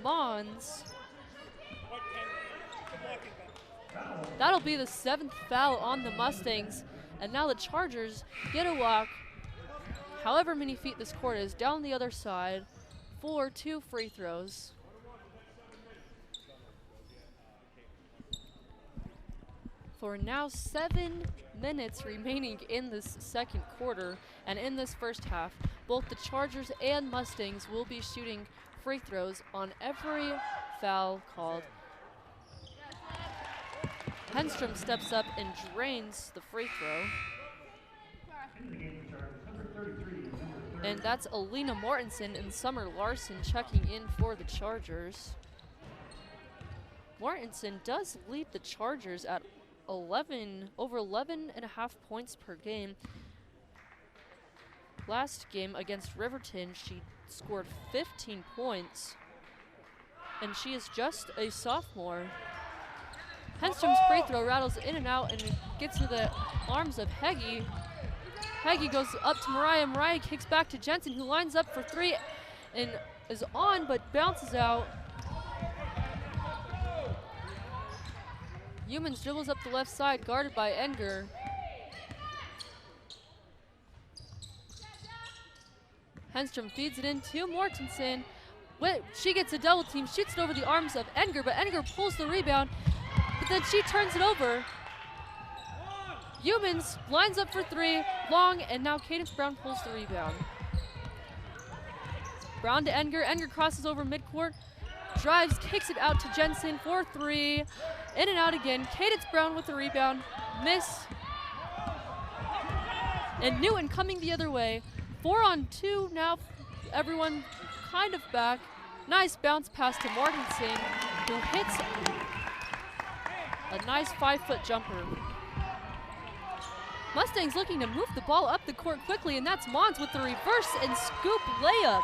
Mons. That'll be the 7th foul on the Mustangs, and now the Chargers get a walk, however many feet this court is, down the other side for 2 free throws. For now 7 minutes remaining in this second quarter, and in this first half, both the Chargers and Mustangs will be shooting free throws on every foul called. Henstrom steps up and drains the free throw. And that's Alina Mortensen and Summer Larson checking in for the Chargers. Mortensen does lead the Chargers at over 11.5 points per game. Last game against Riverton, she scored 15 points, and she is just a sophomore. Henstrom's free throw rattles in and out and gets to the arms of Heggie. Heggie goes up to Mariah. Mariah kicks back to Jensen, who lines up for 3 and is on but bounces out. Humans dribbles up the left side, guarded by Enger. Henstrom feeds it in to Mortensen. She gets a double team, shoots it over the arms of Enger, but Enger pulls the rebound. But then she turns it over. Humans lines up for 3, long, and now Cadence Brown pulls the rebound. Brown to Enger. Enger crosses over midcourt, drives, kicks it out to Jensen for 3. In and out again. Cadence Brown with the rebound. Miss. And Newton coming the other way. 4 on 2 now. Everyone kind of back. Nice bounce pass to Mortensen, who hits a nice 5-foot jumper. Mustangs looking to move the ball up the court quickly, and that's Mons with the reverse and scoop layup.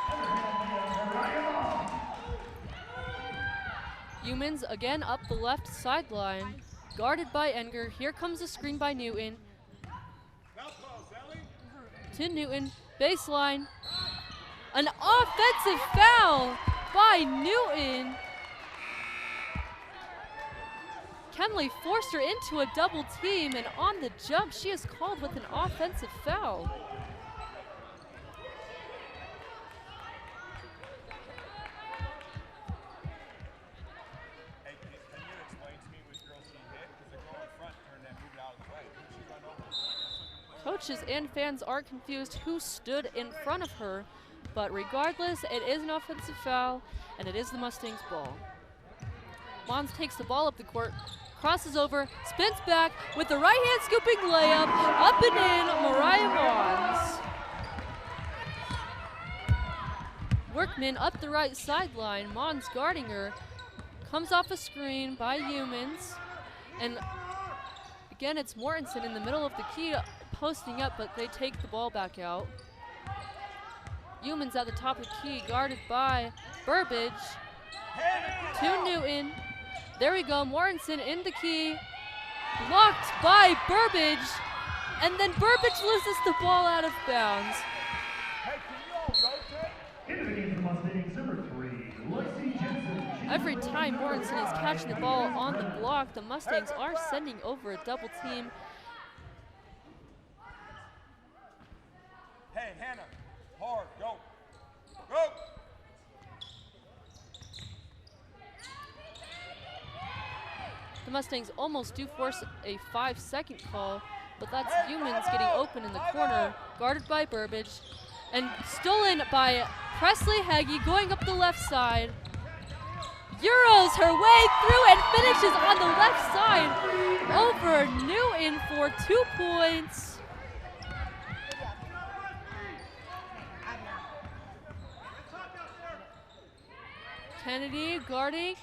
Humans again up the left sideline, guarded by Enger. Here comes a screen by Newton. To Newton, baseline. An offensive foul by Newton. Kenley forced her into a double team, and on the jump, she is called with an offensive foul. Hey, can you explain to me which girl she hit? Because the girl in front turned that moved out of the way. Who did she run over? Coaches and fans are confused who stood in front of her, but regardless, it is an offensive foul, and it is the Mustangs' ball. Mons takes the ball up the court, crosses over, spins back with the right hand scooping layup, up and in, Mariah Mons. Workman up the right sideline, Mons guarding her, comes off a screen by Humans, and again it's Mortensen in the middle of the key posting up, but they take the ball back out. Humans at the top of the key, guarded by Burbage. To Newton. There we go, Mortensen in the key. Blocked by Burbage. and then Burbage loses the ball out of bounds. Hey, can you all rotate? Into the game for Mustangs, number 3, Lexi Jensen. Every time Mortensen is catching the ball on the block, the Mustangs are sending over a double team. Hey, Hannah, hard, go. Go! The Mustangs almost do force a 5-second call, but that's Humans getting open in the corner, guarded by Burbage, and stolen by Presley Heggie going up the left side. Euros her way through and finishes on the left side over Newton for 2 points. Kennedy guarding.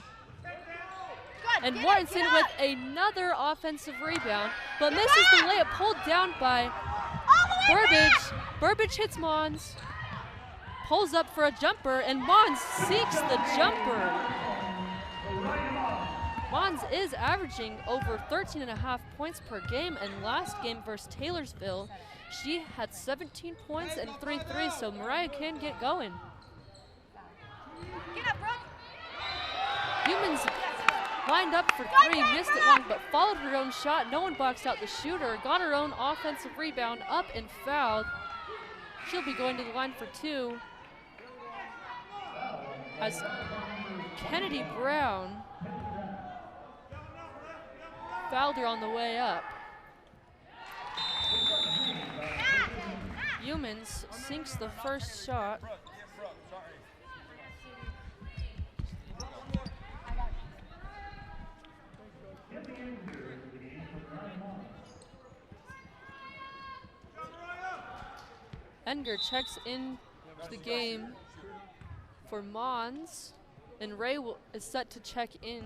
And Mortensen with another offensive rebound, but misses the layup pulled down by Burbage. Burbage hits Mons, pulls up for a jumper, and Mons sinks the jumper. Mons is averaging over 13.5 points per game, and last game versus Taylorsville, she had 17 points and 3 threes, so Mariah can get going. Humans lined up for 3, missed it long, but followed her own shot. No one boxed out the shooter, got her own offensive rebound, up and fouled. She'll be going to the line for 2. As Kennedy Brown fouled her on the way up. Humans sinks the first shot. Enger checks in to the game for Mons, and Ray is set to check in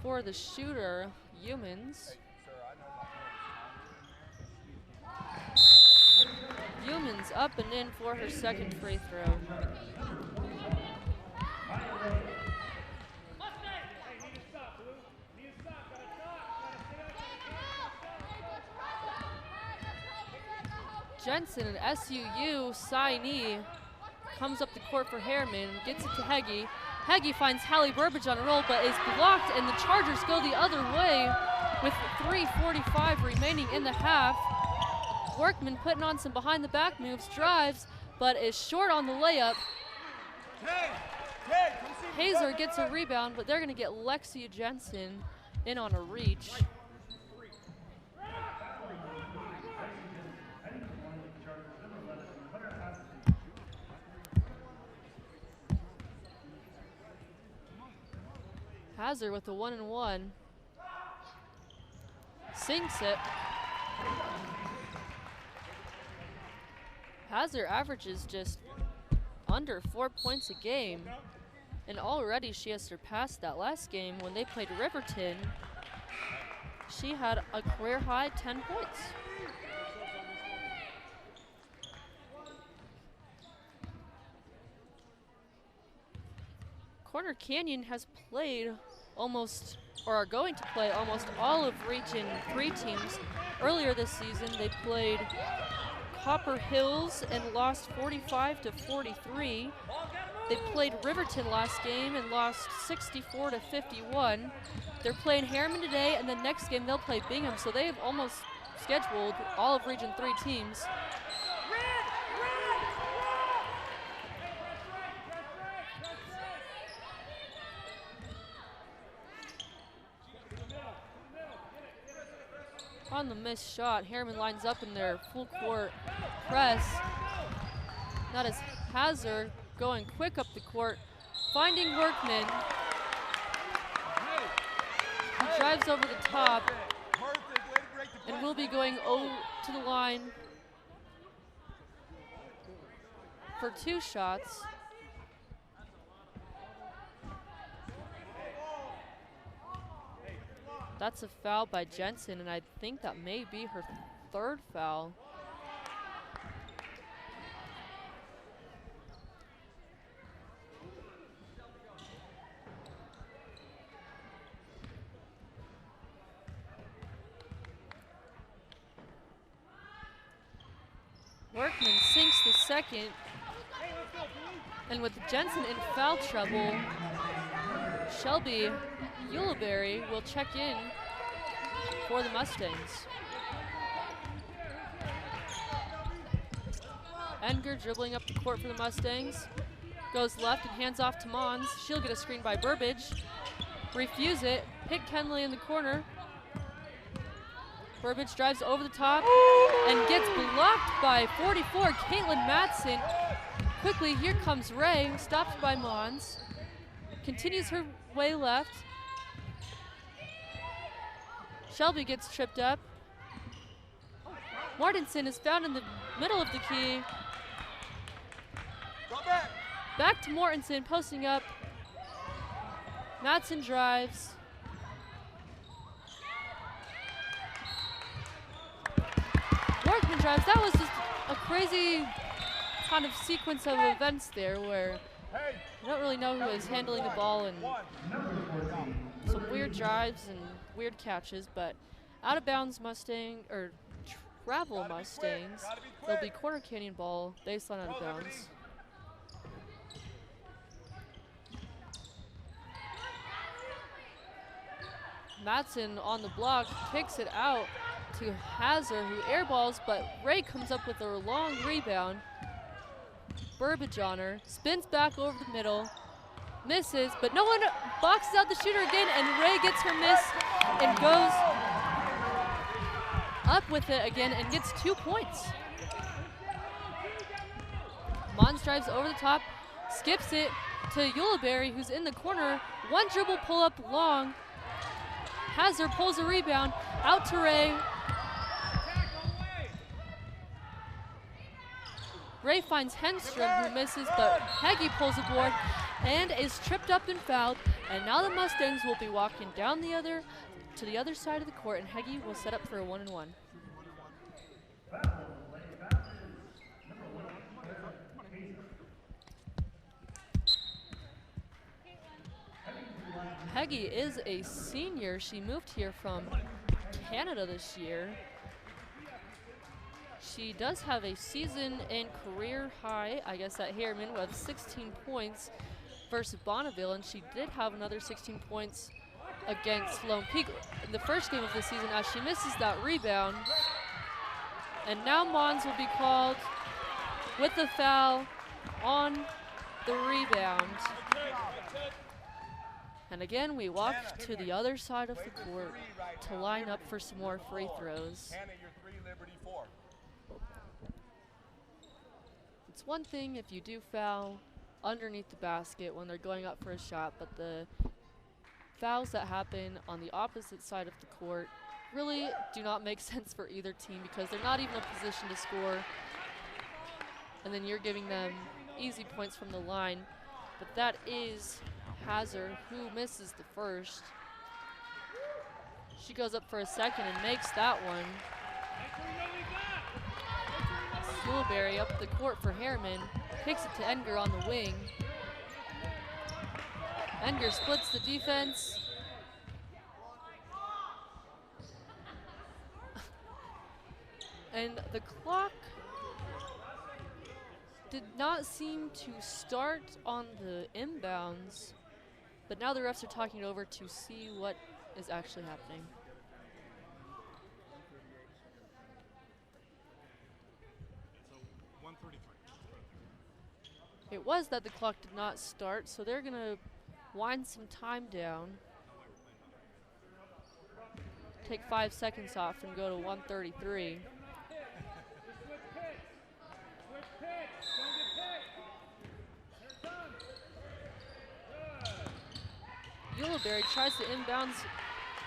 for the shooter, Humans. Humans up and in for her second free throw. Jensen, an SUU signee, comes up the court for Herriman, gets it to Heggie. Heggie finds Hallie Burbage on a roll, but is blocked, and the Chargers go the other way with 3:45 remaining in the half. Workman putting on some behind-the-back moves, drives, but is short on the layup. Hazer gets a rebound, but they're going to get Lexi Jensen in on a reach. Hazard with the 1-and-1. Sinks it. Hazard averages just under 4 points a game, and already she has surpassed that last game when they played Riverton. She had a career high 10 points. Corner Canyon has played almost, or are going to play almost all of Region 3 teams. Earlier this season, they played Copper Hills and lost 45-43. They played Riverton last game and lost 64-51. They're playing Herriman today, and the next game they'll play Bingham, so they have almost scheduled all of Region 3 teams. On the missed shot, Herriman lines up in their full court press. That is Hazard going quick up the court, finding Workman. He drives over the top and will be going to the line for 2 shots. That's a foul by Jensen, and I think that may be her 3rd foul. Workman sinks the second. And with Jensen in foul trouble, Shelby Uleberry will check in for the Mustangs. Edgar dribbling up the court for the Mustangs. Goes left and hands off to Mons. She'll get a screen by Burbage. Refuse it. Hit Kenley in the corner. Burbage drives over the top and gets blocked by 44, Caitlin Matson. Quickly, here comes Ray, stopped by Mons. Continues her way left. Shelby gets tripped up. Martinson is found in the middle of the key. Back to Mortensen, posting up. Matson drives. Workman drives. That was just a crazy kind of sequence of events there where you don't really know who is handling the ball and some weird drives and weird catches, but out of bounds Mustang, or travel Mustangs, there'll be Corner Canyon ball, baseline out of bounds. Matson on the block, kicks it out to Hazard, who airballs, but Ray comes up with a long rebound. Burbage on her, spins back over the middle, misses, but no one boxes out the shooter again, and Ray gets her miss and goes up with it again and gets 2 points. Mons drives over the top, skips it to Uleberry, who's in the corner. One dribble pull up long. Hazard pulls a rebound out to Ray. Ray finds Henstrom, who misses, but Heggie pulls a board and is tripped up and fouled. And now the Mustangs will be walking down to the other side of the court, and Heggie will set up for a 1-and-1. Heggie is a senior. She moved here from Canada this year. She does have a season and career high, I guess, at Herriman with 16 points versus Bonneville, and she did have another 16 points against Lone Peak in the first game of the season as she misses that rebound. And now Mons will be called with the foul on the rebound. And again, we walk to the other side of the court to line up for some more free throws. It's one thing if you do foul underneath the basket when they're going up for a shot, but the fouls that happen on the opposite side of the court really do not make sense for either team because they're not even in a position to score. And then you're giving them easy points from the line. But that is Hazard, who misses the first. She goes up for a second and makes that one. Uleberry up the court for Herriman, kicks it to Edgar on the wing. Edgar splits the defense. And the clock did not seem to start on the inbounds, but now the refs are talking it over to see what is actually happening. It was that the clock did not start, so they're gonna wind some time down, take 5 seconds off and go to 1:33. Uleberry tries to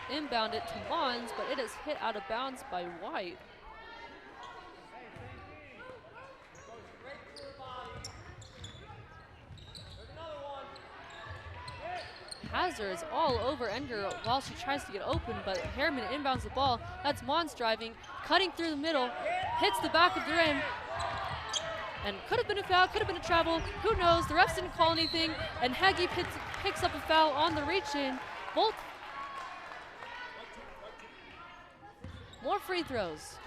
inbound it to Mons, but it is hit out of bounds by White. Hazard is all over Edgar while she tries to get open, but Herriman inbounds the ball. That's Mons driving, cutting through the middle, hits the back of the rim, and could have been a foul, could have been a travel, who knows? The refs didn't call anything, and Heggie picks up a foul on the reach-in. Both more free throws.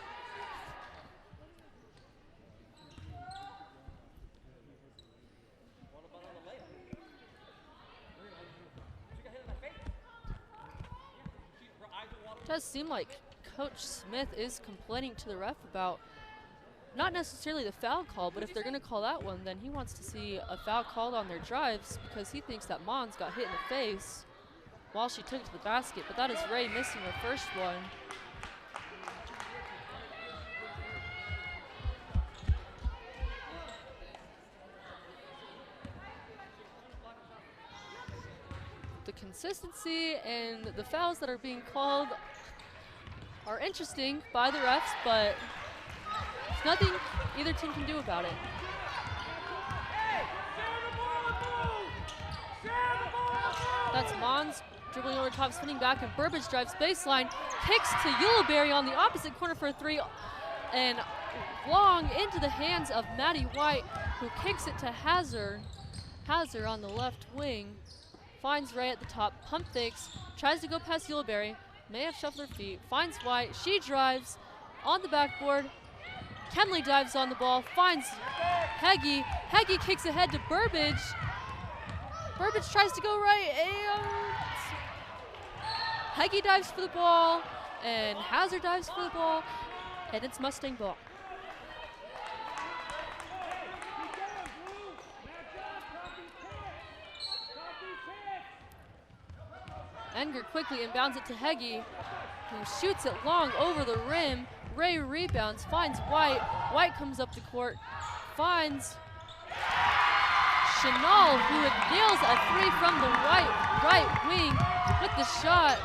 Does seem like Coach Smith is complaining to the ref about not necessarily the foul call, but if they're going to call that one, then he wants to see a foul called on their drives because he thinks that Mons got hit in the face while she took it to the basket, but that is Ray missing her first one. The consistency and the fouls that are being called are interesting by the refs, but there's nothing either team can do about it. That's Mons dribbling over top, spinning back, and Burbage drives baseline, kicks to Ulibarri on the opposite corner for a three, and long into the hands of Maddie White, who kicks it to Hazard. Hazard on the left wing, finds Ray at the top, pump fakes, tries to go past Ulibarri, may have shuffled her feet, finds White, she drives on the backboard, Kenley dives on the ball, finds Heggie, Heggie kicks ahead to Burbage, Burbage tries to go right, and Heggie dives for the ball, and Hazard dives for the ball, and it's Mustang ball. Enger quickly inbounds it to Heggie, who shoots it long over the rim. Ray rebounds, finds White. White comes up the court, finds Chanel, who nails a three from the right wing with the shot.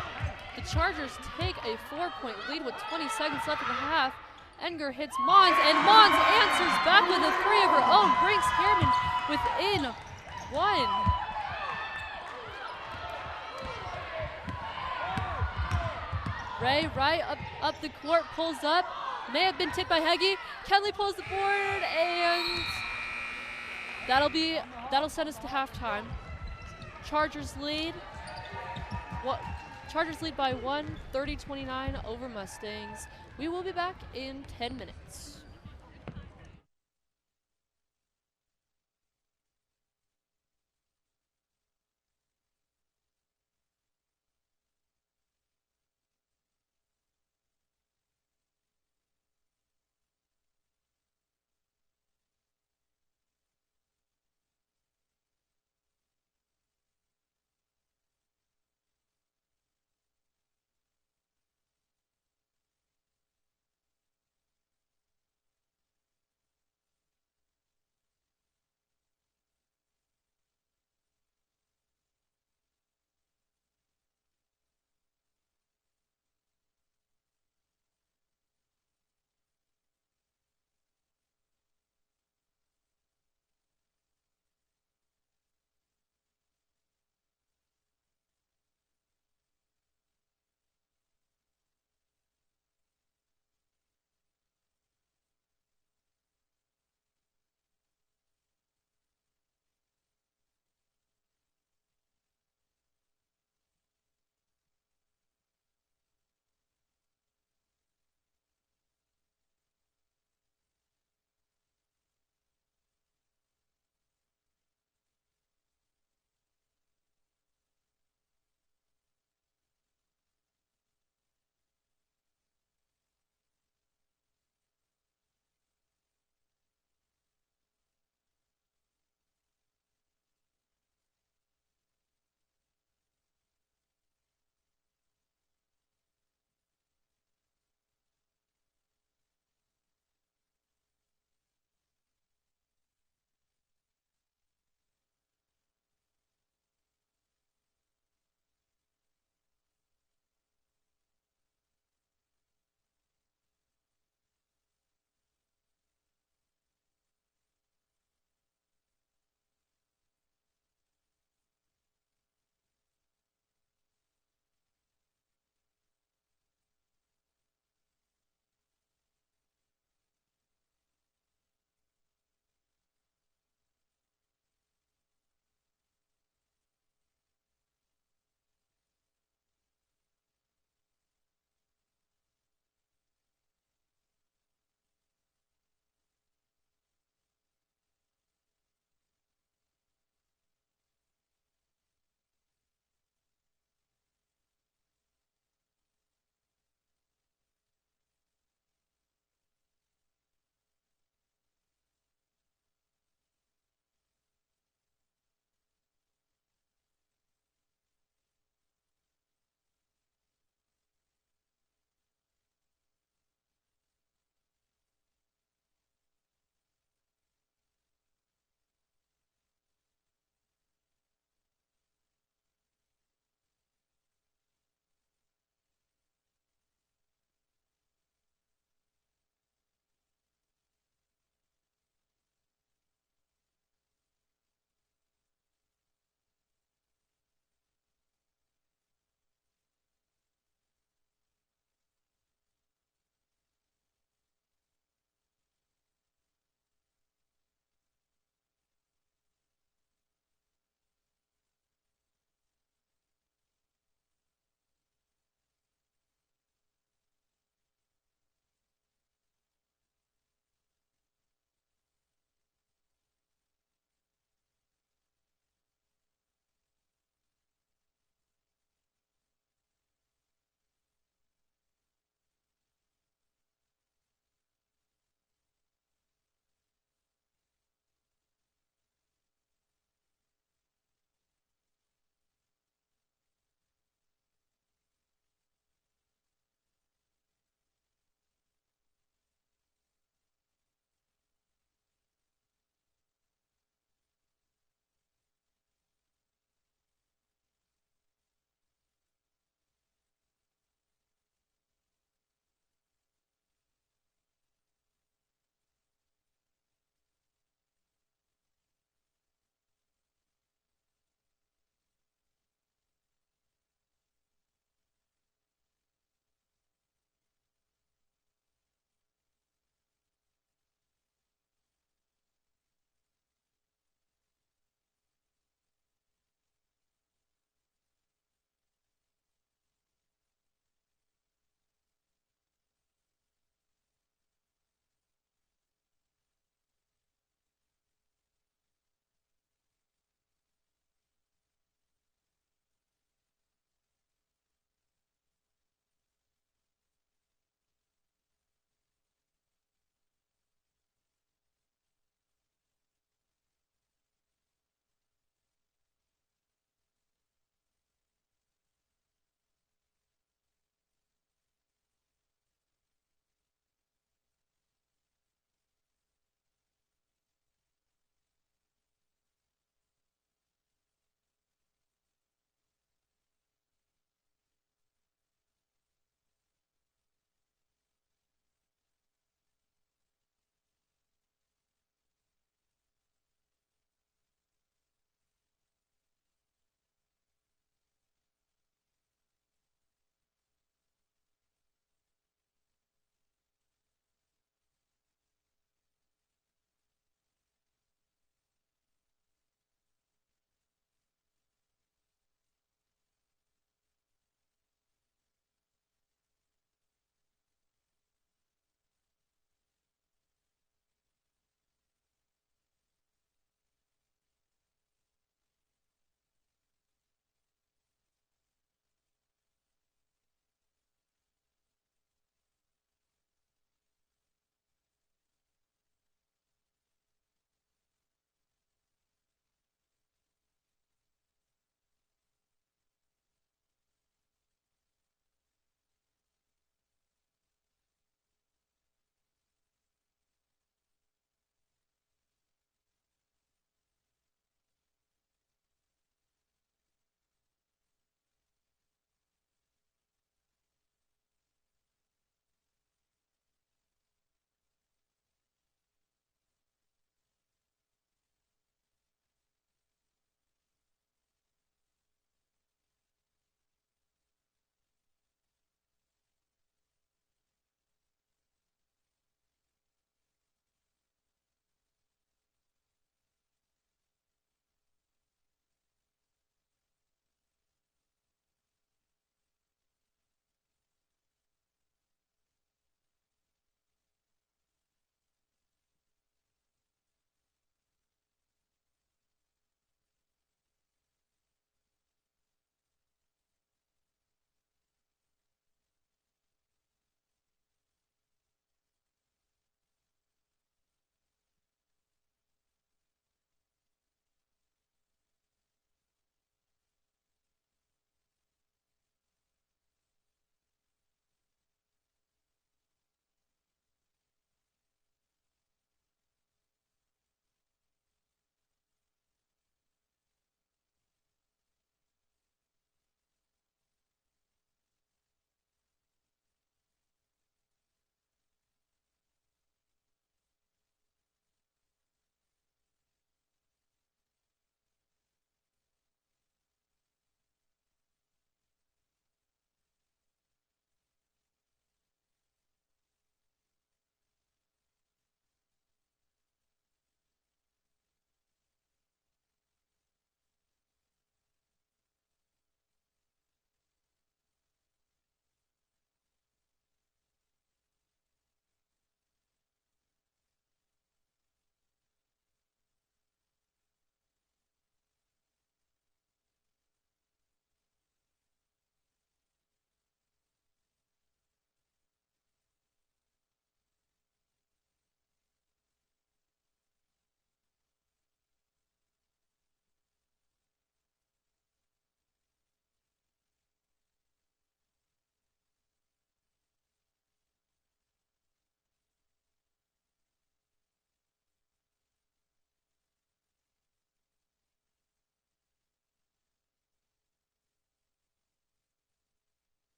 The Chargers take a 4-point lead with 20 seconds left in the half. Enger hits Mons, and Mons answers back with a three of her own, brings Herriman within one. Ray right up the court, pulls up, may have been tipped by Heggie. Kenley pulls the board, and that'll send us to halftime. Chargers lead by 30-29 over Mustangs. We will be back in 10 minutes.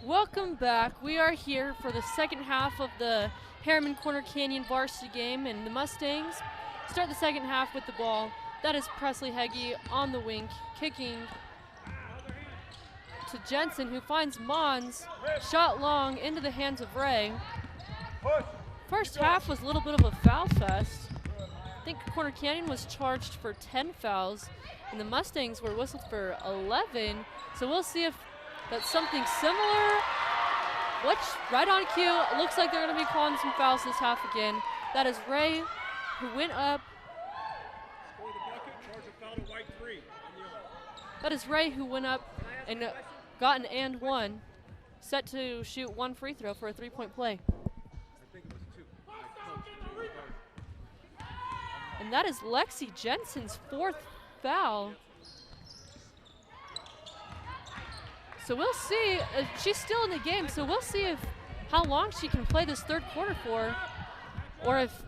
Welcome back. We are here for the second half of the Herriman Corner Canyon varsity game, and the Mustangs start the second half with the ball. That is Presley Heggie on the wing, kicking to Jensen, who finds Mons, shot long into the hands of Ray. First half was a little bit of a foul fest. I think Corner Canyon was charged for 10 fouls, and the Mustangs were whistled for 11. So we'll see if that's something similar. Which, right on cue, it looks like they're going to be calling some fouls this half again. That is Ray, who went up. That is Ray, who went up and got an and one, set to shoot one free throw for a three-point play. And that is Lexi Jensen's fourth foul. So we'll see. She's still in the game, so we'll see if how long she can play this third quarter for, or if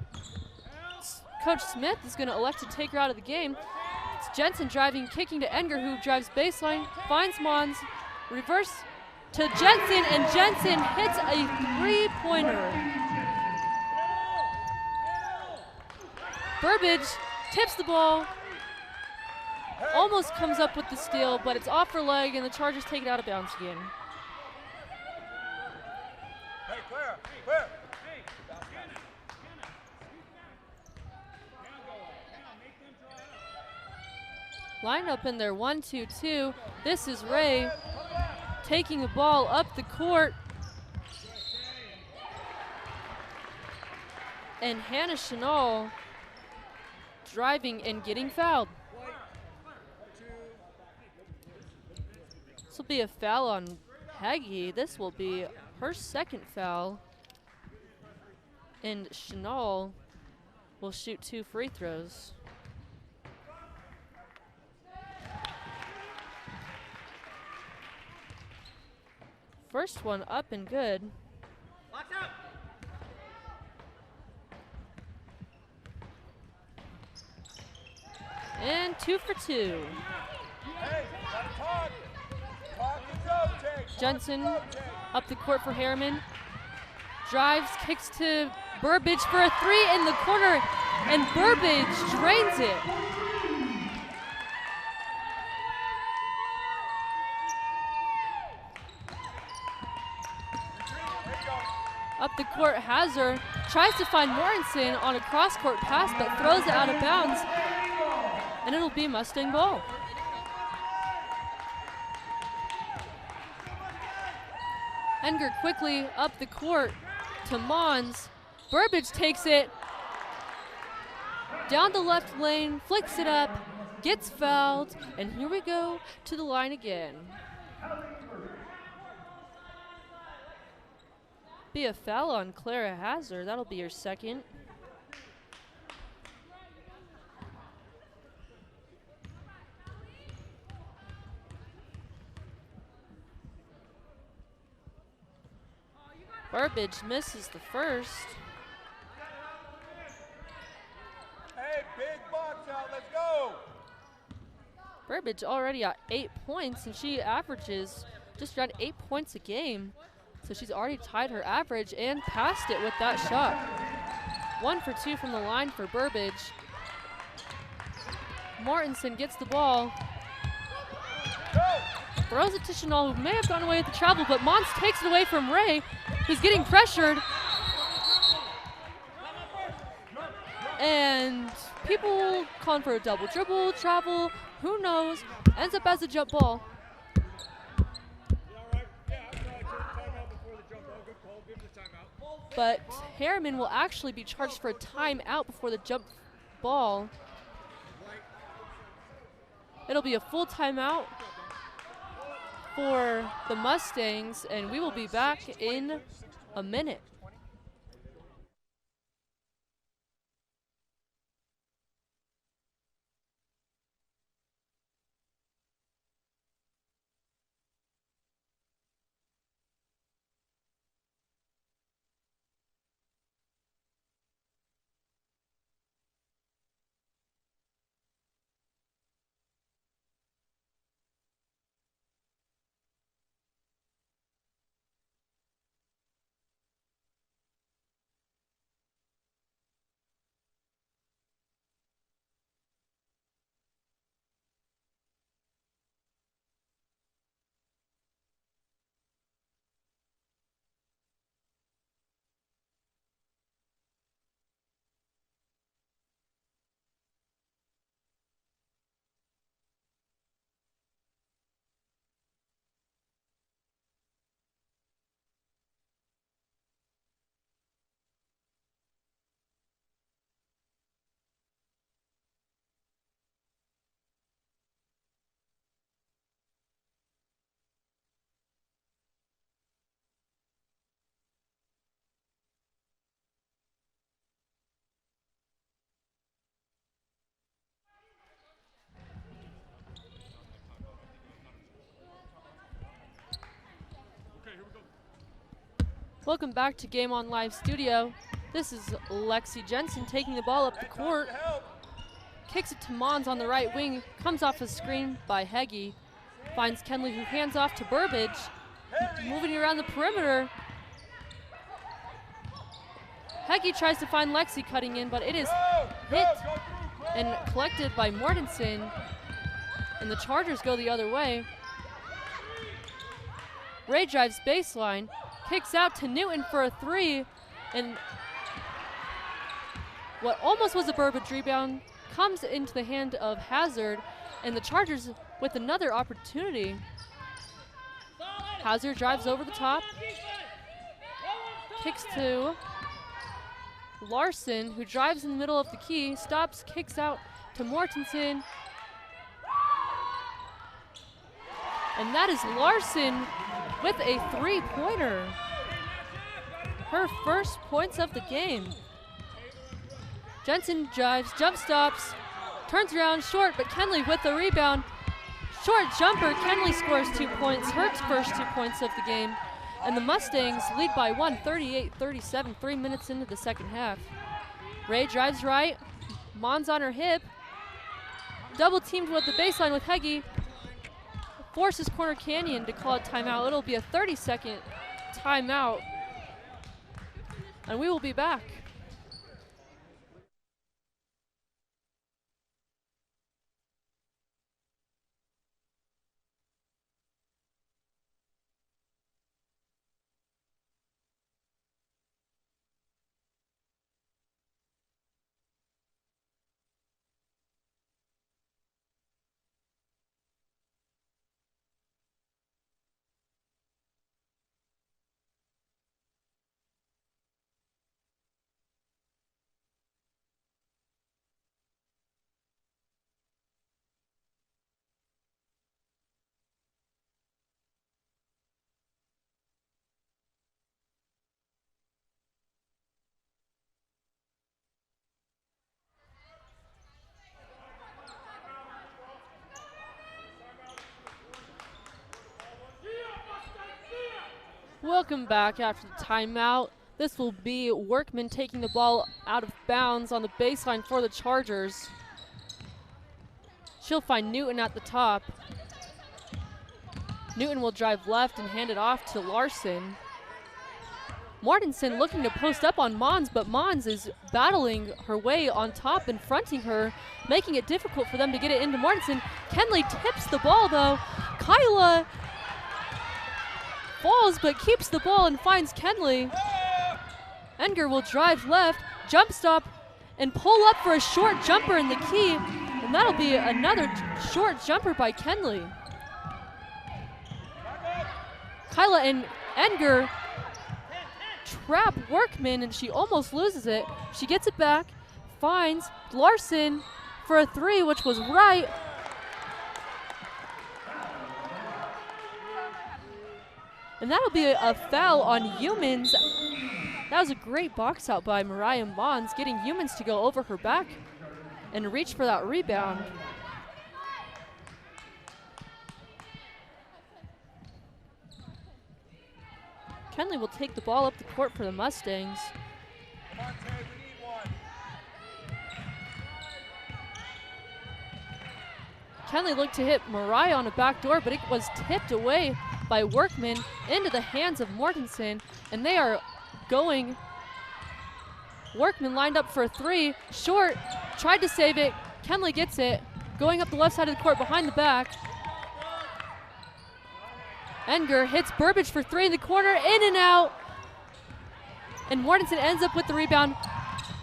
Coach Smith is going to elect to take her out of the game. It's Jensen driving, kicking to Enger, who drives baseline, finds Mons, reverse to Jensen, and Jensen hits a three-pointer. Burbage tips the ball, almost comes up with the steal, but it's off her leg, and the Chargers take it out of bounds again. Hey, Claire, Claire. Line up in their 1-2-2. This is Ray taking the ball up the court. And Hannah Chenal driving and getting fouled. This will be a foul on Heggie. This will be her second foul. And Chenal will shoot 2 free throws. First one up and good. And 2 for 2. Hey, gotta talk. Talk and go, Jake. Jensen up the court for Herriman. Drives, kicks to Burbage for a 3 in the corner, and Burbage drains it. Up the court, Hazard tries to find Mortensen on a cross-court pass, but throws it out of bounds, and it'll be Mustang ball. Enger quickly up the court to Mons. Burbage takes it down the left lane, flicks it up, gets fouled, and here we go to the line again. Be a foul on Clara Hazard. That'll be her second. Burbage misses the first. Hey, big box out, let's go. Burbage already at 8 points, and she averages just around 8 points a game. So she's already tied her average and passed it with that shot. 1 for 2 from the line for Burbage. Mortensen gets the ball. Throws it to Chenal, who may have gone away with the travel, but Mons takes it away from Ray, who's getting pressured. And people calling for a double dribble, travel, who knows, ends up as a jump ball. But Herriman will actually be charged for a timeout before the jump ball. It'll be a full timeout for the Mustangs, and we will be back in a minute. Welcome back to Game On Live Studio. This is Lexi Jensen taking the ball up the court. Kicks it to Mons on the right wing, comes off the screen by Heggie. Finds Kenley, who hands off to Burbage. Moving around the perimeter. Heggie tries to find Lexi cutting in, but it is hit and collected by Mortensen. And the Chargers go the other way. Ray drives baseline, kicks out to Newton for a three, and what almost was a Burbage rebound comes into the hand of Hazard, and the Chargers with another opportunity. Hazard drives over the top, kicks to Larson, who drives in the middle of the key, stops, kicks out to Mortensen. And that is Larson with a three-pointer. Her first points of the game. Jensen drives, jump stops, turns around short, but Kenley with the rebound. Short jumper, Kenley scores 2 points, her first 2 points of the game. And the Mustangs lead by one, 38-37, 3 minutes into the second half. Ray drives right, Mons on her hip. Double teamed with the baseline with Heggie. Forces Corner Canyon to call a timeout. It'll be a 30-second timeout. And we will be back. Welcome back after the timeout. This will be Workman taking the ball out of bounds on the baseline for the Chargers. She'll find Newton at the top. Newton will drive left and hand it off to Larson. Mortensen looking to post up on Mons, but Mons is battling her way on top and fronting her, making it difficult for them to get it into Mortensen. Kenley tips the ball though. Kyla falls but keeps the ball and finds Kenley. Enger will drive left, jump stop, and pull up for a short jumper in the key, and that'll be another short jumper by Kenley. Kyla and Enger trap Workman, and she almost loses it. She gets it back, finds Larson for a three, which was right. And that'll be a foul on Humans. That was a great box out by Mariah Mons, getting Humans to go over her back and reach for that rebound. Kenley will take the ball up the court for the Mustangs. Come on, Ted, we need one. Kenley looked to hit Mariah on a back door, but it was tipped away by Workman into the hands of Mortensen, and they are going. Workman lined up for a three, short, tried to save it. Kenley gets it, going up the left side of the court behind the back. Enger hits Burbage for three in the corner, in and out. And Mortensen ends up with the rebound,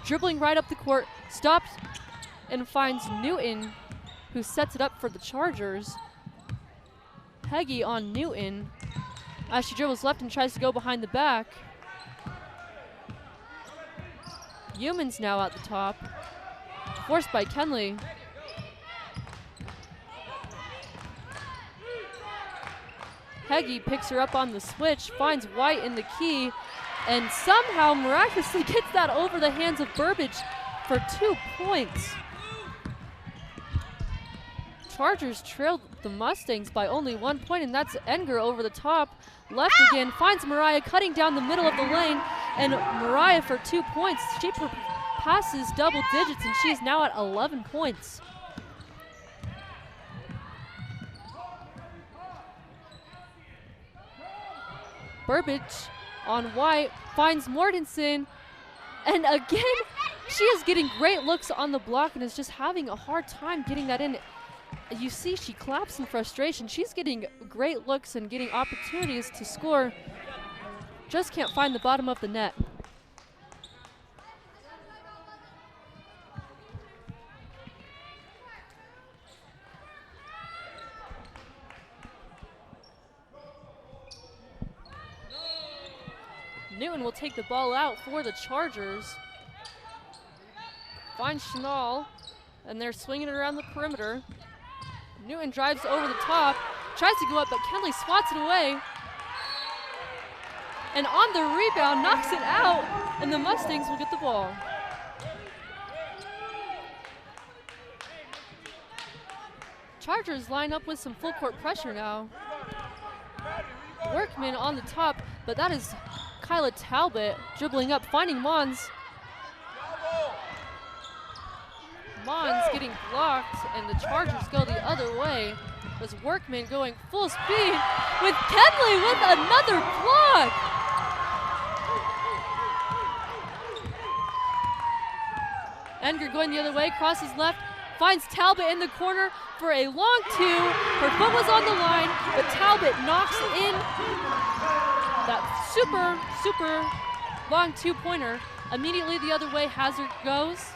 dribbling right up the court, stops and finds Newton, who sets it up for the Chargers. Heggie on Newton as she dribbles left and tries to go behind the back. Humans now at the top, forced by Kenley. Heggie picks her up on the switch, finds White in the key, and somehow miraculously gets that over the hands of Burbage for 2 points. Chargers trailed the Mustangs by only 1 point, and that's Enger over the top. Left again, finds Mariah cutting down the middle of the lane, and Mariah for 2 points. She passes double digits, and she's now at 11 points. Burbage on White, finds Mortensen, and again, she is getting great looks on the block and is just having a hard time getting that in. You see she claps in frustration. She's getting great looks and getting opportunities to score. Just can't find the bottom of the net. Newton will take the ball out for the Chargers. Finds Chenal, and they're swinging it around the perimeter. Newton drives over the top, tries to go up, but Kenley swats it away. And on the rebound, knocks it out, and the Mustangs will get the ball. Chargers line up with some full court pressure now. Workman on the top, but that is Kyla Talbot dribbling up, finding Mons. Mons getting blocked, and the Chargers go the other way. As Workman going full speed with Kenley with another block. Enger going the other way, crosses left, finds Talbot in the corner for a long two. Her foot was on the line, but Talbot knocks in that super long two-pointer. Immediately the other way, Hazard goes.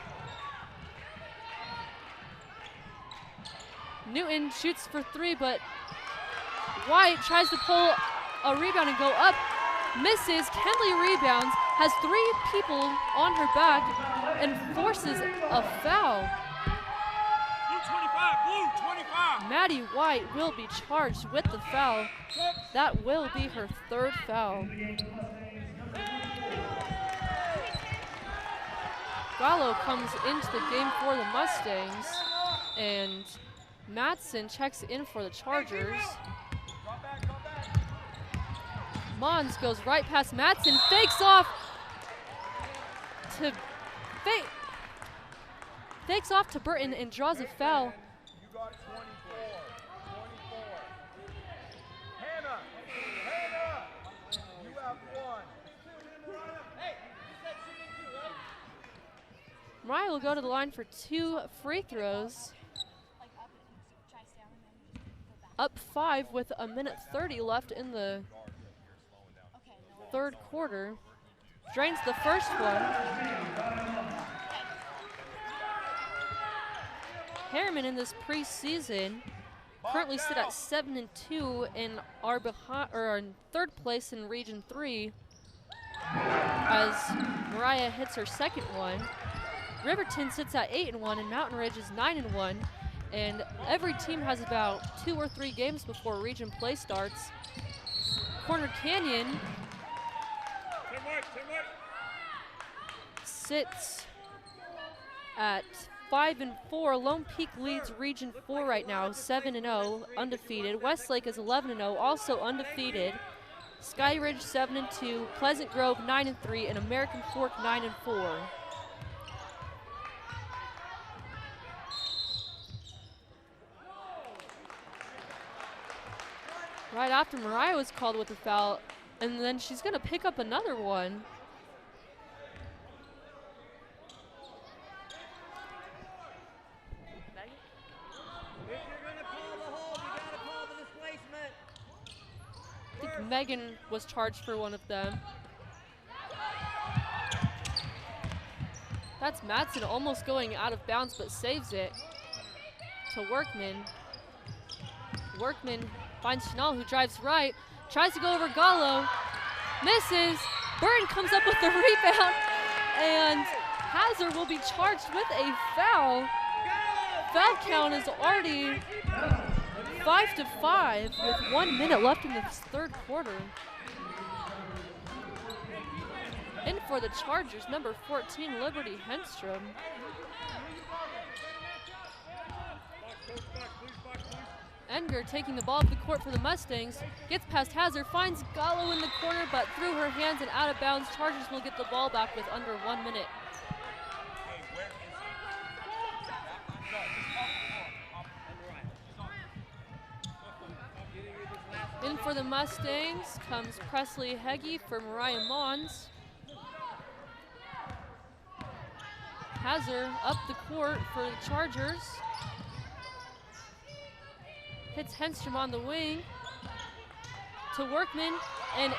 Newton shoots for three, but White tries to pull a rebound and go up. Misses. Kenley rebounds, has three people on her back, and forces a foul. Blue 25, blue 25. Maddie White will be charged with the foul. That will be her third foul. Gallo comes into the game for the Mustangs, and Matson checks in for the Chargers. Mons goes right past Matson, fakes off to Burton and draws a foul. You got 24. Hannah, you have one. Mariah will go to the line for 2 free throws. Up 5 with 1:30 left in the third quarter. Drains the first one. Herriman in this preseason currently sit at 7-2 and are in third place in Region 3 as Mariah hits her second one. Riverton sits at 8-1 and Mountain Ridge is 9-1. And every team has about 2 or 3 games before region play starts. Corner Canyon sits at 5-4. Lone Peak leads Region 4 right now, 7-0, undefeated. Westlake is 11-0, also undefeated. Sky Ridge 7-2, Pleasant Grove 9-3, and American Fork 9-4. Right after Mariah was called with a foul, and then she's going to pick up another one. If you're going to call the hold, you got to call the displacement. I think Megan was charged for one of them. That's Matson almost going out of bounds, but saves it to Workman. Workman finds Chenal, who drives right, tries to go over Gallo, misses. Burton comes up with the rebound, and Hazard will be charged with a foul. Foul count is already 5-5 with 1 minute left in this third quarter. In for the Chargers, number 14, Liberty Henstrom. Enger taking the ball up the court for the Mustangs. Gets past Hazard, finds Gallo in the corner, but through her hands and out of bounds. Chargers will get the ball back with under 1 minute. In for the Mustangs comes Presley Heggie for Mariah Mons. Hazard up the court for the Chargers. Hits Henstrom on the wing to Workman and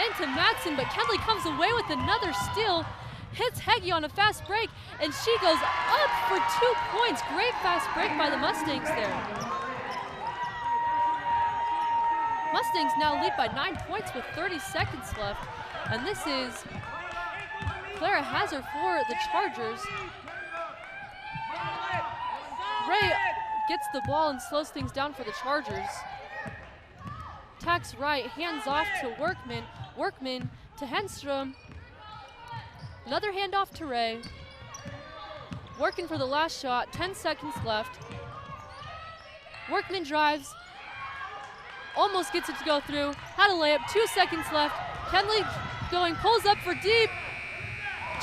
into Madsen, but Kendley comes away with another steal. Hits Heggie on a fast break, and she goes up for 2 points. Great fast break by the Mustangs there. Mustangs now lead by 9 points with 30 seconds left. And this is Clara Hazard for the Chargers. Ray gets the ball and slows things down for the Chargers. Tacks right, hands off to Workman. Workman to Henstrom. Another handoff to Ray. Working for the last shot, 10 seconds left. Workman drives. Almost gets it to go through. Had a layup, 2 seconds left. Kendley going, pulls up for deep.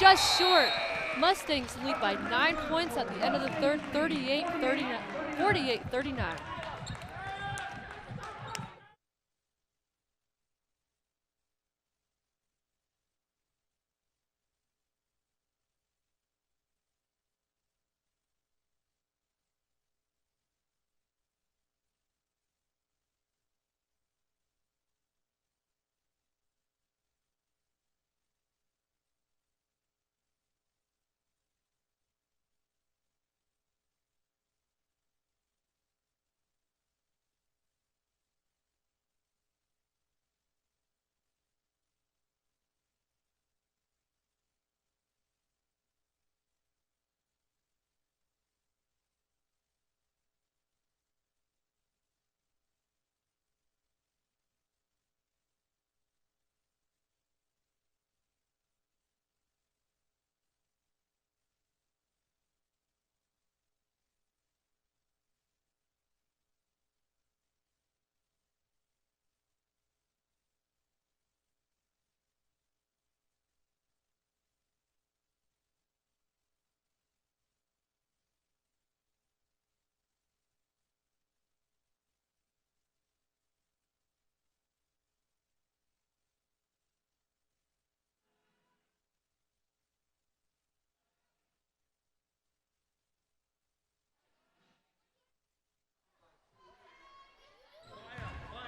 Just short. Mustangs lead by 9 points at the end of the third, 48-39.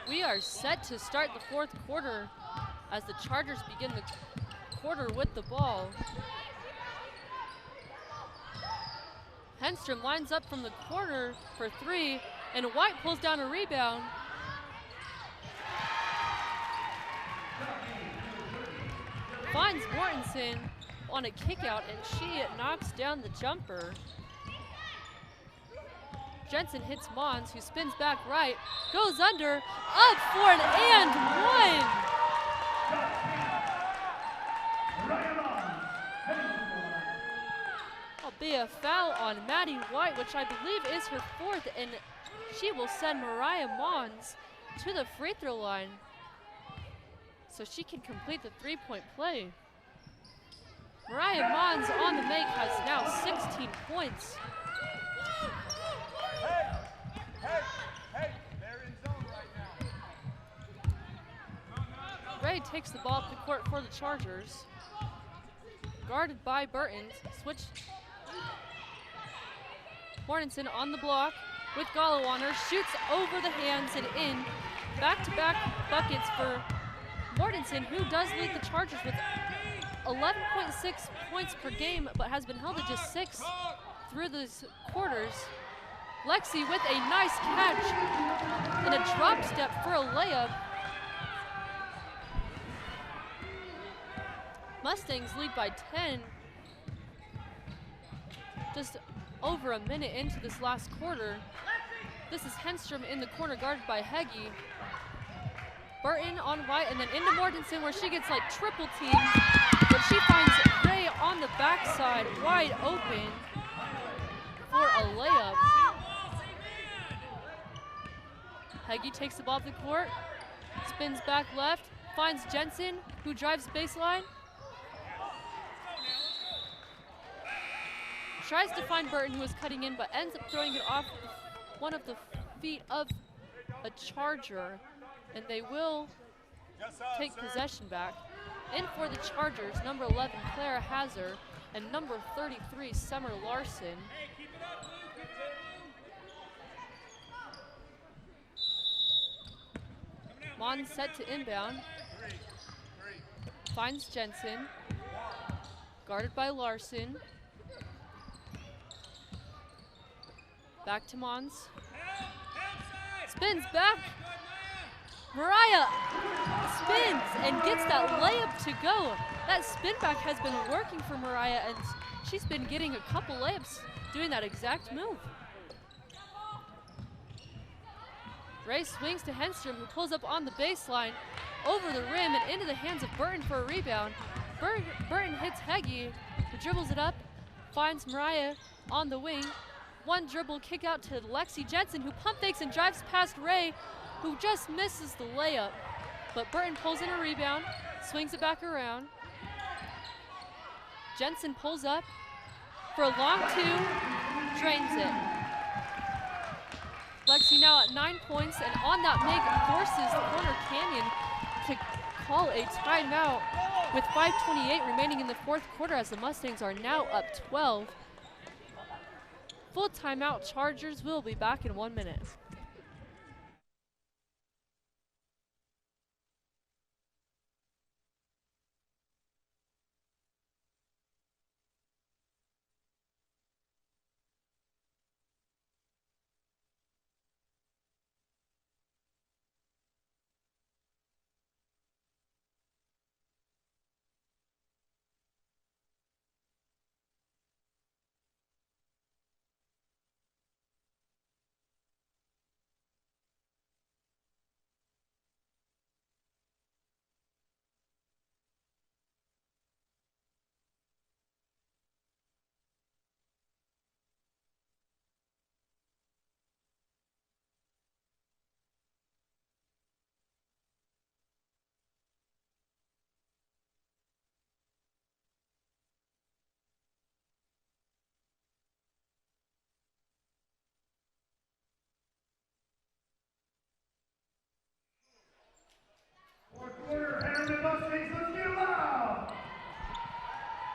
We are set to start the fourth quarter as the Chargers begin the quarter with the ball. Henstrom lines up from the corner for 3, and White pulls down a rebound. Finds Mortensen on a kick out, and she knocks down the jumper. Jensen hits Mons, who spins back right, goes under, up for an and one. Will be a foul on Maddie White, which I believe is her 4th, and she will send Mariah Mons to the free throw line so she can complete the 3-point play. Mariah Mons on the make has now 16 points. Hey, they're in zone right now. Ray takes the ball up the court for the Chargers. Guarded by Burton. Switch. Mortensen on the block with Gallo on her. Shoots over the hands and in. Back-to-back buckets for Mortensen, who does lead the Chargers with 11.6 points per game, but has been held to just 6 through the quarters. Lexi with a nice catch and a drop step for a layup. Mustangs lead by 10. Just over a minute into this last quarter. This is Henstrom in the corner, guarded by Heggie. Burton on White, and then into Mortensen, where she gets like triple teamed, but she finds Ray on the backside, wide open for a layup. Heggie takes the ball up the court, spins back left, finds Jensen, who drives baseline. Tries to find Burton, who is cutting in, but ends up throwing it off one of the feet of a Charger, and they will take possession back. In for the Chargers, number 11, Clara Hazard, and number 33, Summer Larson. Mon set to inbound. Finds Jensen. Guarded by Larson. Back to Mons. Spins back. Mariah spins and gets that layup to go. That spin back has been working for Mariah, and she's been getting a couple layups doing that exact move. Ray swings to Henstrom, who pulls up on the baseline, over the rim and into the hands of Burton for a rebound. Burton hits Heggie, who dribbles it up, finds Mariah on the wing. One dribble kick out to Lexi Jensen, who pump fakes and drives past Ray, who just misses the layup. But Burton pulls in a rebound, swings it back around. Jensen pulls up for a long two, drains it. Lexi now at 9 points, and on that make forces Corner Canyon to call a timeout with 5:28 remaining in the fourth quarter, as the Mustangs are now up 12. Full timeout. Chargers will be back in 1 minute.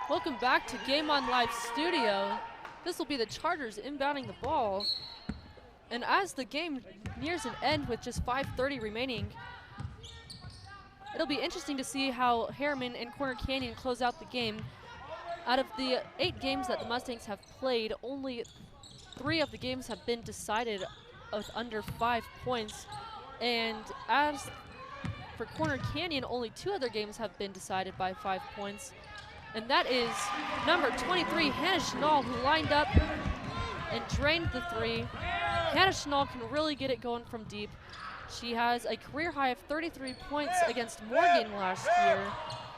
Welcome back to Game On Live Studio. This will be the Chargers inbounding the ball. And as the game nears an end with just 5:30 remaining, it'll be interesting to see how Herriman and Corner Canyon close out the game. Out of the 8 games that the Mustangs have played, only 3 of the games have been decided with under 5 points. And as for Corner Canyon, only 2 other games have been decided by 5 points. And that is number 23, Hannah Schnall, who lined up and drained the 3. Hannah Schnall can really get it going from deep. She has a career high of 33 points against Morgan last year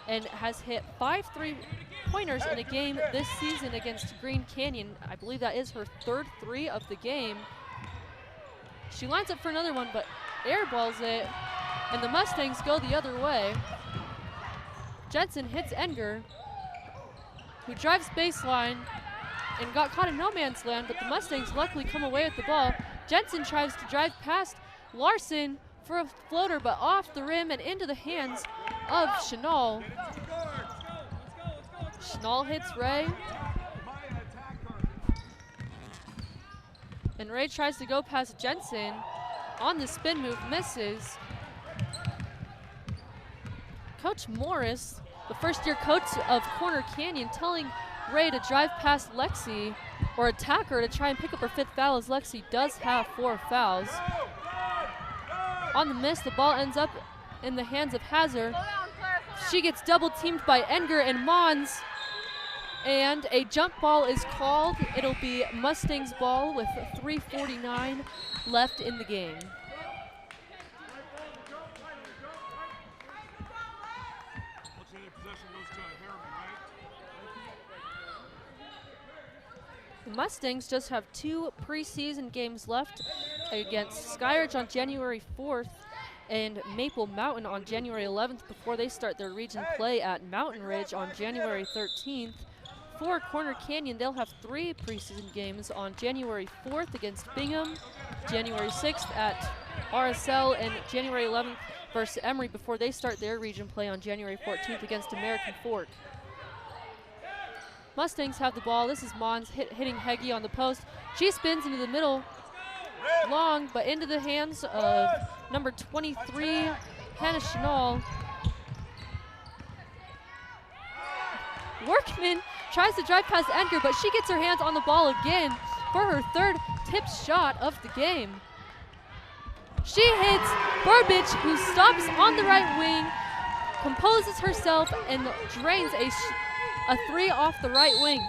and has hit 5 3-pointers in a game this season against Green Canyon. I believe that is her 3rd 3 of the game. She lines up for another one, but airballs it, and the Mustangs go the other way. Jensen hits Enger, who drives baseline and got caught in no man's land, but the Mustangs luckily come away with the ball. Jensen tries to drive past Larson for a floater, but off the rim and into the hands of Schnall. Schnall hits Ray. And Ray tries to go past Jensen. On the spin move, misses. Coach Morris, the first-year coach of Corner Canyon, telling Ray to drive past Lexi or attack her to try and pick up her 5th foul, as Lexi does have 4 fouls. On the miss, the ball ends up in the hands of Hazard. She gets double-teamed by Enger and Mons, and a jump ball is called. It'll be Mustangs ball with 3:49 left in the game. The Mustangs just have 2 preseason games left against Skyridge on January 4th and Maple Mountain on January 11th before they start their region play at Mountain Ridge on January 13th. For Corner Canyon, they'll have 3 preseason games on January 4th against Bingham, January 6th at RSL, and January 11th versus Emory before they start their region play on January 14th against American Fork. Mustangs have the ball. This is Mons hitting Heggie on the post. She spins into the middle, long, but into the hands of number 23, Hannah Chenal. Workman tries to drive past Edgar, but she gets her hands on the ball again for her 3rd tip shot of the game. She hits Burbage, who stops on the right wing, composes herself, and drains a 3 off the right wing.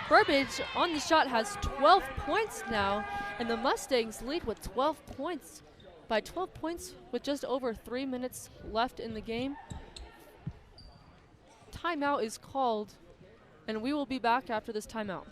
Burbage on the shot has 12 points now, and the Mustangs lead with 12 points. By 12 points with just over 3 minutes left in the game. Timeout is called, and we will be back after this timeout.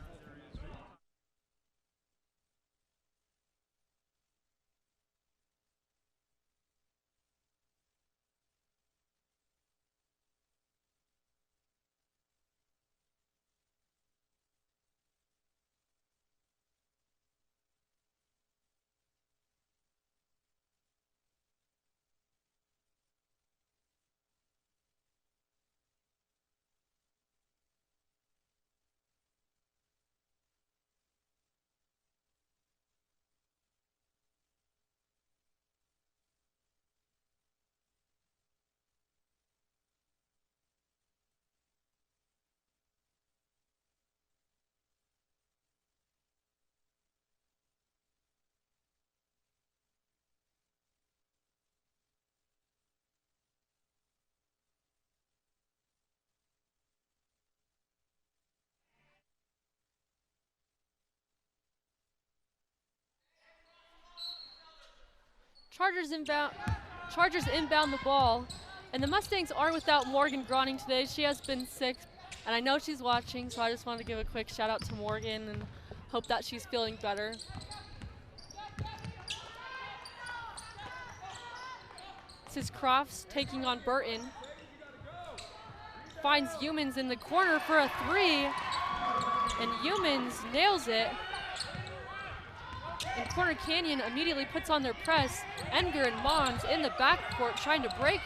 Chargers inbound the ball, and the Mustangs are without Morgan Groning today. She has been sick, and I know she's watching, so I just wanted to give a quick shout out to Morgan and hope that she's feeling better. This is Crofts taking on Burton. Finds Humans in the corner for a 3, and Humans nails it. And Corner Canyon immediately puts on their press. Enger and Mons in the backcourt trying to break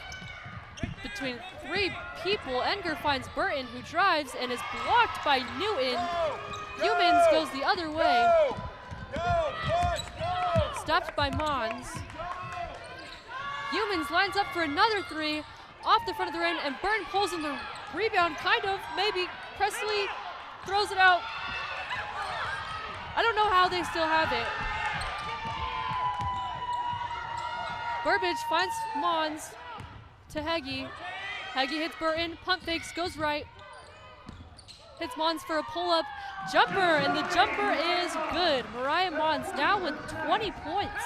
between 3 people. Enger finds Burton, who drives and is blocked by Newton. Humans goes the other way. Stopped by Mons. Humans lines up for another 3 off the front of the rim, and Burton pulls in the rebound, kind of, maybe. Presley throws it out. I don't know how they still have it. Burbage finds Mons to Heggie. Heggie hits Burton, pump fakes, goes right. Hits Mons for a pull-up jumper, and the jumper is good. Mariah Mons now with 20 points.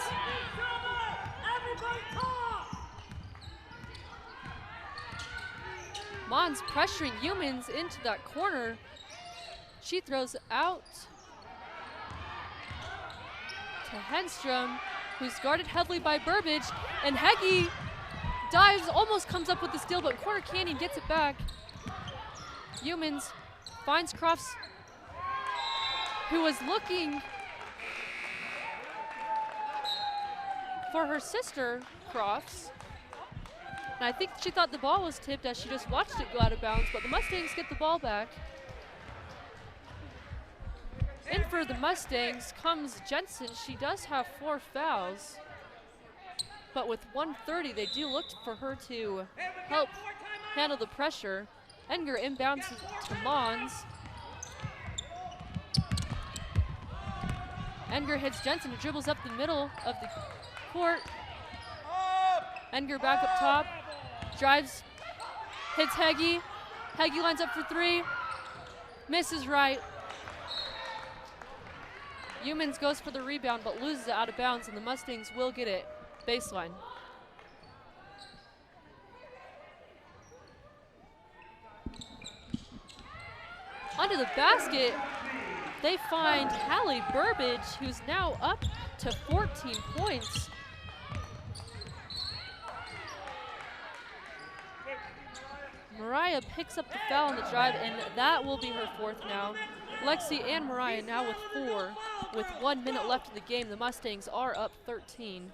Mons pressuring Humans into that corner. She throws out to Henstrom, who's guarded heavily by Burbage, and Heggie dives, almost comes up with the steal, but Corner Canyon gets it back. Humans finds Crofts, who was looking for her sister, Crofts. And I think she thought the ball was tipped as she just watched it go out of bounds, but the Mustangs get the ball back. In for the Mustangs comes Jensen. She does have 4 fouls, but with 1:30, they do look for her to help handle the pressure. Enger inbounds to Mons. Enger hits Jensen, who dribbles up the middle of the court. Enger back up top, drives, hits Heggie. Heggie lines up for 3, misses right. Humans goes for the rebound, but loses it out of bounds, and the Mustangs will get it baseline. Under the basket, they find Hallie Burbage, who's now up to 14 points. Mariah picks up the foul on the drive, and that will be her fourth now. Lexi and Mariah now with 4. With 1 minute left in the game, the Mustangs are up 13.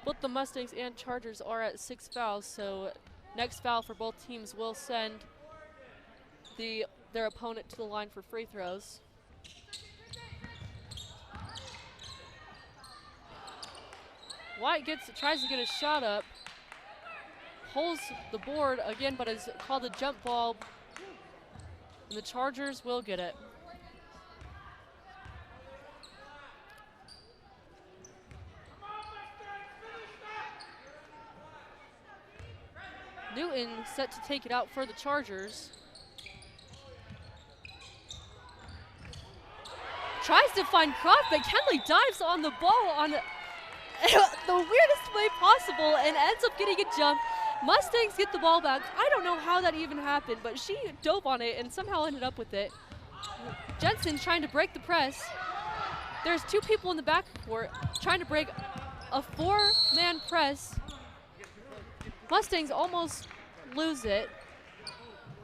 Both the Mustangs and Chargers are at 6 fouls, so next foul for both teams will send their opponent to the line for free throws. White tries to get a shot up, pulls the board again, but is called a jump ball, and the Chargers will get it. Newton set to take it out for the Chargers. Tries to find Croft, but Kenley dives on the ball on the weirdest way possible and ends up getting a jump. Mustangs get the ball back. I don't know how that even happened, but she dove on it and somehow ended up with it. Jensen's trying to break the press. There's 2 people in the backcourt trying to break a 4-man press. Mustangs almost lose it,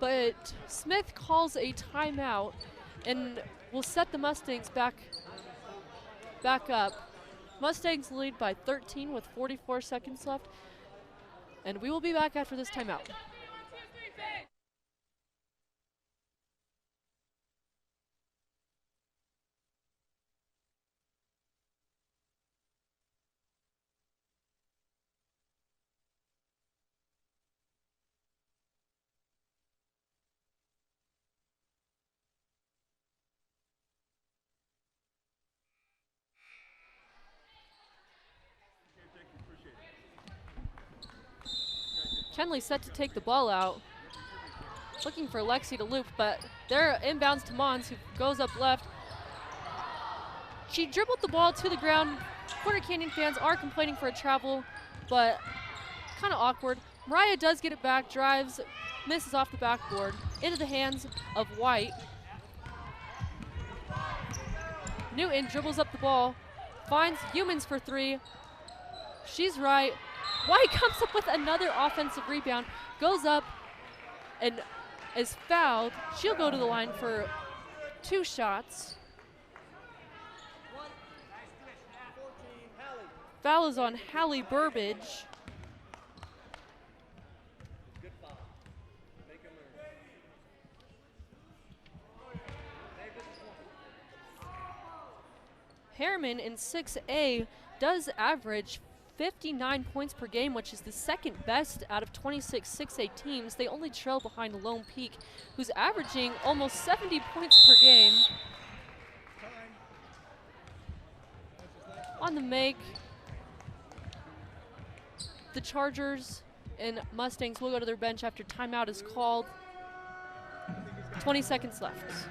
but Smith calls a timeout and will set the Mustangs back up. Mustangs lead by 13 with 44 seconds left, and we will be back after this timeout. Kenley set to take the ball out, looking for Lexi to loop, but they're inbounds to Mons, who goes up left. She dribbled the ball to the ground. Corner Canyon fans are complaining for a travel, but kind of awkward. Mariah does get it back, drives, misses off the backboard, into the hands of White. Newton dribbles up the ball, finds Humans for 3. She's right. White comes up with another offensive rebound, goes up and is fouled. She'll go to the line for 2 shots. Foul is on Hallie Burbage. Herriman in 6A does average 59 points per game, which is the second best out of 26 6A teams. They only trail behind Lone Peak, who's averaging almost 70 points per game. On the make, the Chargers and Mustangs will go to their bench after timeout is called. 20 seconds left.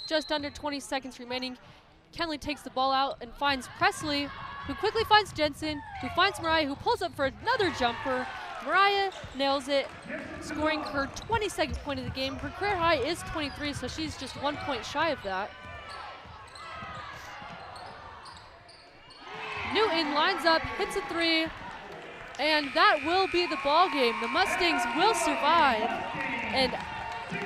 Just under 20 seconds remaining. Kenley takes the ball out and finds Presley, who quickly finds Jensen, who finds Mariah, who pulls up for another jumper. Mariah nails it, scoring her 22nd point of the game. Her career high is 23, so she's just 1 point shy of that. Newton lines up, hits a 3, And that will be the ball game. The Mustangs will survive and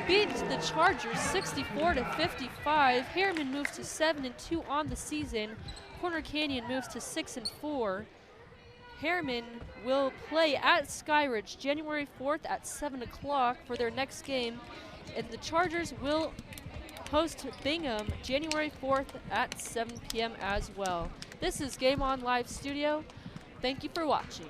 beat the Chargers 64-55. Herriman moves to 7-2 on the season. Corner Canyon moves to 6-4. Herriman will play at Skyridge January 4th at 7 o'clock for their next game. And the Chargers will host Bingham January 4th at 7 p.m. as well. This is Game On Live Studio. Thank you for watching.